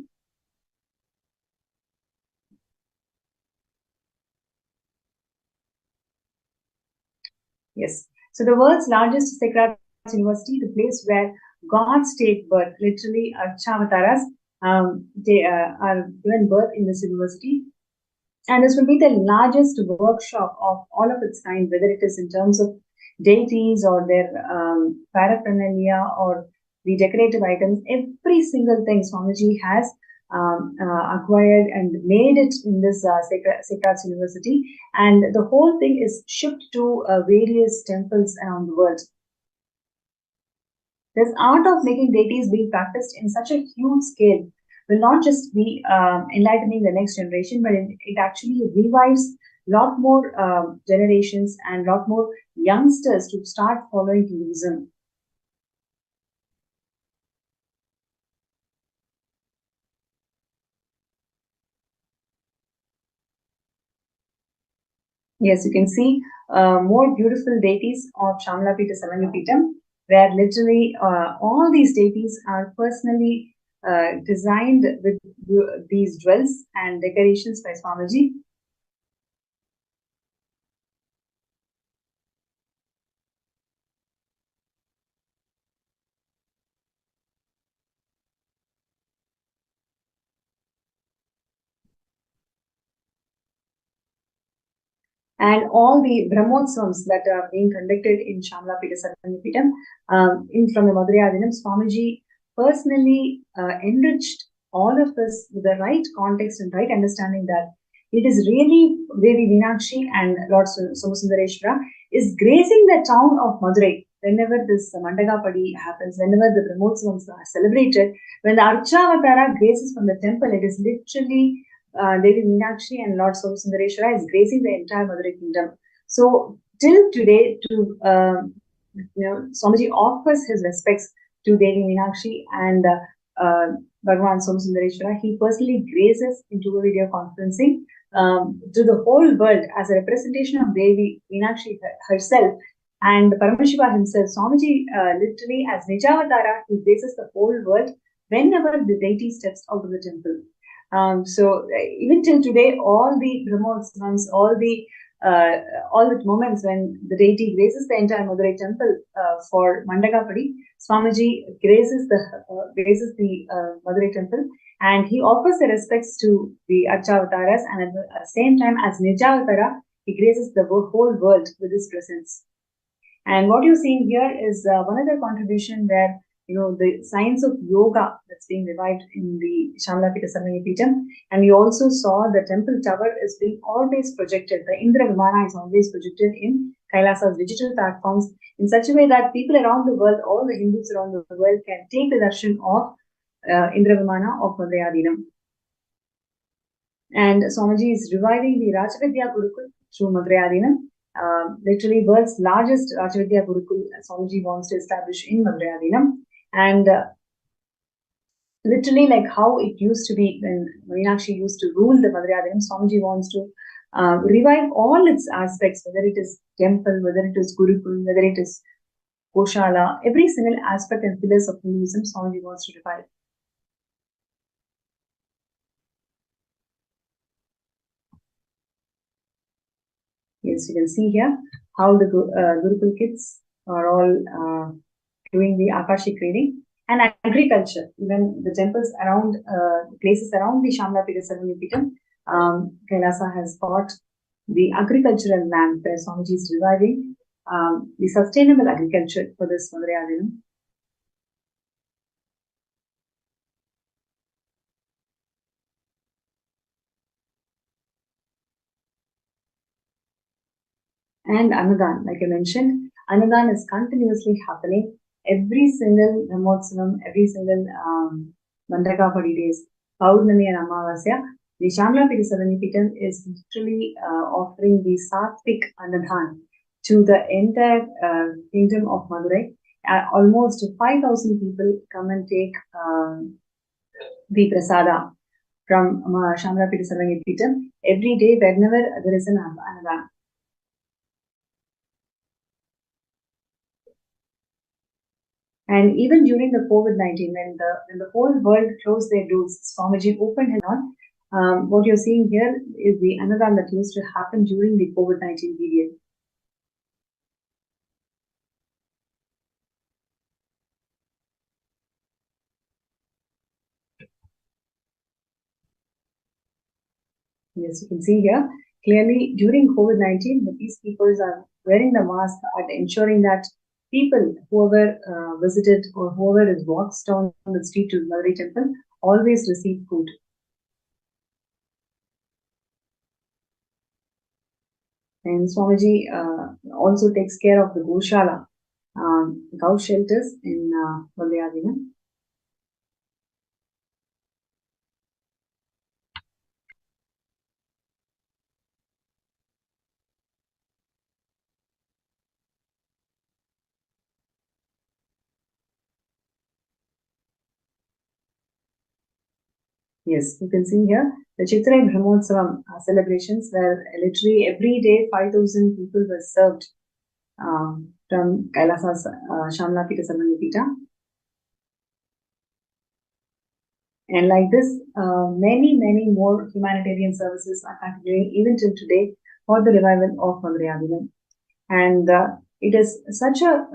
Yes, so the world's largest Sacred Arts University, the place where gods take birth, literally Archavataras, they are given birth in this university. And this will be the largest workshop of all of its kind, whether it is in terms of deities or their paraphernalia or the decorative items. Every single thing Swamiji has acquired and made it in this Sacred Arts University, and the whole thing is shipped to various temples around the world. This art of making deities being practiced in such a huge scale will not just be enlightening the next generation, but it actually revives a lot more generations and a lot more youngsters to start following Hinduism. Yes, you can see more beautiful deities of Shamalapita Sarangapitam, where literally all these deities are personally designed with these jewels and decorations by Swamiji. And all the Brahmotsavams that are being conducted in Shamalapita Sarangapitam, from the Madhurayadinam, Swamiji personally enriched all of us with the right context and right understanding that it is really Devi Meenakshi and Lord Somasundareshwara is gracing the town of Madurai whenever this Mandagapadi happens, whenever the Brahmotsavams are celebrated. When the Archavatara graces from the temple, it is literally Devi Meenakshi and Lord Somasundareshwara is gracing the entire Madurai kingdom. So till today, Swamiji offers his respects to Devi Meenakshi and Bhagavan Somasundareshwara. He personally graces into a video conferencing to the whole world as a representation of Devi Meenakshi herself and Paramashiva himself. Swamiji literally as Nijavatara, he graces the whole world whenever the deity steps out of the temple. So even till today, all the Brahmotsavams, all the moments when the deity graces the entire Madurai temple for Mandagapadi, Swamiji graces the Madurai temple, and he offers the respects to the Archavataras, and at the same time as Nijavatara, he graces the whole world with his presence. And what you're seeing here is one other contribution where the science of yoga that's being revived in the Shamalapita Sarangapitam. And we also saw the temple tower is being always projected. The Indra Vimana is always projected in Kailasa's digital platforms in such a way that people around the world, all the Hindus around the world, can take the darshan of Indra Vimana of Madhurayadinam. And Swamiji is reviving the Rajavidya Gurukul through Madhurayadinam. Literally world's largest Rajavidya Gurukul Swamiji wants to establish in Madhurayadinam. And literally like how it used to be when Meenakshi used to rule the Madhurayadinam, Swamiji wants to revive all its aspects, whether it is temple, whether it is Gurukul, whether it is Goshala, every single aspect and pillars of Hinduism, Swamiji wants to revive. Yes, you can see here how the Gurukul kids are all doing the Akashik reading. And agriculture, even the temples around, places around the Shamalapita Sarangapitam, Kailasa has got the agricultural land where Swamiji is reviving the sustainable agriculture for this Madhurayadinam. And Annadan, like I mentioned, Annadan is continuously happening every single Brahmotsavam, every single Mandagapadi days, Paurnami and Amavasya. The Shamalapita Sarangapitam is literally offering the Satvik Annadan to the entire kingdom of Madurai. Almost 5,000 people come and take the prasada from Shamalapita Sarangapitam every day whenever there is an Annadan. And even during the COVID-19, when the whole world closed their doors, Swamiji opened his on. What you're seeing here is the Annadan that used to happen during the COVID-19 period. Yes, you can see here clearly during COVID-19, the peacekeepers are wearing the mask and ensuring that people, whoever visited or whoever is walks down the street to Madurai temple, always receive food. And Swamiji also takes care of the Goshala, cow shelters in Valdayadina. Yes, you can see here the Chitrai Brahmotsavam celebrations where literally every day 5,000 people were served from Kailasa's Shamlapita Sarvanipita. And like this, many more humanitarian services are continuing even till today for the revival of Madurai. And it is such a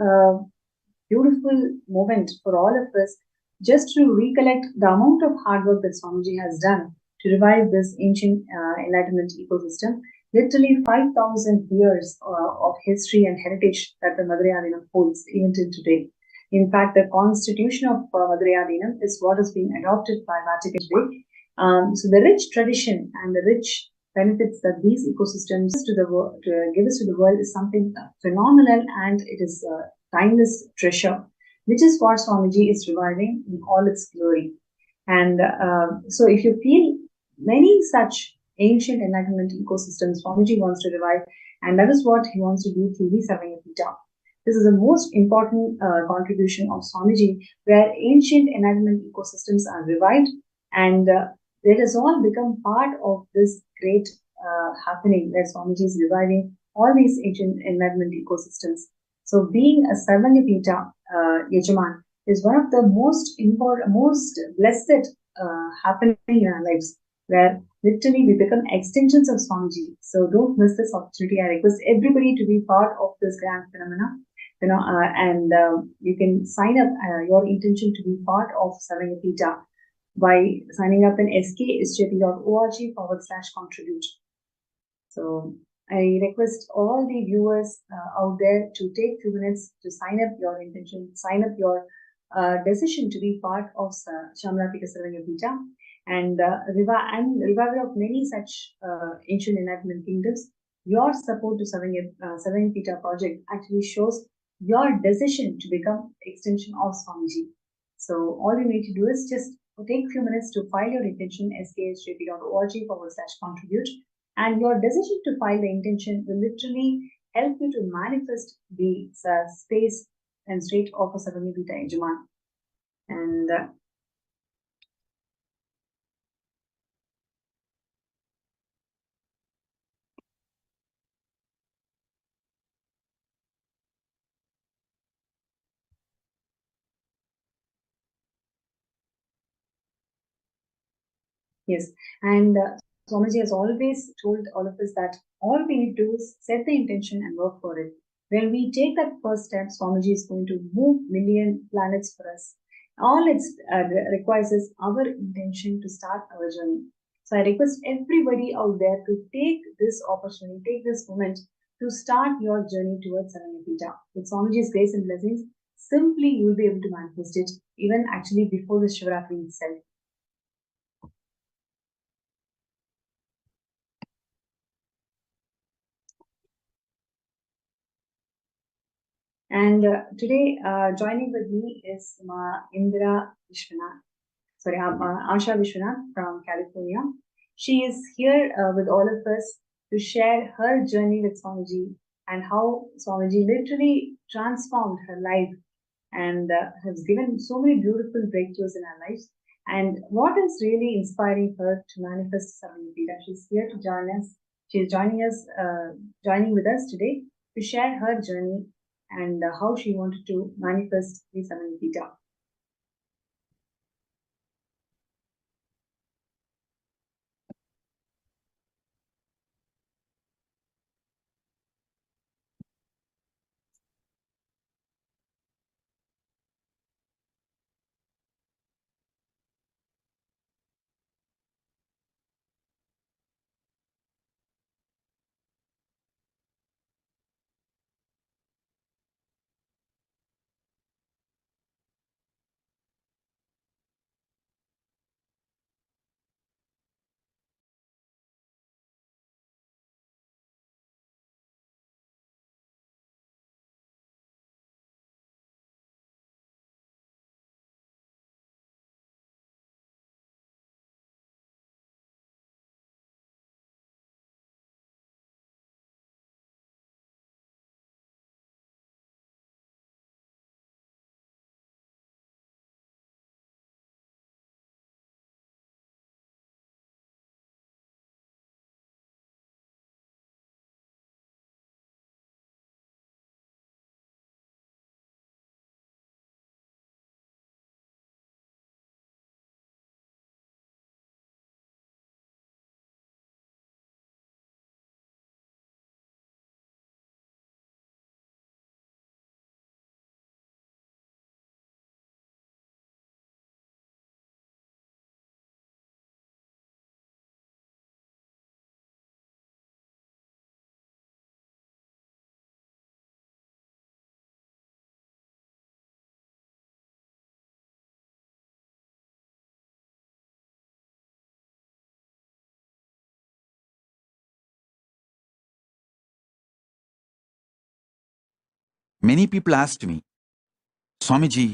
beautiful moment for all of us just to recollect the amount of hard work that Swamiji has done to revive this ancient enlightenment ecosystem. Literally 5,000 years of history and heritage that the Madurai holds even till today. In fact, the constitution of Madurai is what is being adopted by Vatican today. So the rich tradition and the rich benefits that these ecosystems give us to the world is something phenomenal, and it is timeless treasure, which is what Swamiji is reviving in all its glory. And so if you feel many such ancient enlightenment ecosystems Swamiji wants to revive, and that is what he wants to do through the Savanyapita. This is the most important contribution of Swamiji, where ancient enlightenment ecosystems are revived, and it has all become part of this great happening where Swamiji is reviving all these ancient enlightenment ecosystems. So being a Sarvanyapita Yajaman is one of the most important, most blessed happening in our lives, where literally we become extensions of Swamiji. So don't miss this opportunity. I request everybody to be part of this grand phenomena. And you can sign up your intention to be part of Sarvanyapita by signing up in skSJP.org/contribute. So I request all the viewers out there to take 2 minutes to sign up your intention, sign up your decision to be part of Shamlapita Sarvanyapita and revival of many such ancient enlightenment kingdoms. Your support to Sarvanyapita project actually shows your decision to become extension of Swamiji. So all you need to do is just take a few minutes to file your intention skSJP.org/contribute, and your decision to file the intention will literally help you to manifest the space and state of a Sarvanyapita Yajaman. And yes, and Swamiji has always told all of us that all we need to do is set the intention and work for it. When we take that first step, Swamiji is going to move million planets for us. All it requires is our intention to start our journey. So I request everybody out there to take this opportunity, take this moment to start your journey towards Sarvanyapita. With Swamiji's grace and blessings, simply you will be able to manifest it even actually before the Shivaratri itself. And today, joining with me is Indra Vishwanath, Asha Vishwanath from California. She is here with all of us to share her journey with Swamiji and how Swamiji literally transformed her life and has given so many beautiful breakthroughs in her lives. And what is really inspiring her to manifest Sarvanyapita? She's here to join us. She's joining with us today to share her journey and how she wanted to manifest the Sarvanyapita. Many people asked me, Swamiji,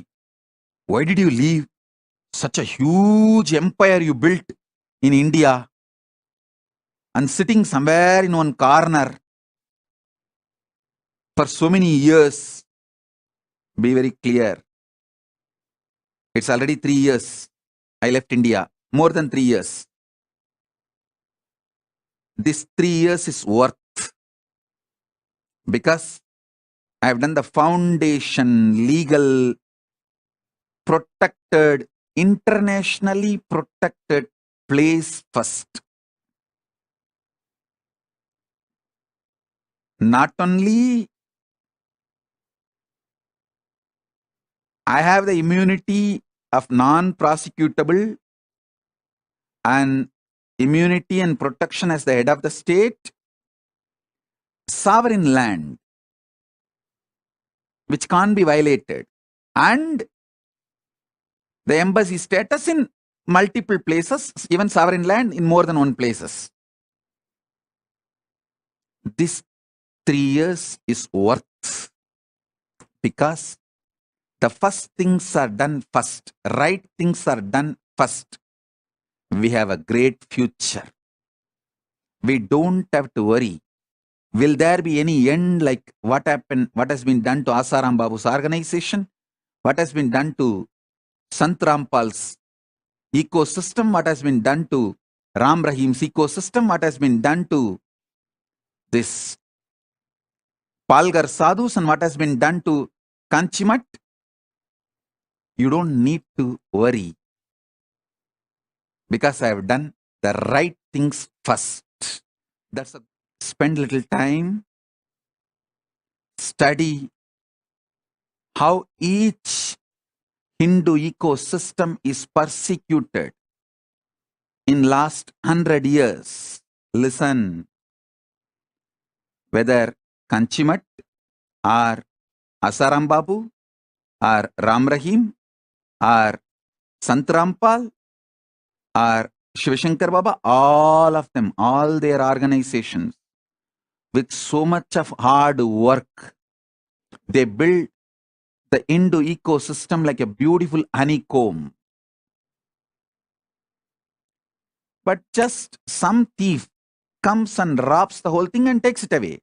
why did you leave such a huge empire you built in India and sitting somewhere in one corner for so many years? Be very clear. It's already 3 years. I left India. More than 3 years. This 3 years is worth, because I have done the foundation, legal, protected, internationally protected place first. Not only I have the immunity of non-prosecutable and immunity and protection as the head of the state, sovereign land, which can't be violated, and the embassy status in multiple places, even sovereign land in more than one places. This 3 years is worth, because the first things are done first, right things are done first. We have a great future. We don't have to worry. Will there be any end like what happened, what has been done to Asaram Babu's organization? What has been done to Sant Rampal's ecosystem? What has been done to Ram Rahim's ecosystem? What has been done to this Palgar Sadhus, and what has been done to Kanchimat? You don't need to worry, because I have done the right things first. That's a spend little time, study how each Hindu ecosystem is persecuted in last 100 years. Listen, whether Kanchimat or Asaram Babu or Ram Rahim or Sant Rampal or Shivashankar Baba, all of them, all their organizations, with so much of hard work, they build the Hindu ecosystem like a beautiful honeycomb. But just some thief comes and robs the whole thing and takes it away.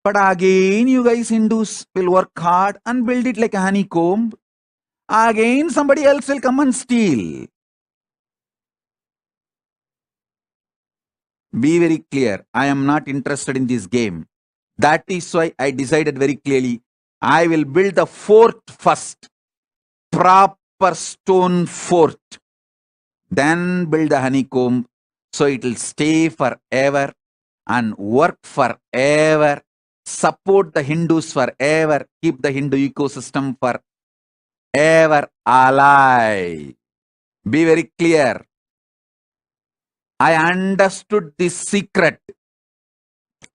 But again, you guys Hindus will work hard and build it like a honeycomb. Again, somebody else will come and steal. Be very clear, I am not interested in this game. That is why I decided very clearly, I will build the fort first, proper stone fort, then build the honeycomb, so it will stay forever and work forever, support the Hindus forever, keep the Hindu ecosystem forever alive. Be very clear. I understood this secret.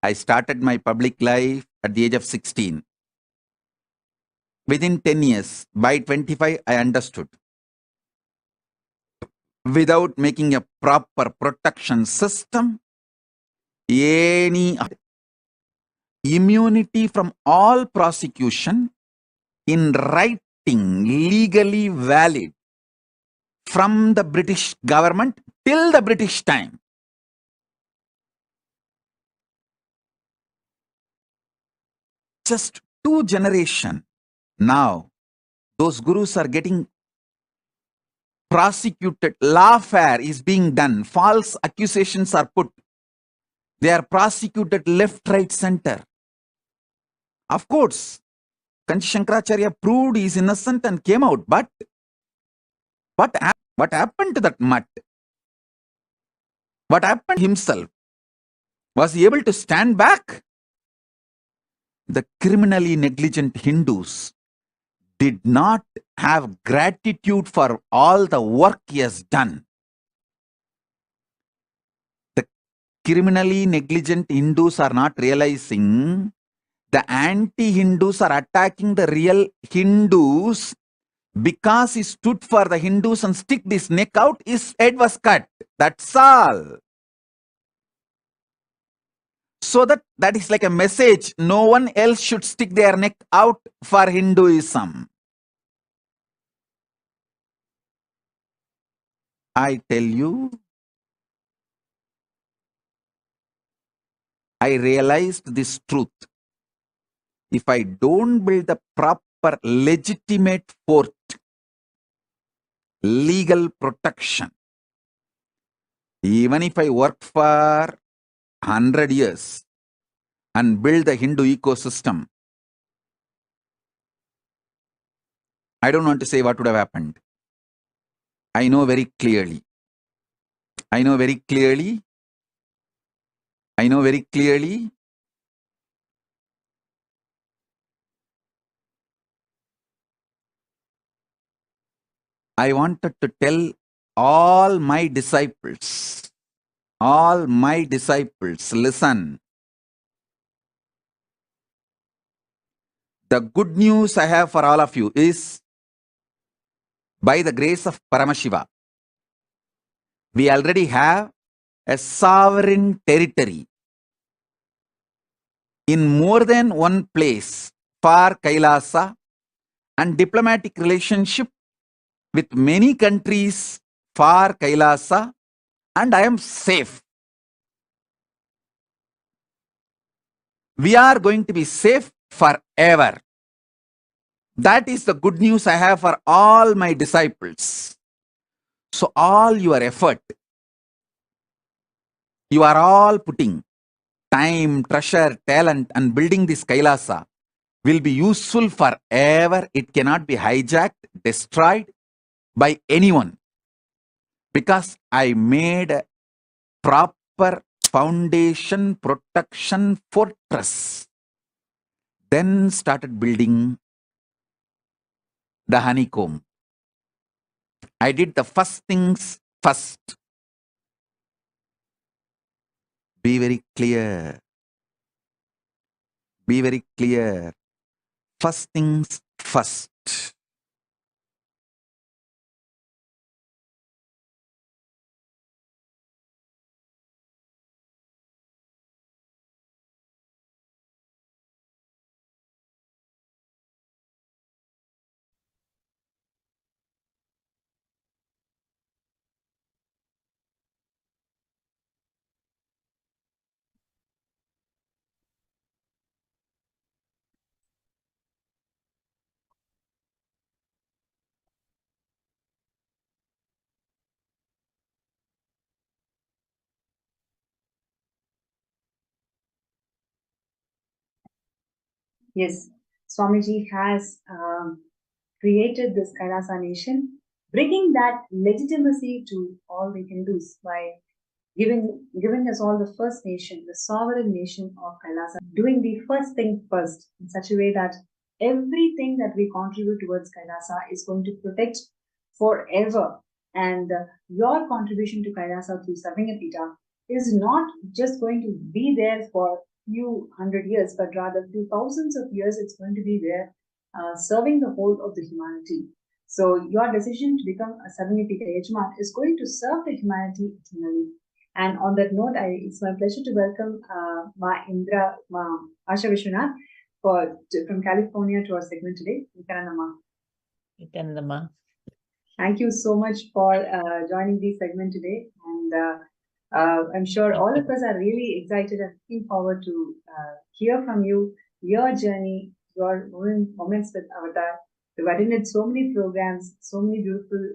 I started my public life at the age of 16. Within 10 years, by 25, I understood. Without making a proper protection system, any immunity from all prosecution in writing, legally valid, from the British government till the British time. Just 2 generations. Now, those gurus are getting prosecuted. Lawfare is being done. False accusations are put. They are prosecuted left, right, center. Of course, Kanchi Shankaracharya proved he is innocent and came out. But what happened to that mutt? What happened to himself? Was he able to stand back? The criminally negligent Hindus did not have gratitude for all the work he has done. The criminally negligent Hindus are not realizing the anti-Hindus are attacking the real Hindus because he stood for the Hindus and stick his neck out, his head was cut. That's all. So that is like a message. No one else should stick their neck out for Hinduism. I tell you, I realized this truth. If I don't build the proper legitimate fort, legal protection, even if I work for 100 years and build the Hindu ecosystem, I don't want to say what would have happened. I know very clearly. I know very clearly. I know very clearly. I wanted to tell all my disciples, listen. The good news I have for all of you is, by the grace of Paramashiva, we already have a sovereign territory in more than one place for Kailasa and diplomatic relationship with many countries for Kailasa, and I am safe. We are going to be safe forever. That is the good news I have for all my disciples. So all your effort, you are all putting time, treasure, talent and building this Kailasa will be useful forever. It cannot be hijacked, destroyed by anyone, because I made a proper foundation, protection, fortress. Then started building the honeycomb. I did the first things first. Be very clear. Be very clear. First things first. Yes, Swamiji has created this Kailasa nation, bringing that legitimacy to all the Hindus by giving us all the first nation, the sovereign nation of Kailasa, doing the first thing first in such a way that everything that we contribute towards Kailasa is going to protect forever. And your contribution to Kailasa through Sarvingapita is not just going to be there for few hundred years, but rather few thousands of years. It's going to be there, serving the whole of the humanity. So your decision to become a Sarvingapita Yajman is going to serve the humanity eternally. And on that note, it's my pleasure to welcome Ma Indra, Ma Asha Vishwanath from California to our segment today. Nithyananda. Thank you so much for joining the segment today. And I'm sure all of us are really excited and looking forward to hear from you, your journey, your moments with Avatar. You've attended so many programs, so many beautiful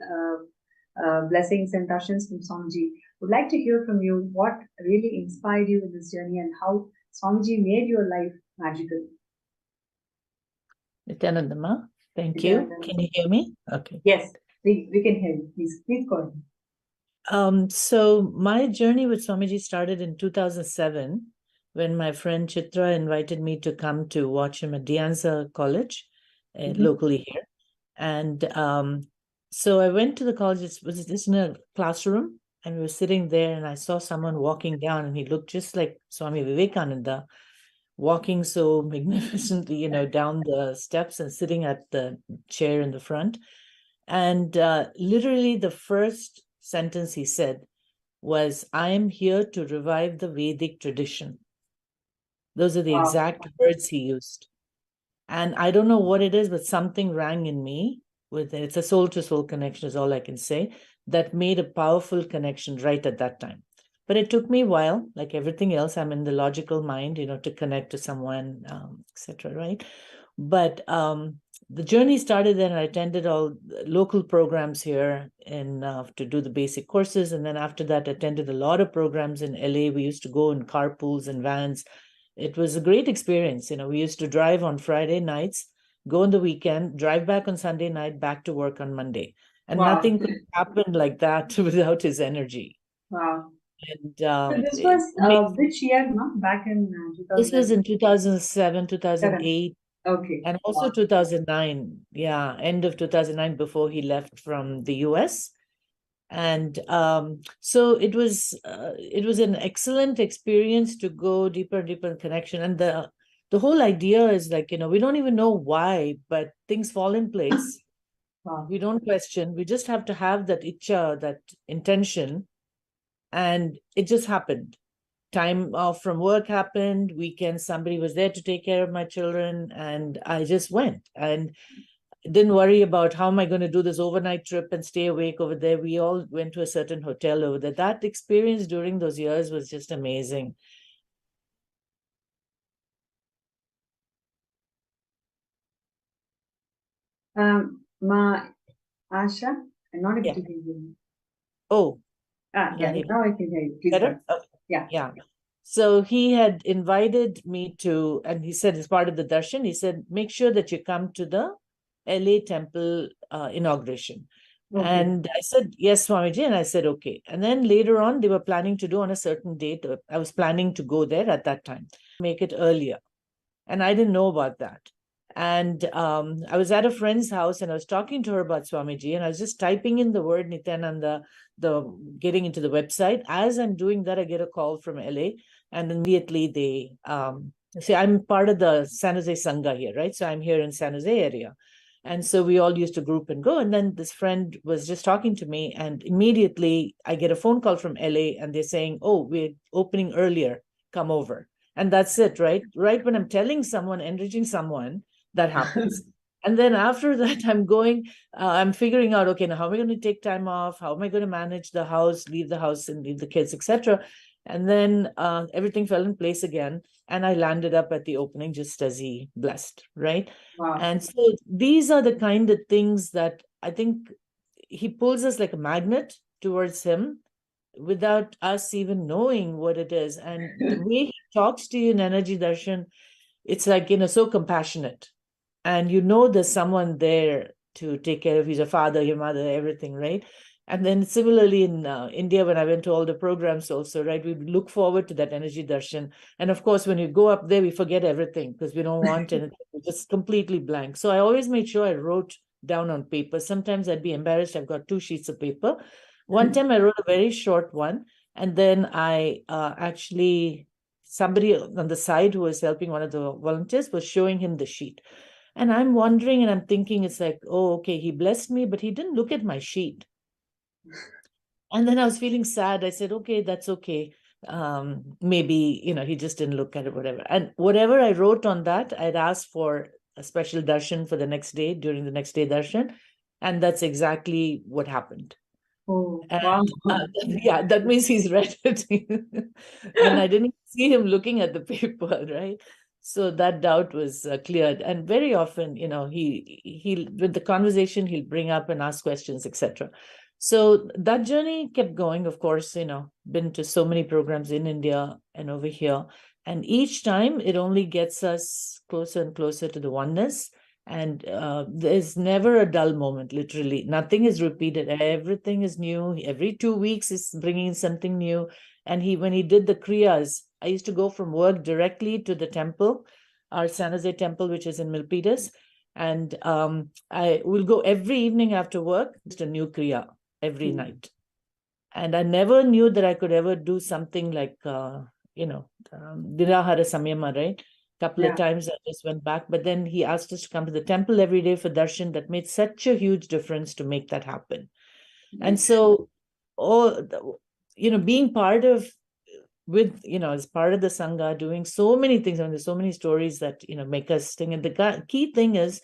blessings and darshans from Swamiji. Would like to hear from you what really inspired you in this journey and how Swamiji made your life magical. Nithyananda, thank you. Can you hear me? Okay. Yes, we can hear you. Please go ahead. So my journey with Swamiji started in 2007 when my friend Chitra invited me to come to watch him at Dianza College, locally here. And so I went to the college. It was just in a classroom, and we were sitting there, and I saw someone walking down, and he looked just like Swami Vivekananda, walking so magnificently, down the steps and sitting at the chair in the front. And literally the first sentence he said was, "I am here to revive the Vedic tradition." Those are the Wow. exact words he used. And I don't know what it is, but something rang in me with it. It's a soul to soul connection, is all I can say, that made a powerful connection right at that time. But it took me a while, like everything else. I'm in the logical mind, to connect to someone, etc. Right? But the journey started then. I attended all local programs here to do the basic courses, and then after that, attended a lot of programs in LA. We used to go in carpools and vans. It was a great experience. We used to drive on Friday nights, go on the weekend, drive back on Sunday night, back to work on Monday. And Wow. nothing could happen like that without his energy. Wow. And So this was which year, ma'am? Back in 2000? This was in 2007, 2008. Okay. And also 2009. Yeah, end of 2009, before he left from the US. And so it was an excellent experience to go deeper and deeper in connection. And the whole idea is like, we don't even know why, but things fall in place. Wow. We don't question. We just have to have that icha, that intention, and it just happened. Time off from work happened, weekend, somebody was there to take care of my children, and I just went and didn't worry about how am I going to do this overnight trip and stay awake over there. We all went to a certain hotel over there. That experience during those years was just amazing. Ma Asha, I'm not able Yeah. to hear you. Oh, Yeah, now I can hear you. Please better? go. Yeah. Yeah. So he had invited me to, and he said, as part of the darshan, he said, make sure that you come to the LA temple inauguration. Okay. And I said, yes, Swamiji. And I said, okay. And then later on, they were planning to do on a certain date. I was planning to go there at that time, make it earlier. And I didn't know about that. And I was at a friend's house and I was talking to her about Swamiji, and I was just typing in the word Nithyananda, getting into the website. As I'm doing that, I get a call from LA, and immediately they say, I'm part of the San Jose Sangha here, right? So I'm here in San Jose area. And so we all used to group and go. And then this friend was just talking to me, and immediately I get a phone call from LA, and they're saying, oh, we're opening earlier, come over. And that's it, right? Right when I'm telling someone, enriching someone, that happens. And then after that, I'm figuring out, okay, now how am I going to take time off? How am I going to manage the house, leave the house and leave the kids, etc. And then everything fell in place again. And I landed up at the opening just as he blessed, right? Wow. And so these are the kind of things that I think he pulls us like a magnet towards him without us even knowing what it is. And the way he talks to you in Energy Darshan, it's like, so compassionate. And there's someone there to take care of you, your father, your mother, everything, right? And then similarly in India, when I went to all the programs also, right, we look forward to that Energy Darshan. And of course, when you go up there, we forget everything because we don't want anything. We're just completely blank. So I always made sure I wrote down on paper. Sometimes I'd be embarrassed. I've got 2 sheets of paper. One time I wrote a very short one. And then I somebody on the side who was helping one of the volunteers was showing him the sheet. And I'm wondering and I'm thinking, it's like, oh, okay, he blessed me, but he didn't look at my sheet. And then I was feeling sad. I said, okay, that's okay. Maybe, he just didn't look at it, whatever. And whatever I wrote on that, I'd asked for a special darshan for the next day, during the next day darshan. And that's exactly what happened. Oh, and, wow. Yeah, that means he's read it. And I didn't see him looking at the paper, right? So that doubt was cleared. And very often, he with the conversation, he'll bring up and ask questions, etc. So that journey kept going, of course, been to so many programs in India and over here. And each time it only gets us closer and closer to the oneness. And there's never a dull moment, literally. Nothing is repeated. Everything is new. Every 2 weeks is bringing something new. And when he did the kriyas, I used to go from work directly to the temple, our San Jose temple, which is in Milpitas. And I will go every evening after work, just a new kriya every night. And I never knew that I could ever do something like, Nirahara Samyama, right? Couple of times I just went back, but then he asked us to come to the temple every day for darshan. That made such a huge difference to make that happen. And so, being part of with, as part of the Sangha, doing so many things. And there's so many stories that, make us sting. And the key thing is,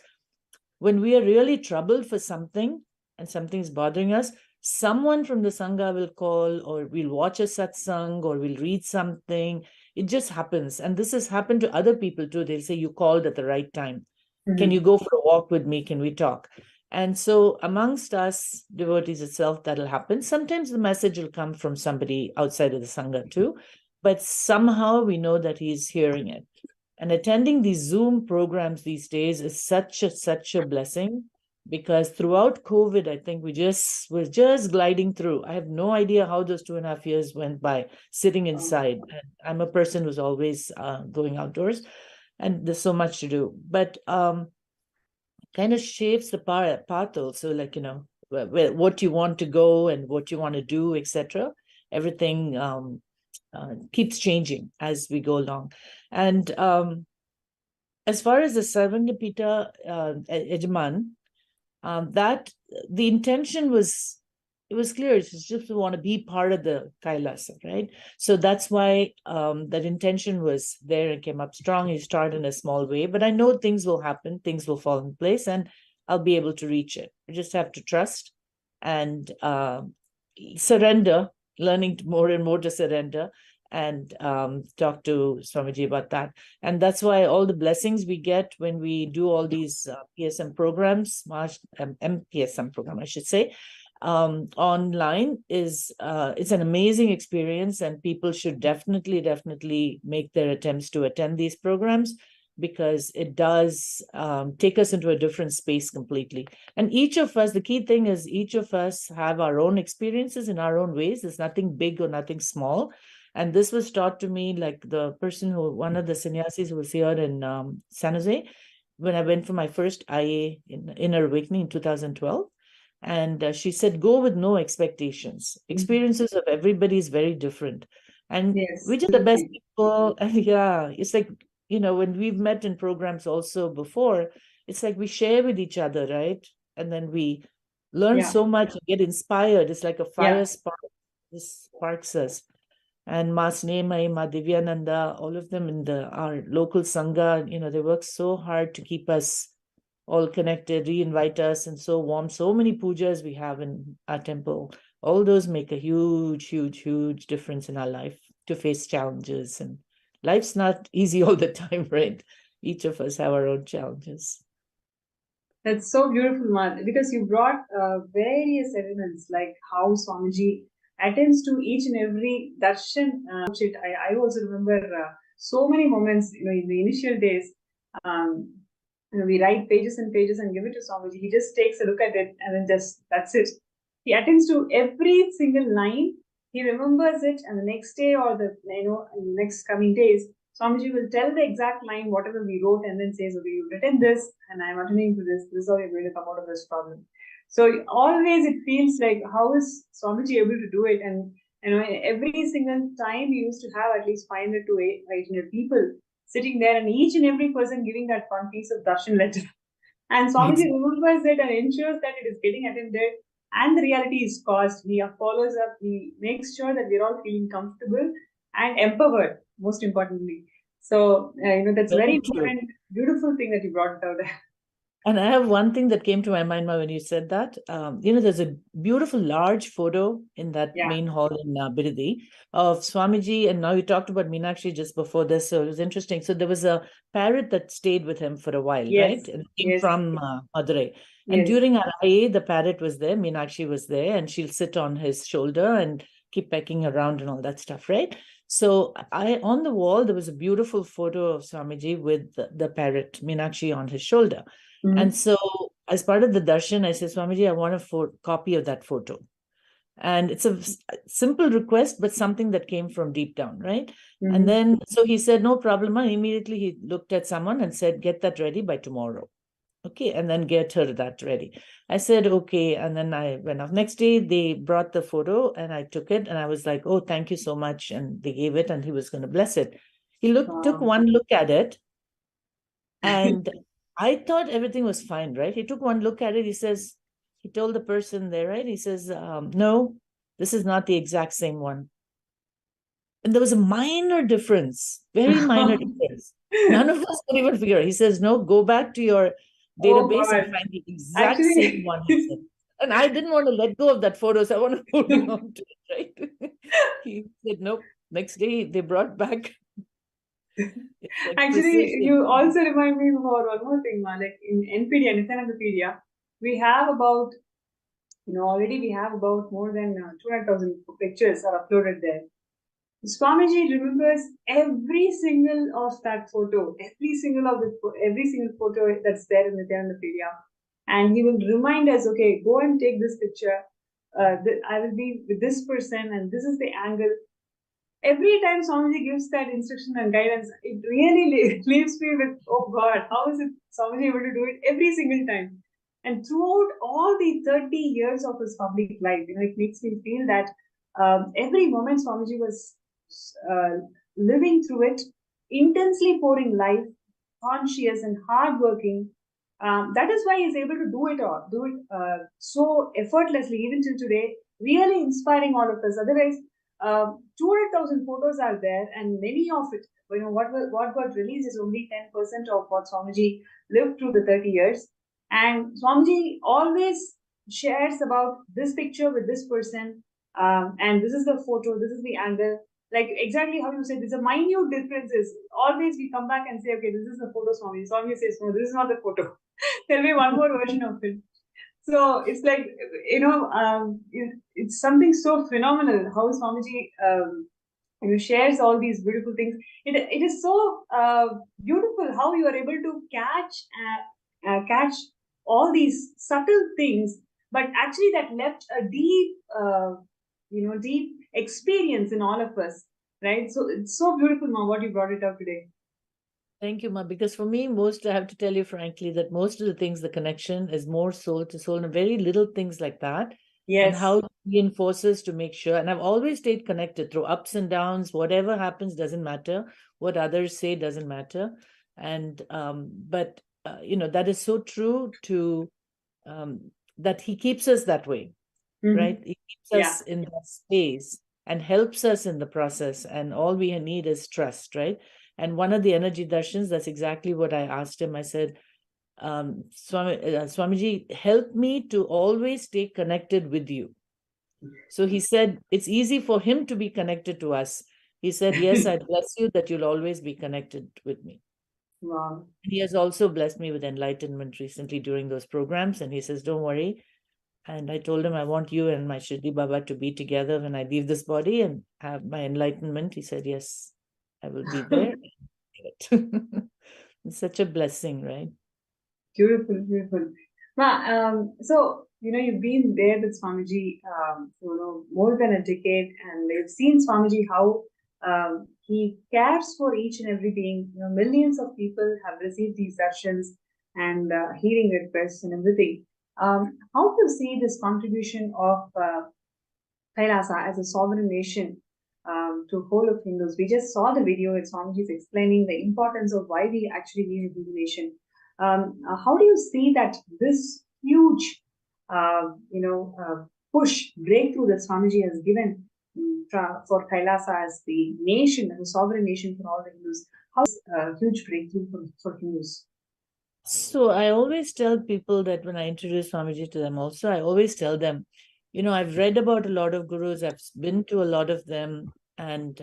when we are really troubled for something and something's bothering us, someone from the Sangha will call, or we'll watch a satsang, or we'll read something. It just happens. And this has happened to other people too. They'll say, you called at the right time. Can you go for a walk with me? Can we talk? And so amongst us devotees itself, that'll happen. Sometimes the message will come from somebody outside of the Sangha too, but somehow we know that he's hearing it. And attending these Zoom programs these days is such a blessing, because throughout COVID, I think we're just gliding through. I have no idea how those 2.5 years went by sitting inside. And I'm a person who's always going outdoors, and there's so much to do. But kind of shapes the path also, like, what you want to go and what you want to do, etc. Everything keeps changing as we go along. And as far as the Sarvangapita Ejaman, that the intention was, it was clear. It's just to want to be part of the Kailasa, right? So that's why that intention was there and came up strong. You start in a small way, but I know things will happen, things will fall in place, and I'll be able to reach it. I just have to trust and surrender, learning more and more to surrender, and talk to Swamiji about that. And that's why all the blessings we get when we do all these PSM programs, MPSM program, I should say, online is it's an amazing experience, and people should definitely make their attempts to attend these programs, because it does take us into a different space completely. And each of us, the key thing is, each of us have our own experiences in our own ways. There's nothing big or nothing small. And this was taught to me, like the person who, one of the sannyasis who was here in San Jose, when I went for my first IA in Inner Awakening in 2012. And she said, go with no expectations. Experiences of everybody is very different. And we did the best people. Yeah, it's like, when we've met in programs also before, it's like we share with each other, right? And then we learn so much and get inspired. It's like a fire spark. This sparks us. And Ma Snemai, Ma Divyananda, all of them in our local Sangha, they work so hard to keep us all connected, re-invite us, and so warm. So many pujas we have in our temple. All those make a huge difference in our life to face challenges. And life's not easy all the time, right? Each of us have our own challenges. That's so beautiful, Mad, because you brought various elements, like how Swamiji attends to each and every darshan. I also remember so many moments, in the initial days. We write pages and pages and give it to Swamiji. He just takes a look at it and then that's it. He attends to every single line. He remembers it, and the next day or the next coming days, Swamiji will tell the exact line, whatever we wrote, and then says, okay, you've written this, and I'm attending to this. This is how you're going to come out of this problem. So always it feels like, how is Swamiji able to do it? And every single time we used to have at least 500 to 800 people sitting there, and each and every person giving that one piece of darshan letter. And Swamiji remembers it and ensures that it is getting attended, and the reality is caused. He follows up, he makes sure that we're all feeling comfortable and empowered, most importantly. So, that's very important, beautiful thing that you brought out. And I have one thing that came to my mind when you said that. There's a beautiful large photo in that main hall in Bidadi of Swamiji. And now you talked about Meenakshi just before this, so it was interesting. So there was a parrot that stayed with him for a while, right? And it came from Madurai. And during our IA, the parrot was there, Meenakshi was there, and she'll sit on his shoulder and keep pecking around and all that stuff, right? So on the wall, there was a beautiful photo of Swamiji with the parrot, Meenakshi, on his shoulder. And so as part of the darshan, I said, Swamiji, I want a copy of that photo. And it's a simple request, but something that came from deep down, right? And then, so he said, no problem. And immediately he looked at someone and said, get that ready by tomorrow. Okay, and then get her that ready. I said, okay. And then I went off. Next day, they brought the photo and I took it. And I was like, oh, thank you so much. And they gave it and he was going to bless it. He took one look at it. And I thought everything was fine, right? He took one look at it. He told the person there, right? He says, no, this is not the exact same one. And there was a minor difference, very minor difference. None of us could even figure it. He says, no, go back to your Oh database and God. find the exact same Actually, one. He said. And I didn't want to let go of that photo, so I want to hold on to it, right? He said, nope. Next day, they brought back. It's like actually, precision. you also remind me of one more thing, man. Like in NPD, Nithyananda, we have about, already we have about more than 200,000 pictures are uploaded there. Swamiji remembers every single of that photo, every single photo that's there in Nithyananda, and he will remind us, okay, go and take this picture. I will be with this person, and this is the angle. Every time Swamiji gives that instruction and guidance, it really leaves me with, oh God, how is it Swamiji able to do it every single time? And throughout all the 30 years of his public life, it makes me feel that every moment Swamiji was living through it, intensely pouring life, conscious and hardworking. That is why he's able to do it so effortlessly, even till today, really inspiring all of us. Otherwise, 200,000 photos are there, and many of it, what got released is only 10% of what Swamiji lived through the 30 years. And Swamiji always shares about this picture with this person, and this is the photo, this is the angle. Like exactly how you said, there's a minute differences. Always we come back and say, okay, this is the photo, Swamiji. Swamiji says, no, this is not the photo. Tell me one more version of it. So it's like, it's something so phenomenal how Swamiji shares all these beautiful things. It is so beautiful how you are able to catch all these subtle things, but actually that left a deep experience in all of us, right? So it's so beautiful, Ma, what you brought it up today. Thank you, Ma. Because for me, I have to tell you frankly that most of the things, the connection is more soul to soul, and very little things like that. Yes. And how it reinforces to make sure. And I've always stayed connected through ups and downs. Whatever happens doesn't matter. What others say doesn't matter. And but that is so true to that he keeps us that way, right? He keeps us in that space and helps us in the process. And all we need is trust, right? And one of the energy darshans, that's exactly what I asked him. I said, Swamiji, help me to always stay connected with you. So he said, it's easy for him to be connected to us. He said, yes, I bless you that you'll always be connected with me. Wow. He has also blessed me with enlightenment recently during those programs. And he says, don't worry. And I told him, I want you and my Shirdi Baba to be together when I leave this body and have my enlightenment. He said, yes, I will be there. It's such a blessing, right? Beautiful, beautiful. So, you've been there with Swamiji, more than a decade, and you've seen Swamiji how he cares for each and every being. Millions of people have received these darshans and healing requests and everything. How do you see this contribution of Kailasa as a sovereign nation to whole of Hindus? We just saw the video with Swamiji explaining the importance of why we actually need a Hindu nation. How do you see that this huge, breakthrough that Swamiji has given for Kailasa as the nation, as a sovereign nation for all the Hindus? How is a huge breakthrough for Hindus? So I always tell people that when I introduce Swamiji to them also, I always tell them, I've read about a lot of gurus, I've been to a lot of them, and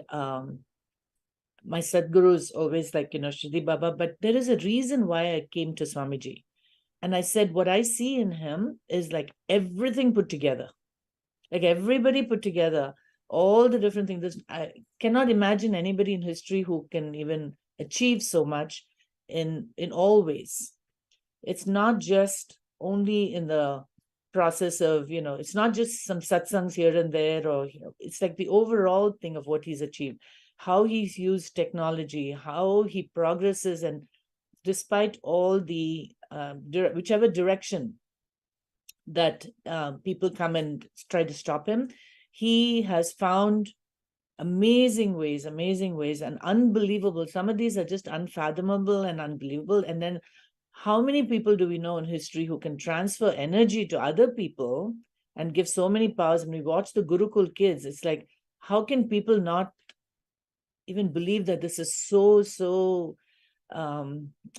my Sadguru is always like, Shri Baba, but there is a reason why I came to Swamiji. And I said, what I see in him is like everything put together, like everybody put together, all the different things. I cannot imagine anybody in history who can even achieve so much in all ways. It's not just only in the process of, it's not just some satsangs here and there, or, it's like the overall thing of what he's achieved, how he's used technology, how he progresses, and despite all the whichever direction that people come and try to stop him, he has found amazing ways and unbelievable. Some of these are just unfathomable and unbelievable. And then how many people do we know in history who can transfer energy to other people and give so many powers? When we watch the Gurukul kids, it's like, how can people not even believe that this is so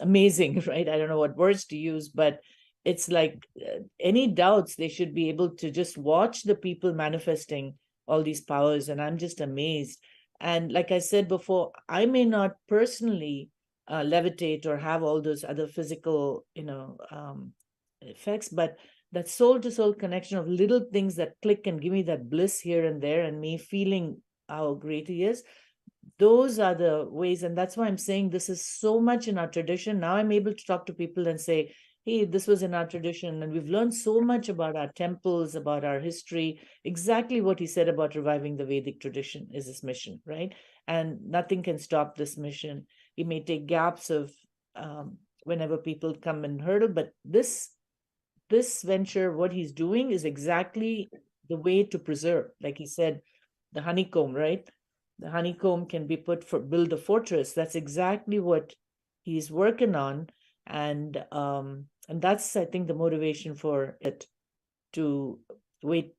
amazing, right? I don't know what words to use, but it's like any doubts, they should be able to just watch the people manifesting all these powers, and I'm just amazed. And like I said before, I may not personally levitate or have all those other physical, effects, but that soul to soul connection of little things that click and give me that bliss here and there, and me feeling how great he is, those are the ways. And that's why I'm saying this is so much in our tradition. Now I'm able to talk to people and say, hey, this was in our tradition, and we've learned so much about our temples, about our history. Exactly what he said about reviving the Vedic tradition is his mission, right? And nothing can stop this mission. He may take gaps of whenever people come and hurdle, but this venture, what he's doing is exactly the way to preserve. Like he said, the honeycomb, right? The honeycomb can be put for build a fortress. That's exactly what he's working on. And that's, I think, the motivation for it to wait,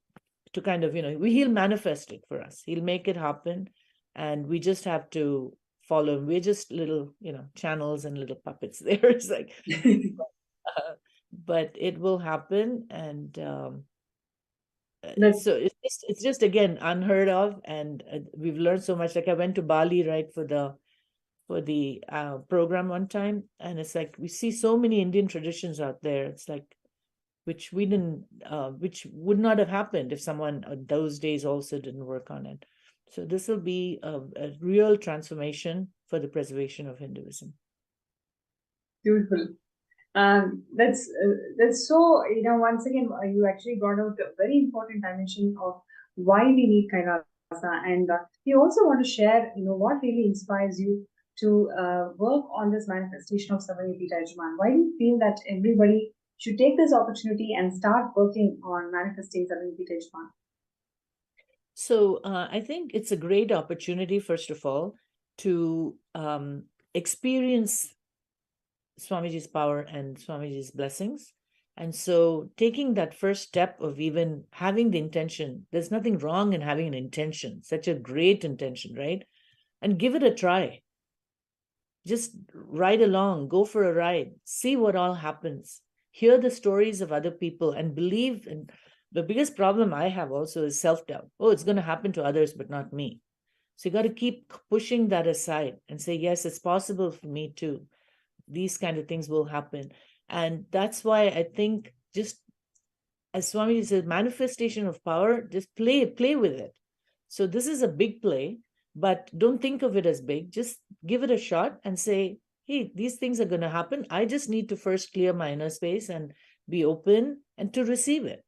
to kind of, he'll manifest it for us. He'll make it happen. And we just have to follow him. We're just little, channels and little puppets there. It's like, but it will happen. And so it's just again unheard of, and we've learned so much. Like I went to Bali, right, for the program one time, and it's like we see so many Indian traditions out there. It's like which we didn't, which would not have happened if someone those days also didn't work on it. So this will be a real transformation for the preservation of Hinduism. Beautiful. That's so, once again, you actually brought out a very important dimension of why we need Kailasa. And you also want to share, what really inspires you to work on this manifestation of Samadhi Yajman. Why do you feel that everybody should take this opportunity and start working on manifesting Samadhi Yajman? So I think it's a great opportunity, first of all, to experience Swamiji's power and Swamiji's blessings. And so taking that first step of even having the intention, there's nothing wrong in having an intention, such a great intention, right? And give it a try. Just ride along, go for a ride, see what all happens, hear the stories of other people and believe. And the biggest problem I have also is self-doubt. Oh, it's going to happen to others, but not me. So you got to keep pushing that aside and say, yes, it's possible for me too. These kind of things will happen. And that's why I think, just as Swamiji says, manifestation of power, just play with it. So this is a big play, but don't think of it as big. Just give it a shot and say, hey, these things are going to happen. I just need to first clear my inner space and be open and to receive it.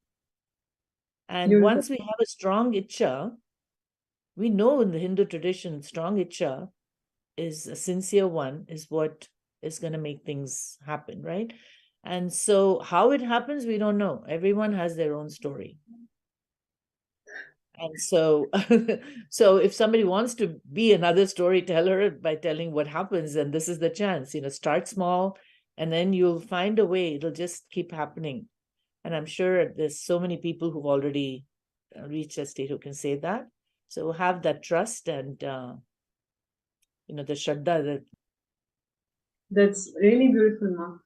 And Beautiful. once we have a strong Ichcha, we know in the Hindu tradition, strong Ichcha is a sincere one, is what is going to make things happen, right? And so how it happens, we don't know. Everyone has their own story. And so, so if somebody wants to be another storyteller by telling what happens, then this is the chance, start small, and then you'll find a way. It'll just keep happening. And I'm sure there's so many people who've already reached a state who can say that. So have that trust and, the Shraddha. That's really beautiful, Ma.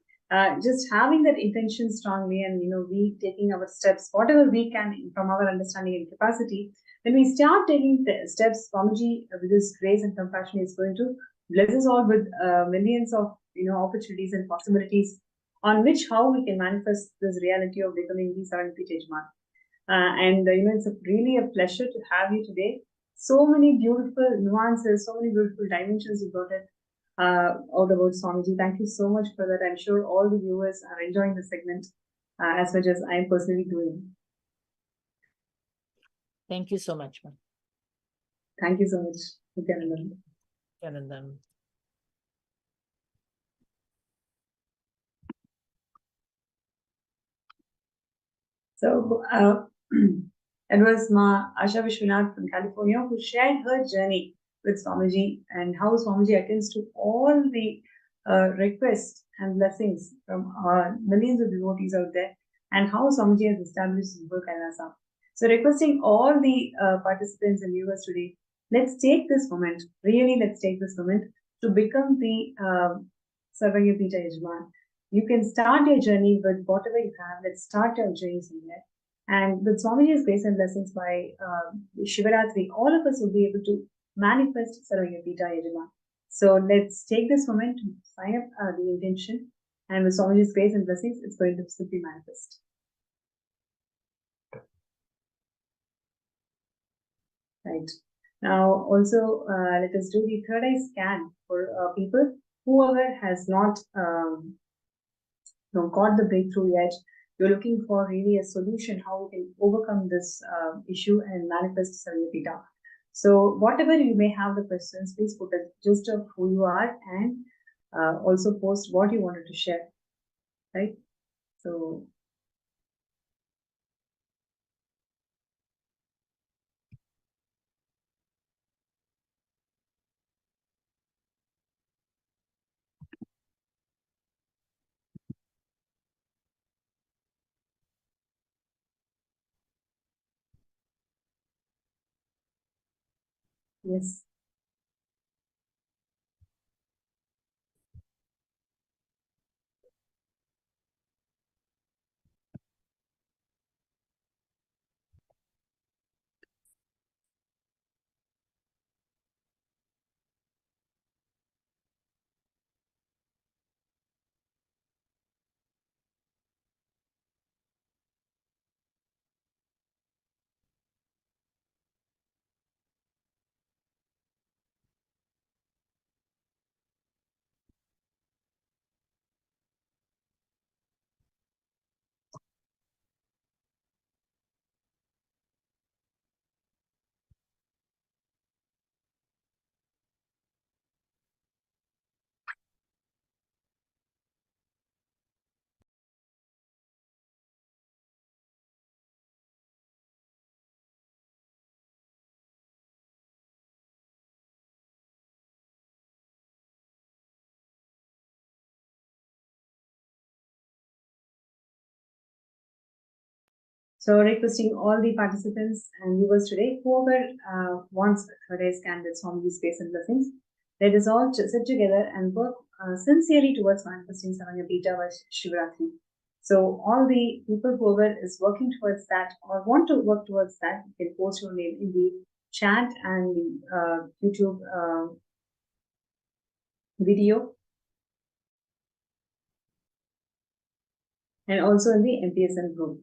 Just having that intention strongly, and we taking our steps, whatever we can from our understanding and capacity. When we start taking the steps, Swamiji, with his grace and compassion, is going to bless us all with millions of opportunities and possibilities on which how we can manifest this reality of becoming the Samadhi Yajman. And it's really a pleasure to have you today. So many beautiful nuances, so many beautiful dimensions you brought in. All about Swamiji. Thank you so much for that. I'm sure all the viewers are enjoying the segment as much as I am personally doing. Thank you so much, ma'am. Thank you so much, Nithyananda. Nithyananda. So it was Ma Asha Vishwanath from California who shared her journey with Swamiji and how Swamiji attends to all the requests and blessings from millions of devotees out there, and how Swamiji has established his work Kailasa. So requesting all the participants and viewers today let's take this moment, really let's take this moment to become the Sarvayapita Yajman. You can start your journey with whatever you have. Let's start your journey somewhere. And with Swamiji's grace and blessings by Shivaratri, all of us will be able to manifest Sarvayapita Yajman. So let's take this moment to sign up the intention, and with Swamiji's grace and blessings, it's going to simply manifest. Right. Now, also, let us do the third eye scan for people. Whoever has not got the breakthrough yet, you're looking for really a solution how we can overcome this issue and manifest Sarvapita. So, whatever you may have the questions, please put a gist of who you are and also post what you wanted to share. Right. So, yes. So requesting all the participants and viewers today, whoever wants a third eye scan with Swamiji's grace and blessings, let us all sit together and work sincerely towards manifesting Samadhi by Shivaratri. So all the people whoever is working towards that or want to work towards that, you can post your name in the chat and the YouTube video, and also in the MPSN group.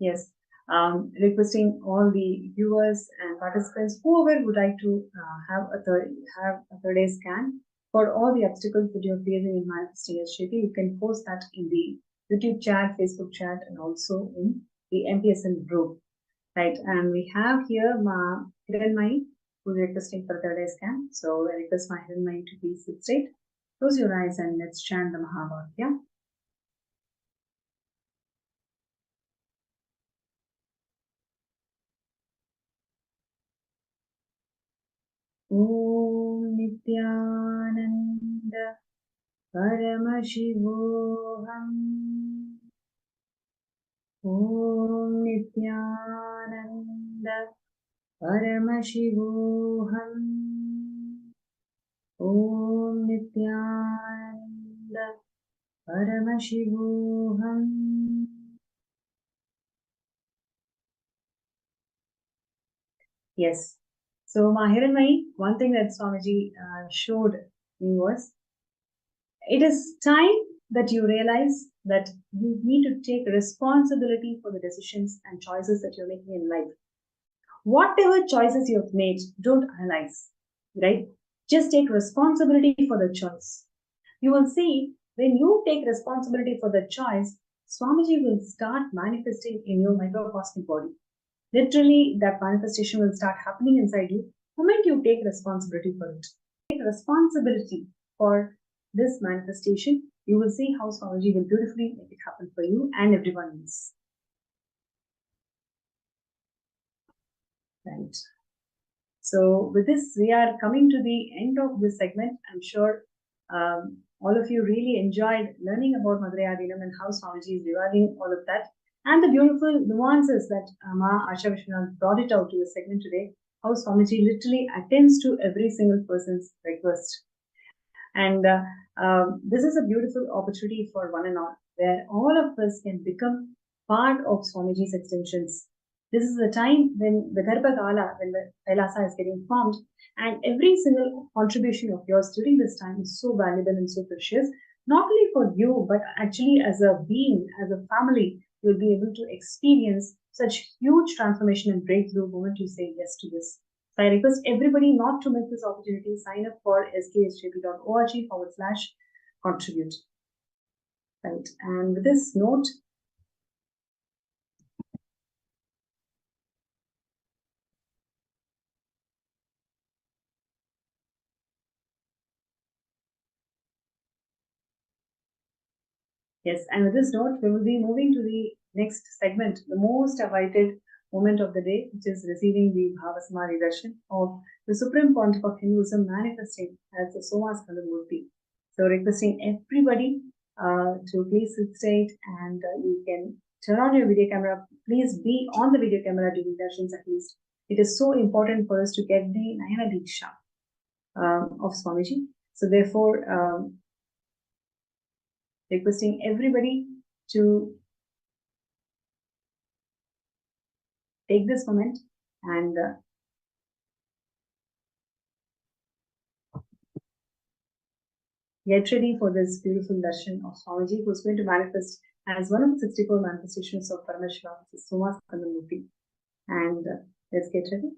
Yes. Requesting all the viewers and participants, whoever would like to have a third eye scan for all the obstacles that you're facing in manifesting SJP, you can post that in the YouTube chat, Facebook chat, and also in the MPSN group. Right, and we have here Ma Hiranmai who's requesting for third eye scan. So I request Ma Hiranmai to please sit straight, close your eyes, and let's chant the Mahabharata. Om Nithyananda Paramashivam. Om Nithyananda Paramashivam. Om Nithyananda Paramashivam. Yes. So, Mahiranmai, one thing that Swamiji showed me was, it is time that you realize that you need to take responsibility for the decisions and choices that you're making in life. Whatever choices you have made, don't analyze, right? Just take responsibility for the choice. You will see, when you take responsibility for the choice, Swamiji will start manifesting in your microcosmic body. Literally, that manifestation will start happening inside you the moment you take responsibility for it. Take responsibility for this manifestation. You will see how Swamiji will beautifully make it happen for you and everyone else. Right. So with this, we are coming to the end of this segment. I'm sure all of you really enjoyed learning about Madhurayadinam and how Swamiji is reviving all of that, and the beautiful nuances that Ma Asha Vishwanath brought it out to the segment today, how Swamiji literally attends to every single person's request. And this is a beautiful opportunity for one and all, where all of us can become part of Swamiji's extensions. This is the time when the Garbha Gala, when the Kailasa is getting formed, and every single contribution of yours during this time is so valuable and so precious, not only for you, but actually as a being, as a family, you'll be able to experience such huge transformation and breakthrough the moment you say yes to this. So I request everybody not to miss this opportunity. Sign up for sksjp.org/contribute. Right. And with this note, yes, and with this note, we will be moving to the next segment, the most awaited moment of the day, which is receiving the Bhava Samadhi Darshan of the Supreme Pontiff of Hinduism manifesting as the Somaskandhar Murthy. So requesting everybody to please sit straight, and you can turn on your video camera. Please be on the video camera during darshans at least. It is so important for us to get the Nayana Diksha of Swamiji. So therefore, requesting everybody to take this moment and get ready for this beautiful darshan of Swamiji, who's going to manifest as one of the 64 manifestations of Paramashivam, Somaskandhar Murthy. And let's get ready.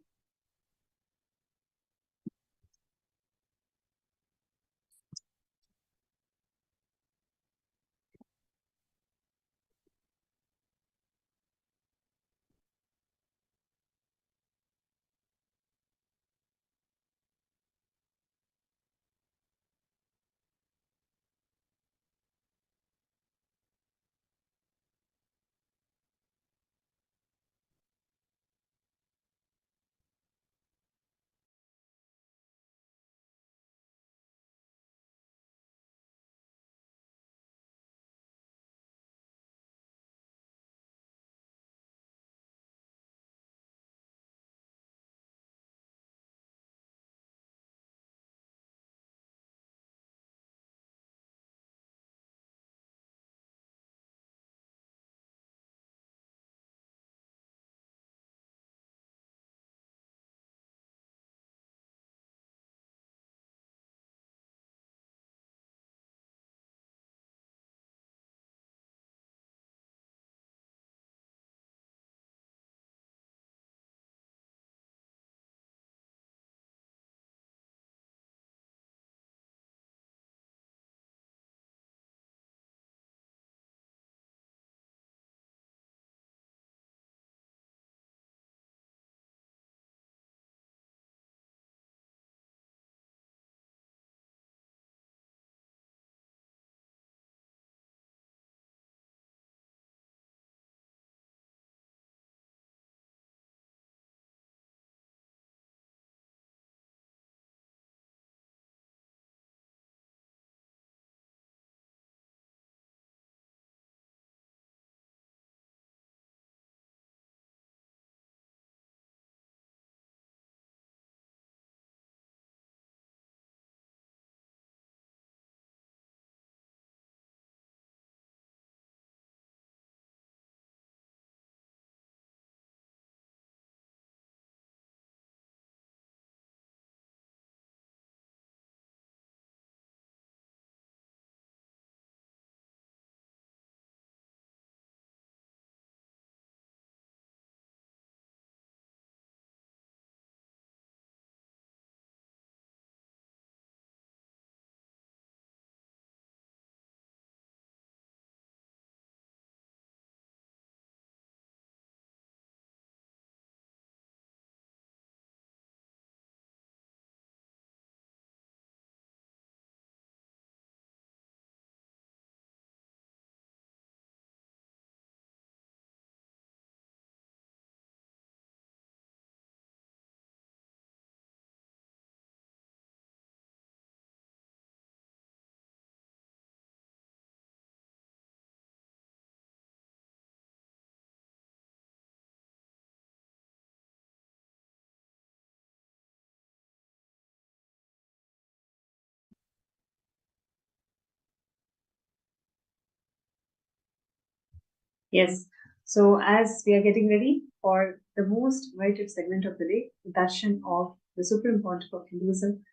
Yes. So as we are getting ready for the most awaited segment of the day, the darshan of the Supreme Pontiff of Hinduism,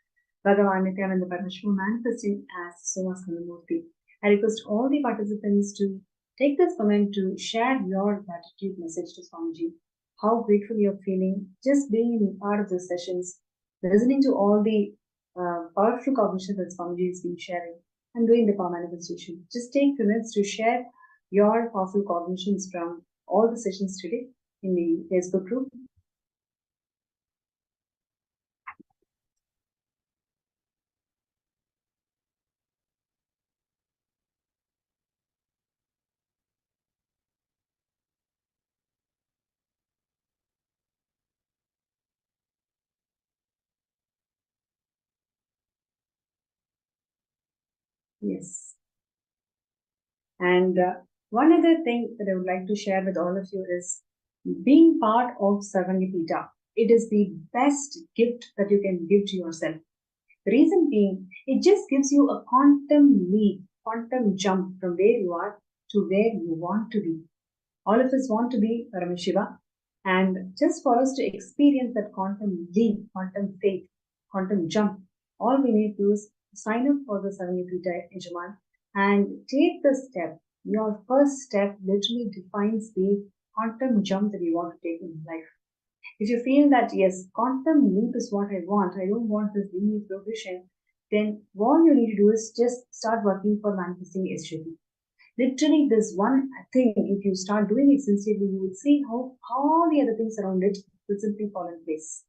Bhagavan Nithyananda Paramashivam manifesting as Somaskandhar, I request all the participants to take this moment to share your gratitude message to Swamiji. How grateful you're feeling just being in part of the sessions, listening to all the powerful cognition that Swamiji has been sharing and doing the power manifestation. Just take 2 minutes to share your powerful cognitions from all the sessions today in the Facebook group. Yes. And one other thing that I would like to share with all of you is being part of Sarvanyapita. It is the best gift that you can give to yourself. The reason being, it just gives you a quantum leap, quantum jump from where you are to where you want to be. All of us want to be Paramashiva, and just for us to experience that quantum leap, quantum faith, quantum jump, all we need to do is sign up for the Sarvanyapita Yajaman and take the step. Your first step literally defines the quantum jump that you want to take in life. If you feel that, yes, quantum leap is what I want, I don't want this linear progression, then all you need to do is just start working for manifesting SJP. Literally, this one thing, if you start doing it sincerely, you will see how all the other things around it will simply fall in place.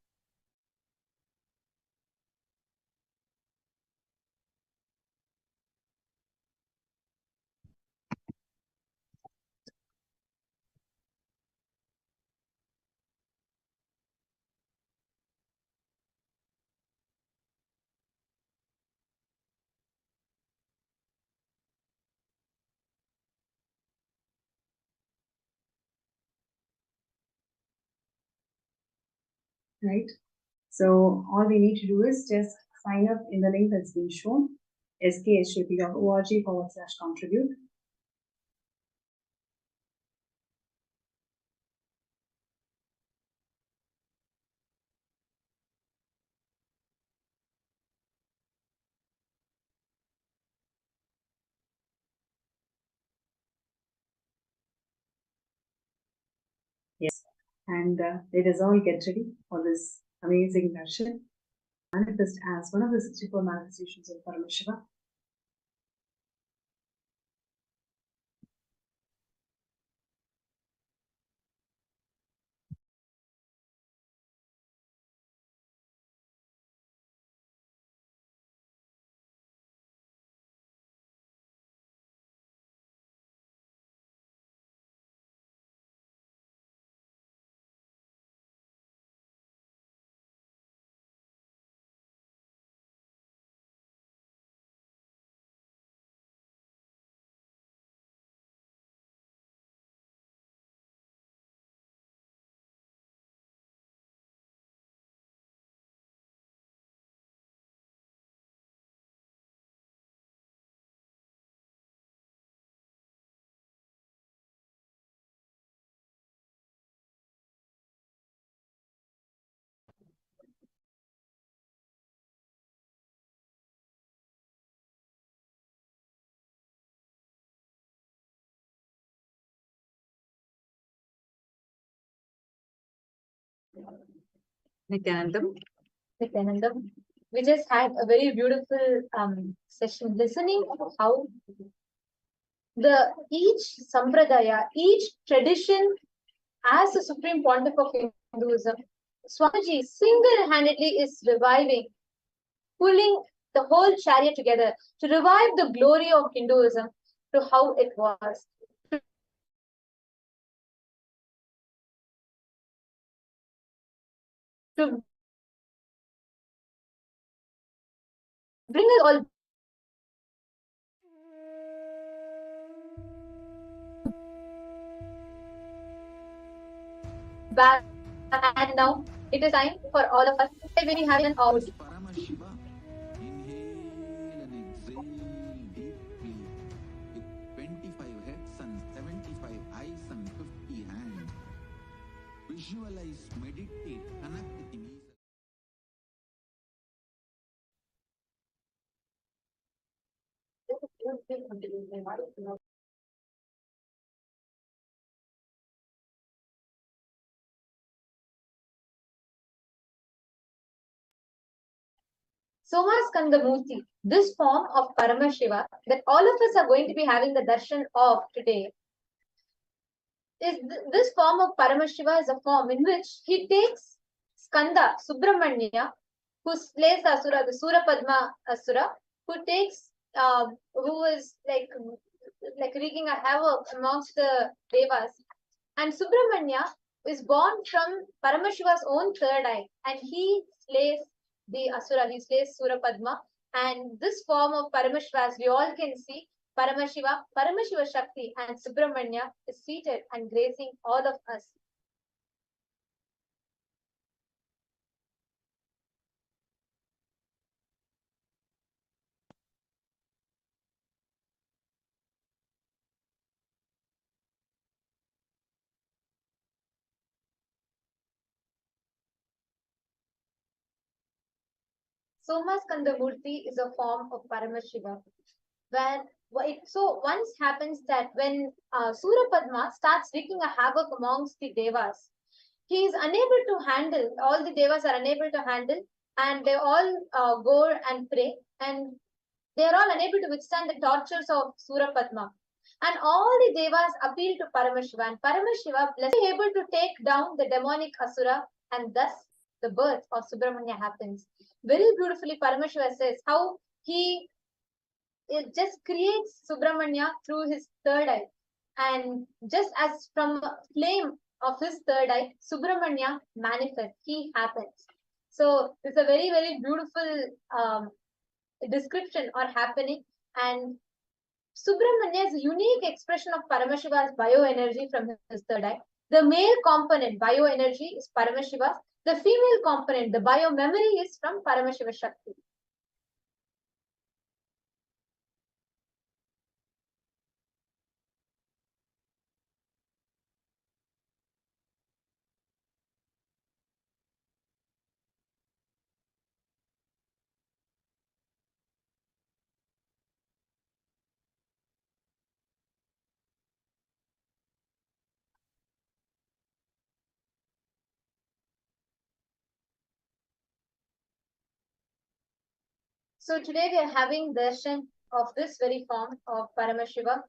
Right? So all we need to do is just sign up in the link that's been shown, sksjp.org/contribute. Yes, and let us all get ready for this amazing darshan. Manifest as one of the 64 manifestations of Paramashiva. Nithyanandam. Nithyanandam. We just had a very beautiful session listening how each sampradaya, each tradition as the Supreme Pontiff of Hinduism, Swamiji single-handedly is reviving, pulling the whole chariot together to revive the glory of Hinduism to how it was. To bring it all back, and now it is time for all of us to very happy and out. Paramashiva. Inhale and exhale deeply with 25 heads and 75 eyes visualize, meditate, connect with him. Somaskandhar, this form of Paramashiva that all of us are going to be having the darshan of today, this form of Paramashiva is a form in which he takes Skanda, Subramanya, who slays the Asura, the Surapadma Asura, who is like wreaking a havoc amongst the Devas. And Subramanya is born from Paramashiva's own third eye, and he slays the Asura, he slays Surapadma. And this form of Paramashiva, as we all can see, Paramashiva Shakti and Subramanya is seated and gracing all of us. Somaskandhar is a form of Paramashiva, where so once happens that when Surapadma starts wreaking a havoc amongst the Devas, he is unable to handle, all the Devas are unable to handle, and they all go and pray, and they are all unable to withstand the tortures of Surapadma. And all the Devas appeal to Paramashiva, and Paramashiva is able to take down the demonic Asura, and thus the birth of Subramanya happens. Very beautifully, Paramashiva says how it just creates Subramanya through his third eye. And just as from a flame of his third eye, Subramanya manifests, he happens. So it's a very, very beautiful description or happening. And Subramanya is a unique expression of Paramashiva's bioenergy from his third eye. The male component, bioenergy, is Paramashiva's. The female component, the biomemory, is from Paramashiva Shakti. So today we are having darshan of this very form of Paramashiva.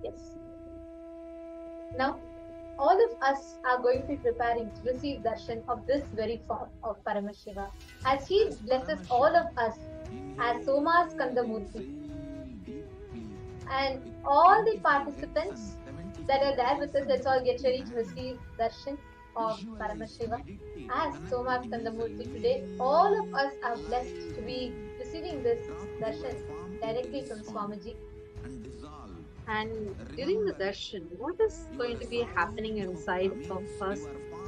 Yes. Now, all of us are going to be preparing to receive darshan of this very form of Paramashiva, as he blesses all of us as Somaskandhar. And all the participants that are there with us, let's all get ready to receive darshan of Paramashiva. As Somaskandhar today, all of us are blessed to be receiving this darshan directly from Swamiji. And during the darshan, what is going to be happening inside of us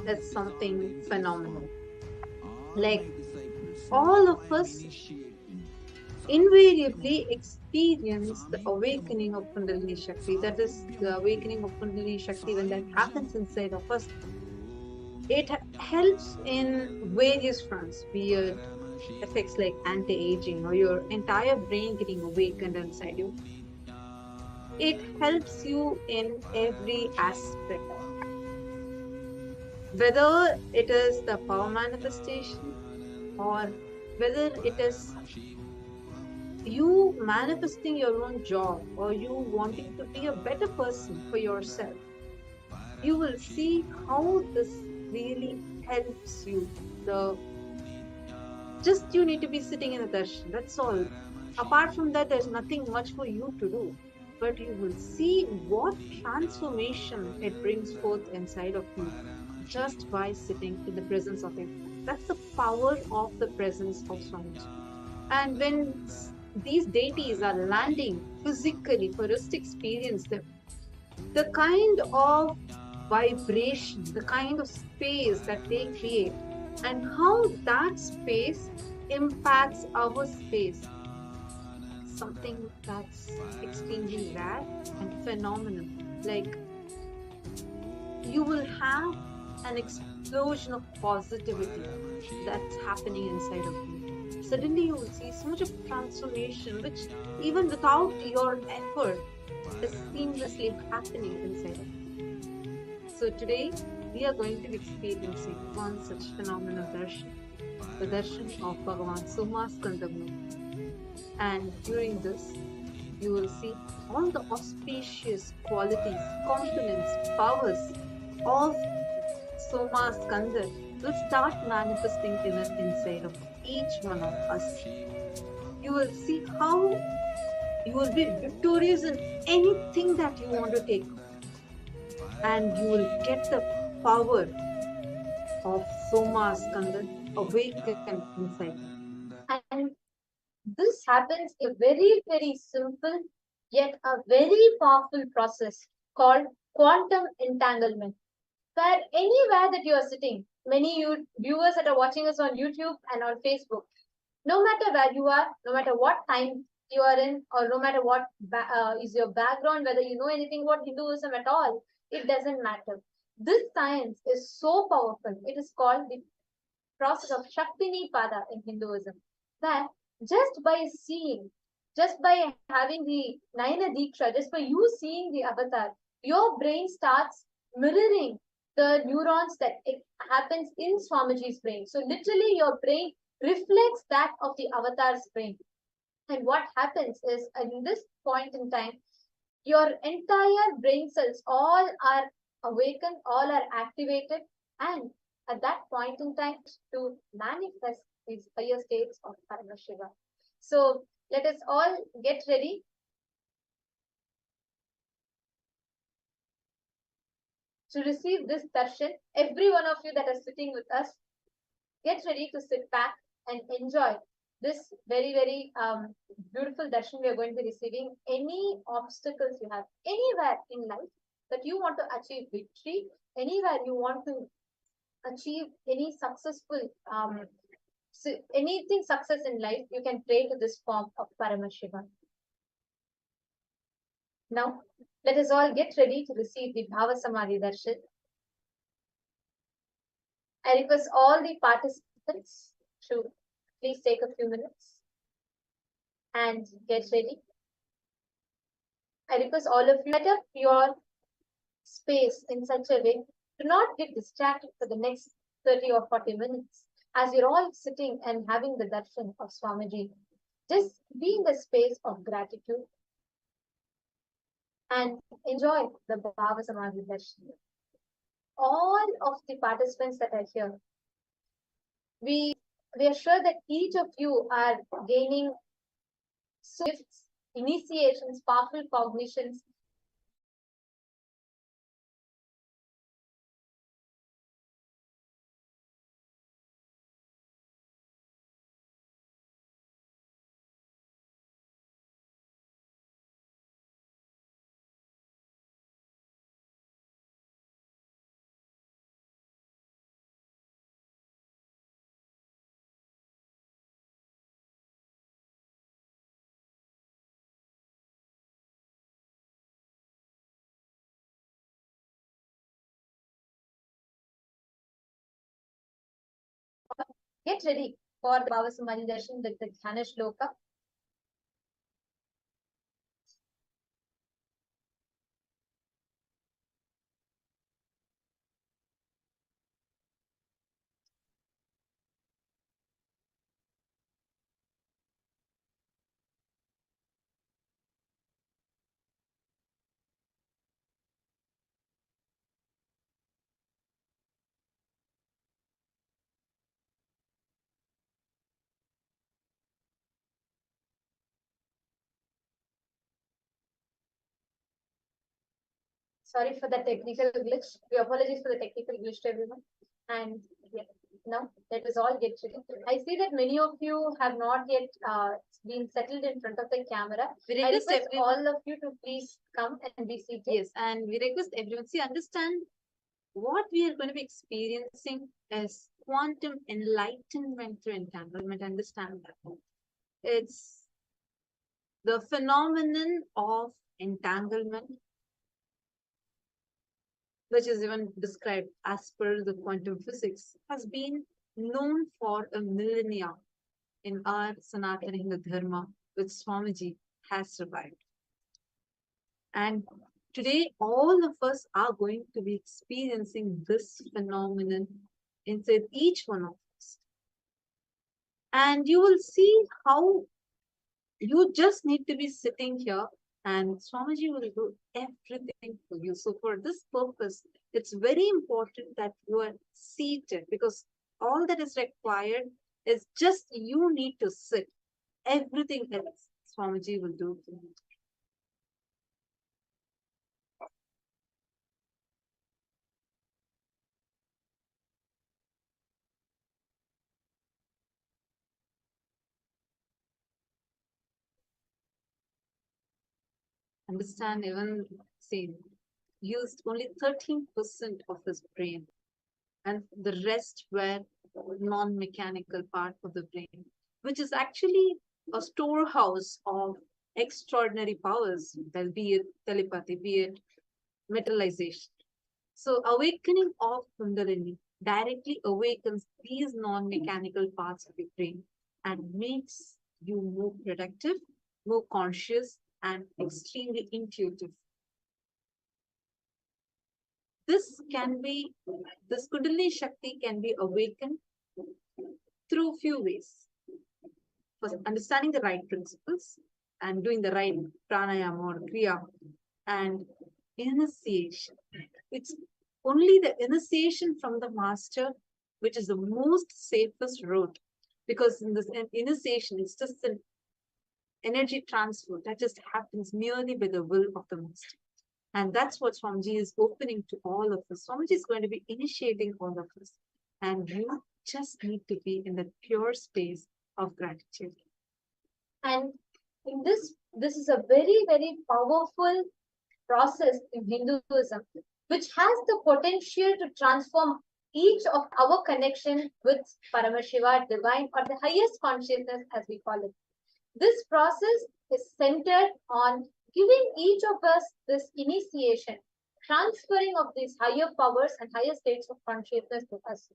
is something phenomenal. Like all of us invariably experience the awakening of Kundalini Shakti. That is the awakening of Kundalini Shakti. When that happens inside of us, it helps in various fronts, be it effects like anti-aging or your entire brain getting awakened inside you. It helps you in every aspect. Whether it is the power manifestation or whether it is you manifesting your own job or you wanting to be a better person for yourself, you will see how this really helps you. Just you need to be sitting in a darshan, that's all. Apart from that, there's nothing much for you to do. but you will see what transformation it brings forth inside of you just by sitting in the presence of Him. That's the power of the presence of Swamiji. And when these deities are landing physically for us to experience them, the kind of vibration, the kind of space that they create, and how that space impacts our space, something that's extremely rare and phenomenal. Like, you will have an explosion of positivity that's happening inside of you. Suddenly, you will see so much of transformation, which even without your effort is seamlessly happening inside of you. So, today we are going to be experiencing one such phenomenal darshan, the darshan of Bhagavan Somaskandhar. And during this, you will see all the auspicious qualities, components, powers of Somaskandhar will start manifesting inside of each one of us. You will see how you will be victorious in anything that you want to take, and you will get the power of Somaskandhar awakened inside. And this happens a very, very simple yet a very powerful process called quantum entanglement, where anywhere that you are sitting, many viewers that are watching us on YouTube and on Facebook, no matter where you are, no matter what time you are in, or no matter what is your background, whether you know anything about Hinduism at all, it doesn't matter. This science is so powerful. It is called the process of Shaktini Pada in Hinduism, that just by seeing, just by having the Nayana Diksha, just by you seeing the avatar, your brain starts mirroring the neurons that it happens in Swamiji's brain. So literally your brain reflects that of the avatar's brain. And what happens is, in this point in time, your entire brain cells all are awakened, all are activated, and at that point in time to manifest these higher states of Paramashivam. So let us all get ready to receive this darshan. Every one of you that are sitting with us, get ready to sit back and enjoy this very, very beautiful darshan we are going to be receiving. Any obstacles you have anywhere in life that you want to achieve victory, anywhere you want to achieve any successful anything success in life, you can pray to this form of Paramashivam. Now, let us all get ready to receive the Bhava Samadhi Darshan. I request all the participants to please take a few minutes and get ready. I request all of you set up your space in such a way to not get distracted for the next 30 or 40 minutes as you're all sitting and having the darshan of Swamiji. Just be in the space of gratitude and enjoy the Bhava Samadhi Darshan. All of the participants that are here, we are sure that each of you are gaining gifts, initiations, powerful cognitions. Get ready for the Bhava Samadhi Darshan with the Dhyana Shloka. Sorry for the technical glitch. We apologize for the technical glitch to everyone. And yeah, now let us all get ready. I see that many of you have not yet been settled in front of the camera. I request all of you to please come and be seated. Yes, and we request everyone, see, understand what we are going to be experiencing is quantum enlightenment through entanglement. Understand that. It's the phenomenon of entanglement, which is even described as per the quantum physics, has been known for a millennia in our Sanatana Hindu Dharma, which Swamiji has survived. And today, all of us are going to be experiencing this phenomenon inside each one of us. And you will see how you just need to be sitting here and Swamiji will do everything for you. So for this purpose, it's very important that you are seated, because all that is required is just you need to sit. Everything else Swamiji will do for you. Understand, even see, used only 13% of his brain, and the rest were non-mechanical part of the brain, which is actually a storehouse of extraordinary powers, be it telepathy, be it metallization. So awakening of Kundalini directly awakens these non-mechanical parts of the brain and makes you more productive, more conscious, and extremely intuitive. This Kundalini Shakti can be awakened through few ways. First, understanding the right principles and doing the right pranayama or kriya, and initiation. It's only the initiation from the master which is the most safest route, because in this initiation, it's just an energy transfer that just happens merely by the will of the master. And that's what Swamiji is opening to all of us. Swamiji is going to be initiating all of us. And you just need to be in the pure space of gratitude. And in this is a very, very powerful process in Hinduism, which has the potential to transform each of our connection with Paramashiva, divine, or the highest consciousness, as we call it. This process is centered on giving each of us this initiation, transferring of these higher powers and higher states of consciousness to us.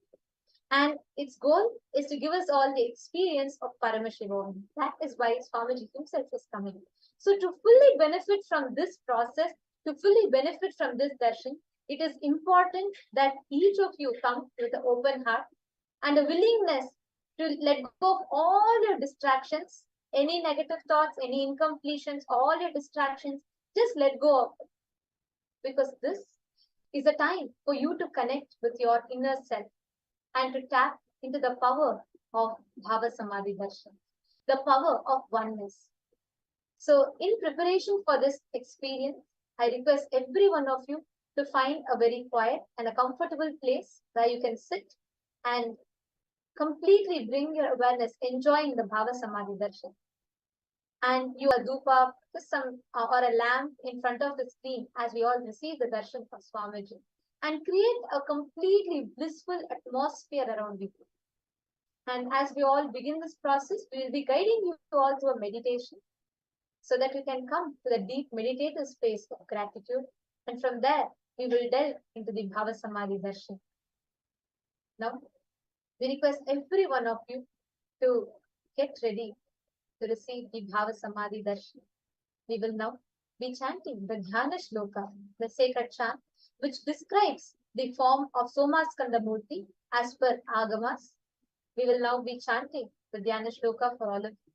And its goal is to give us all the experience of Paramashivam. That is why Swamiji himself is coming. So to fully benefit from this process, to fully benefit from this darshan, it is important that each of you come with an open heart and a willingness to let go of all your distractions, any negative thoughts, any incompletions, all your distractions, just let go of it. Because this is a time for you to connect with your inner self and to tap into the power of Bhava Samadhi Darshan, the power of oneness. So in preparation for this experience, I request every one of you to find a very quiet and a comfortable place where you can sit and completely bring your awareness, enjoying the Bhava Samadhi Darshan. And you are dhupa, some or a lamp in front of the screen as we all receive the darshan from Swamiji, and create a completely blissful atmosphere around you. And as we all begin this process, we will be guiding you all through a meditation so that you can come to the deep meditative space of gratitude. And from there, we will delve into the Bhava Samadhi Darshan. Now, we request every one of you to get ready to receive the Bhava Samadhi Darshan. We will now be chanting the Dhyana Shloka, the sacred chant, which describes the form of Somaskandhar Murthy as per Agamas. We will now be chanting the Dhyana Shloka for all of you.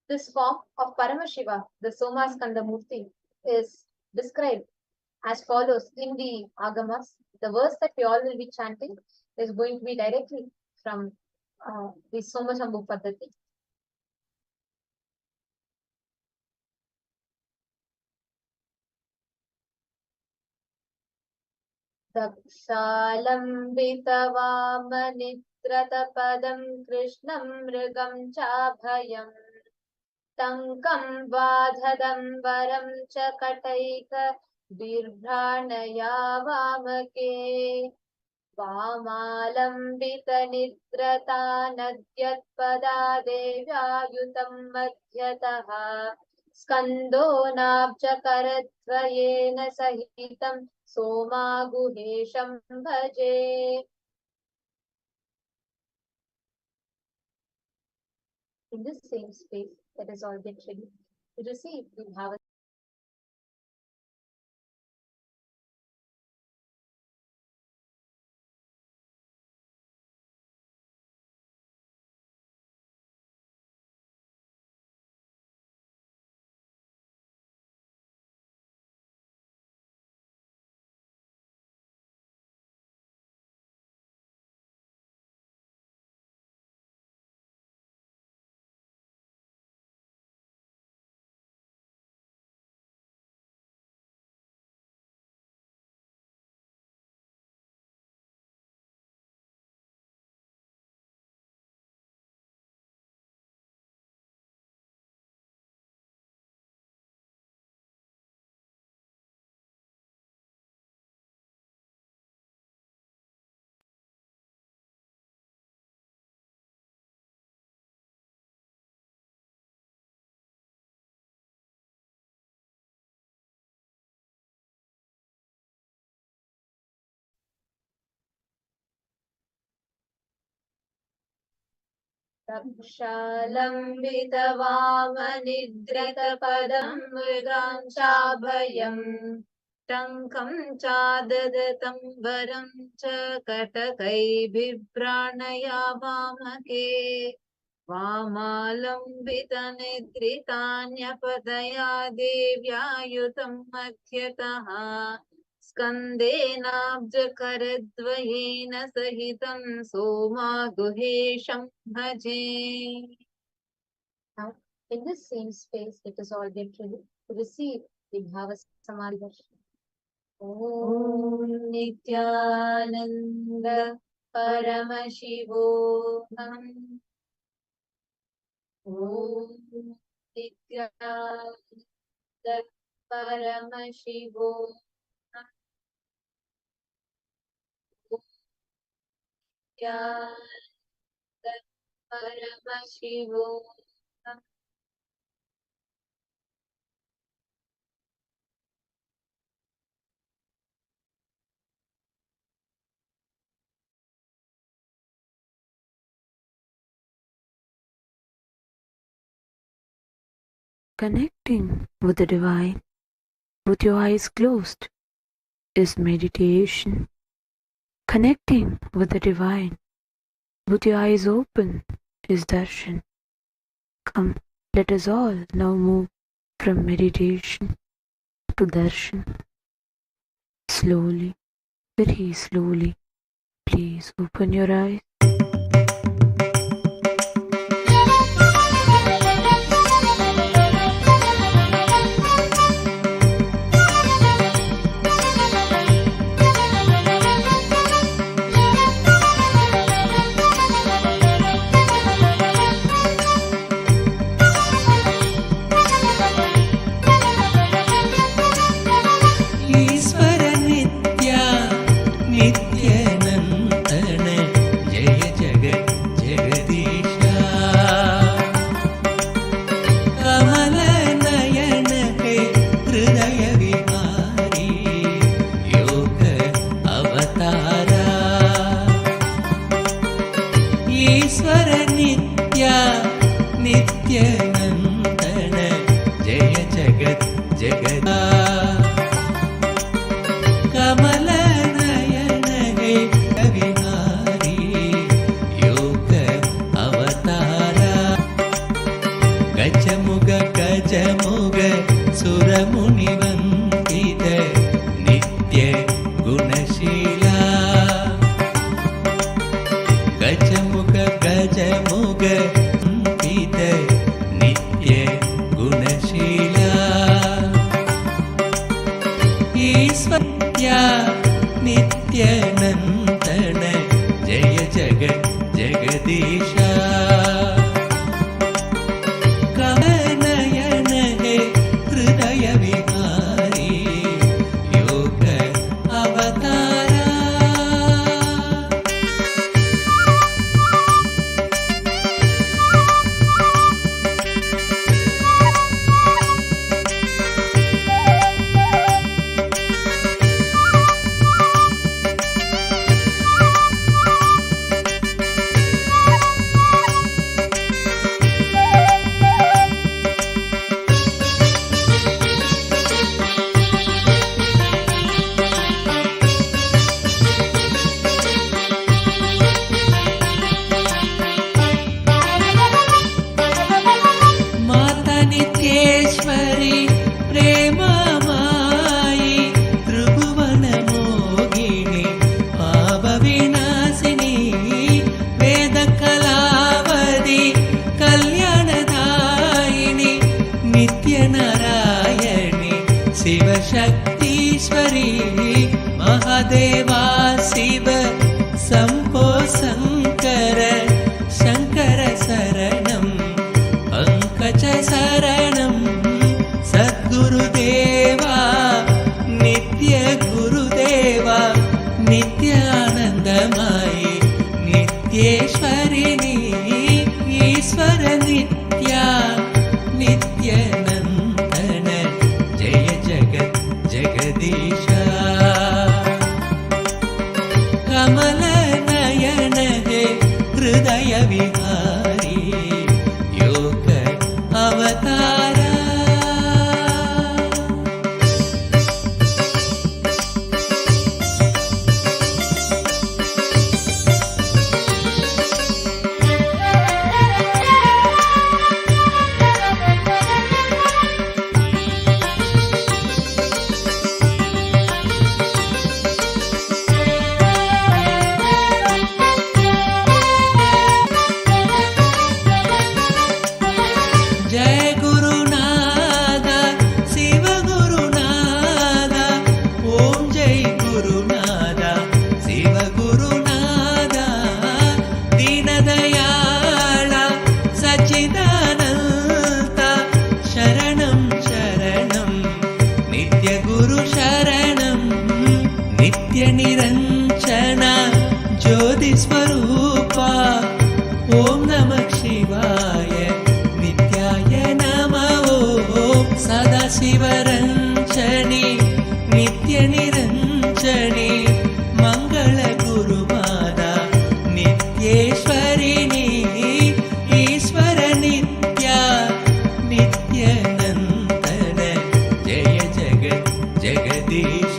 This form of Paramashiva, the Somaskandhar Murthy, is described as follows in the Agamas. The verse that we all will be chanting is going to be directly from the Somashambhu Paddhati. दक्षालम्बितवामनित्रतपदं कृष्णं मृगं चाभयम् टङ्कं बाधदम्बरं च कटैक बिभ्राणया वामके वामालम्बितनिद्रता नद्यत्पदा देव्यायुतं मध्यतः स्कन्दो नाब्जकरद्वयेन सहितं सोमागुहेशं भजे. In this same space, let us all get ready to receive the Bhava. रक्षालम्बितवामनिद्रितपदं मृगां चाभयम् टङ्कं चाददतं वरं च कटकैर्बिभ्राणया वामके वामालम्बितनिद्रितान्यपदया देव्यायुतं मध्यतः स्कन्देनाब्जकरद्वयेन सहितं सोमागुहेशं भजे. Now, in this same space, let us all get ready to receive the Bhava Samadhi Darshan. Om Nithyananda Paramashivam. Om Nithyananda Paramashivam. Paramashivam. Connecting with the divine with your eyes closed is meditation. Connecting with the divine with your eyes open is darshan. Come, let us all now move from meditation to darshan. Slowly, very slowly, please open your eyes. ईश्वर नित्या नित्यनन्दन जय ஈஸ்வரி மகாதேவா சிவ சம்போ சங்கர சங்கர சரணம் பங்கஜ சரணம் சத்குருதேவா நித்ய குருதேவா நித்யானந்தமாயி நித்யேஸ்வரிணி ஈஸ்வர நித்யா நித்யநந்தன ஜெய ஜகத் ஜெகதீஷா கமல நயன ஹே ஹிருதய விஹாரி யோக அவதார निरंजना ज्योति स्वरूपा ओम नमः शिवाय नित्याय नमः ओम सदा शिवरंजनी नित्य निरंजनी मंगल गुरुमाता नित्येश्वरिणी ईश्वर नित्या नित्यानंदन जय जगत जगदीश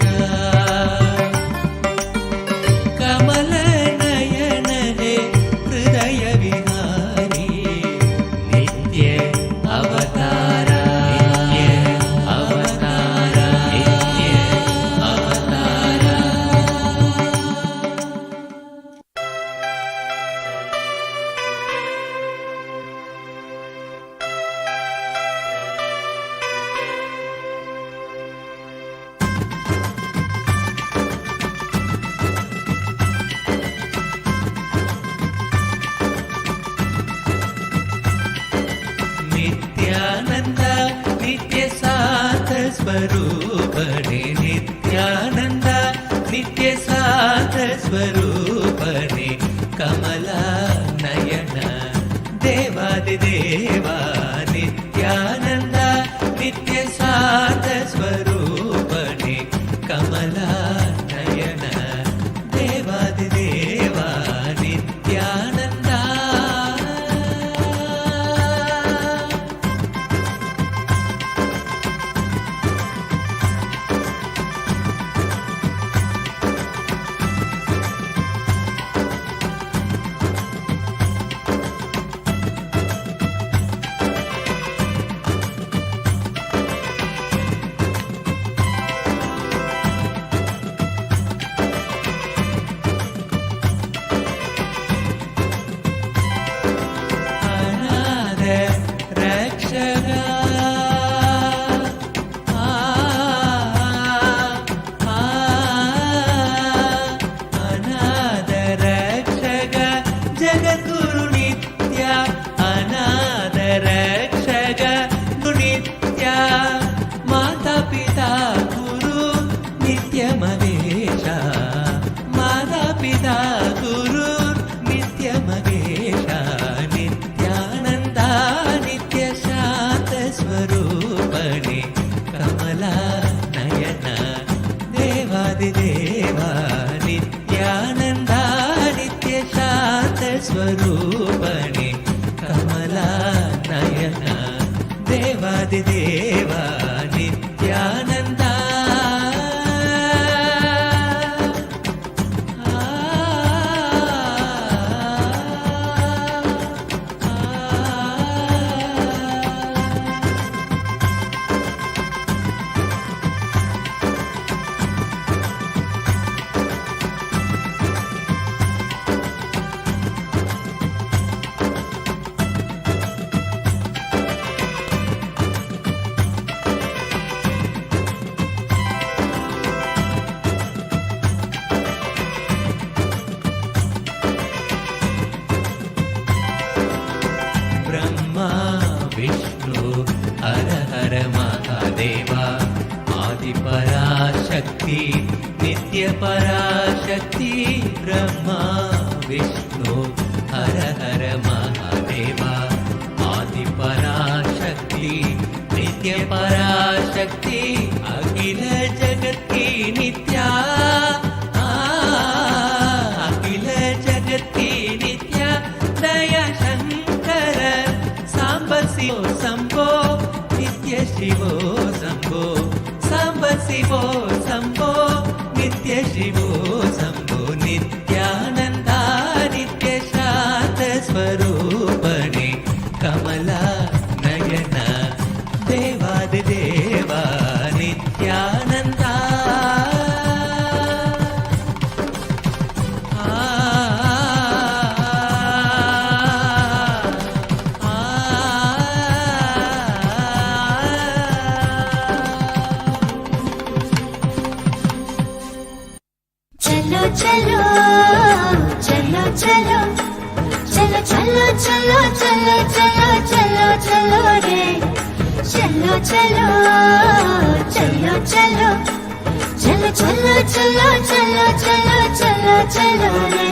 स्वरूपणे नित्यानंद नित्य साथ स्वरूपणे कमला नयन देवादिदेवा नित्यानंद नित्य साथ स्वरूपणे कमला नयन देवादिदेवा नित्यानंद स्वरूपणे कमला नयन देवादिदेवा नित्यानंदा महादेवा आदिपराशक्ति नित्यपराशक्ति ब्रह्मा विष्णु हर हर महादेवा आदिपराशक्ति नित्यपराशक्ति अखिल जगत की नित्या अखिल जगत की नित्या दया शंकर सांब शिवो शंभो नित्य शिवो शंभो सांब शिवो शंभो नित्य शिवो शंभो नित्यानंदा नित्य शांत स्वरूपणे कमला नयना देवादिदेवा नित्यानंदा चलो चलो चलो चलो चलो चलो चलो चलो चलो चलो रे चलो चलो चलो चलो चलो चलो चलो चलो चलो चलो चलो रे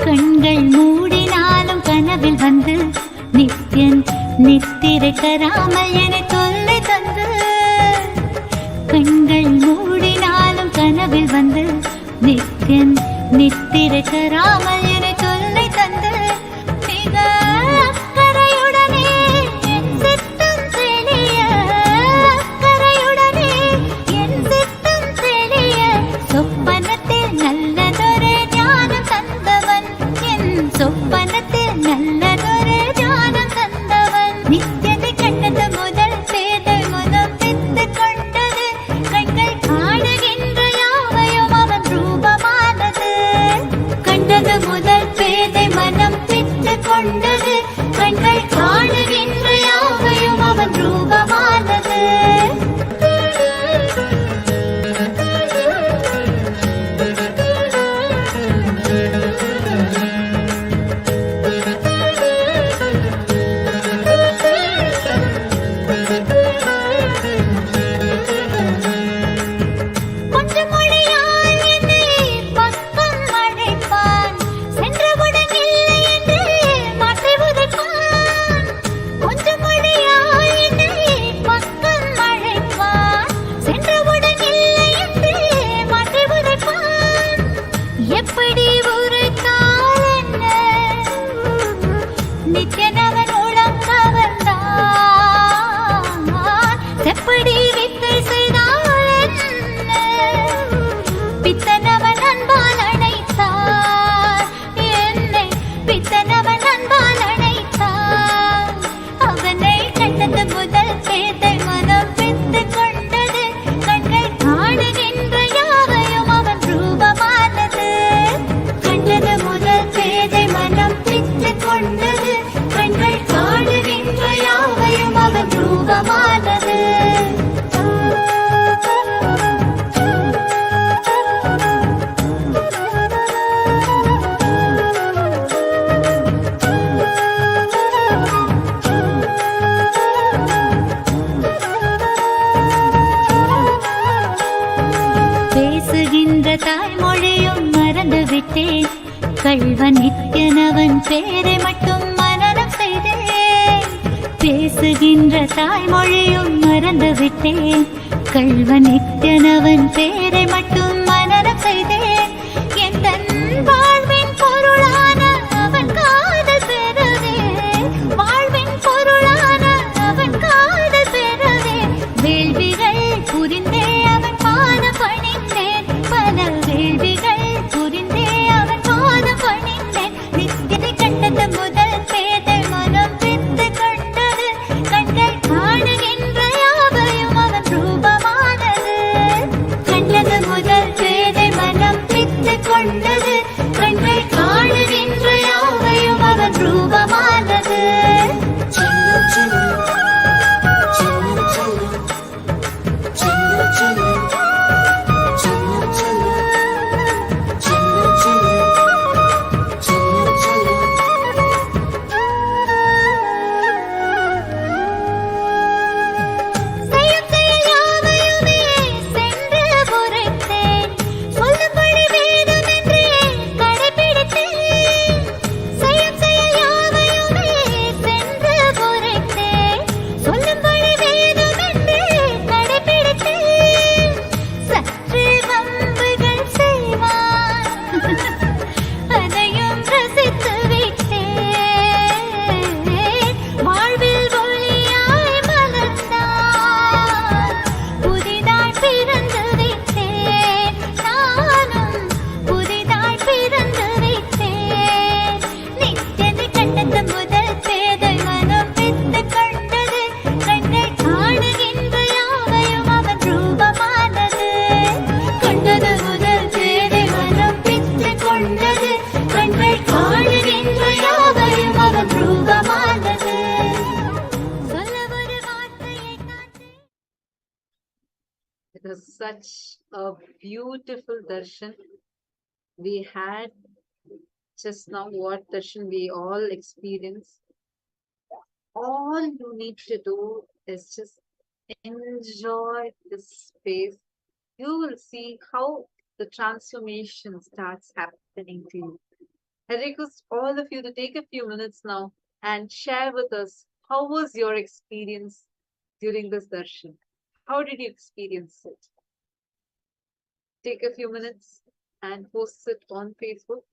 கண்கள் மூடினாலும் கனவில் வந்து நித்யன் நித்திரை தராமல் என தொல்லை தந்து கண்கள் மூடினாலும் கனவில் வந்து நித்யன் நித்திரை தராமல் என தொல்லை தந்து மிக அக்கறையுடனே என் சித்தம் தெளிய அக்கறையுடனே என் சித்தம் தெளிய சொப்பனத்தில் நல்லதொரு ஞானம் தந்தவன் என் சொப்பனத்தில் நல்லதொரு ஞானம் தந்தவன் நித்யனை கண்டது முதல் பேதை முதல் பித்து கொண்டது கண்கள் காணுகின்ற யாவையும் அவன் ரூபமானது கண்டது முதல் பேதை மனம் பித்து கொண்டது கண்கள் காணுகின்ற யாவையும் அவன் ரூபமானது முதல் பேதை பேசுகின்ற தாய்மொழியும் மறந்து விட்டேன். கள்வன் நித்யனவன் பேரை மட்டும் மனனம் செய்தேன். என் தன் வாழ்வின் பொருளான அவன் காதல் பெறவே, வாழ்வின் பொருளான அவன் காதல் பெறவே, வேள்விகள் புரிந்தே அவன் பாதம் பணிந்தேன். பல வேள்விகள் புரிந்தே அவன் பாதம் பணிந்தேன். நித்தியத்தை கண்டது முதல் பேதை மனம் பித்து கொண்டது. கண்கள் காணுகின்ற யாவையும் அவன் ரூபமானது. கண்டது முதல் பேதை மனம் பித்து கொண்டது. கண்கள் காணுகின்ற யாவையும் அவன் ரூபமானது. செய்யும் செயல் யாவையுமே சென்று உரைத்தேன். சொல்லும்படி வேண்டுமென்றே கடைப்பிடித்தேன். செய்யும் செயல் யாவையுமே சென்று உரைத்தேன். சொல்லும்படி வேண்டுமென்றே கடைப்பிடித்தேன். சற்று வம்புகள் செய்வான், அதையும் ரசித்து விட்டேன். வாழ்வில் ஒளியாய் மலர்ந்தான், புதிதாய் பிறந்து விட்டேன். நானும் புதிதாய் பிறந்து விட்டேன். நித்தியதை கண்டது முதல் பேதை மனம் பித்து கொண்டது. கண்கள் காணுகின்ற யாவையும் அவன் ரூபமானது. கண்டது முதல் பேதை மனம் பித்து கொண்டது. கண்கள் காணுகின்ற யாவையும் அவன் ரூபமானது. சொல்ல ஒரு வார்த்தையை காட்டு. It was such a beautiful darshan we had just now. What darshan we all experienced. All you need to do is just enjoy this space. You will see how the transformation starts happening to you. I request all of you to take a few minutes now and share with us how was your experience during this darshan. How did you experience it? Take a few minutes and post it on Facebook.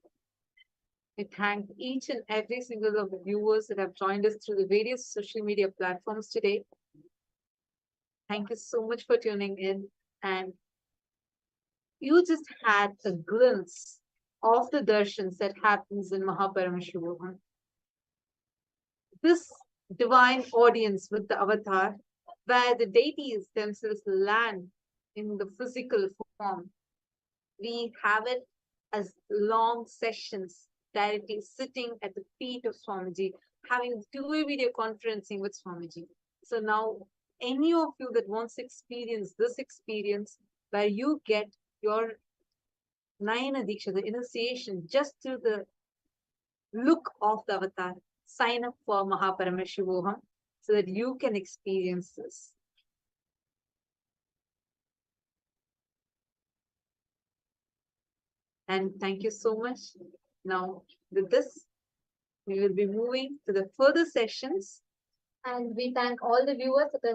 We thank each and every single of the viewers that have joined us through the various social media platforms today. Thank you so much for tuning in, and you just had a glimpse of the darshans that happens in Paramashivam. This divine audience with the avatar, where the deities themselves land in the physical form. We have it as long sessions directly sitting at the feet of Swamiji, having two-way video conferencing with Swamiji. So now, any of you that wants to experience this experience, where you get your Nayana Diksha, the initiation, just through the look of the avatar, sign up for Paramashivam so that you can experience this. And thank you so much. Now, with this, we will be moving to the further sessions. And we thank all the viewers that are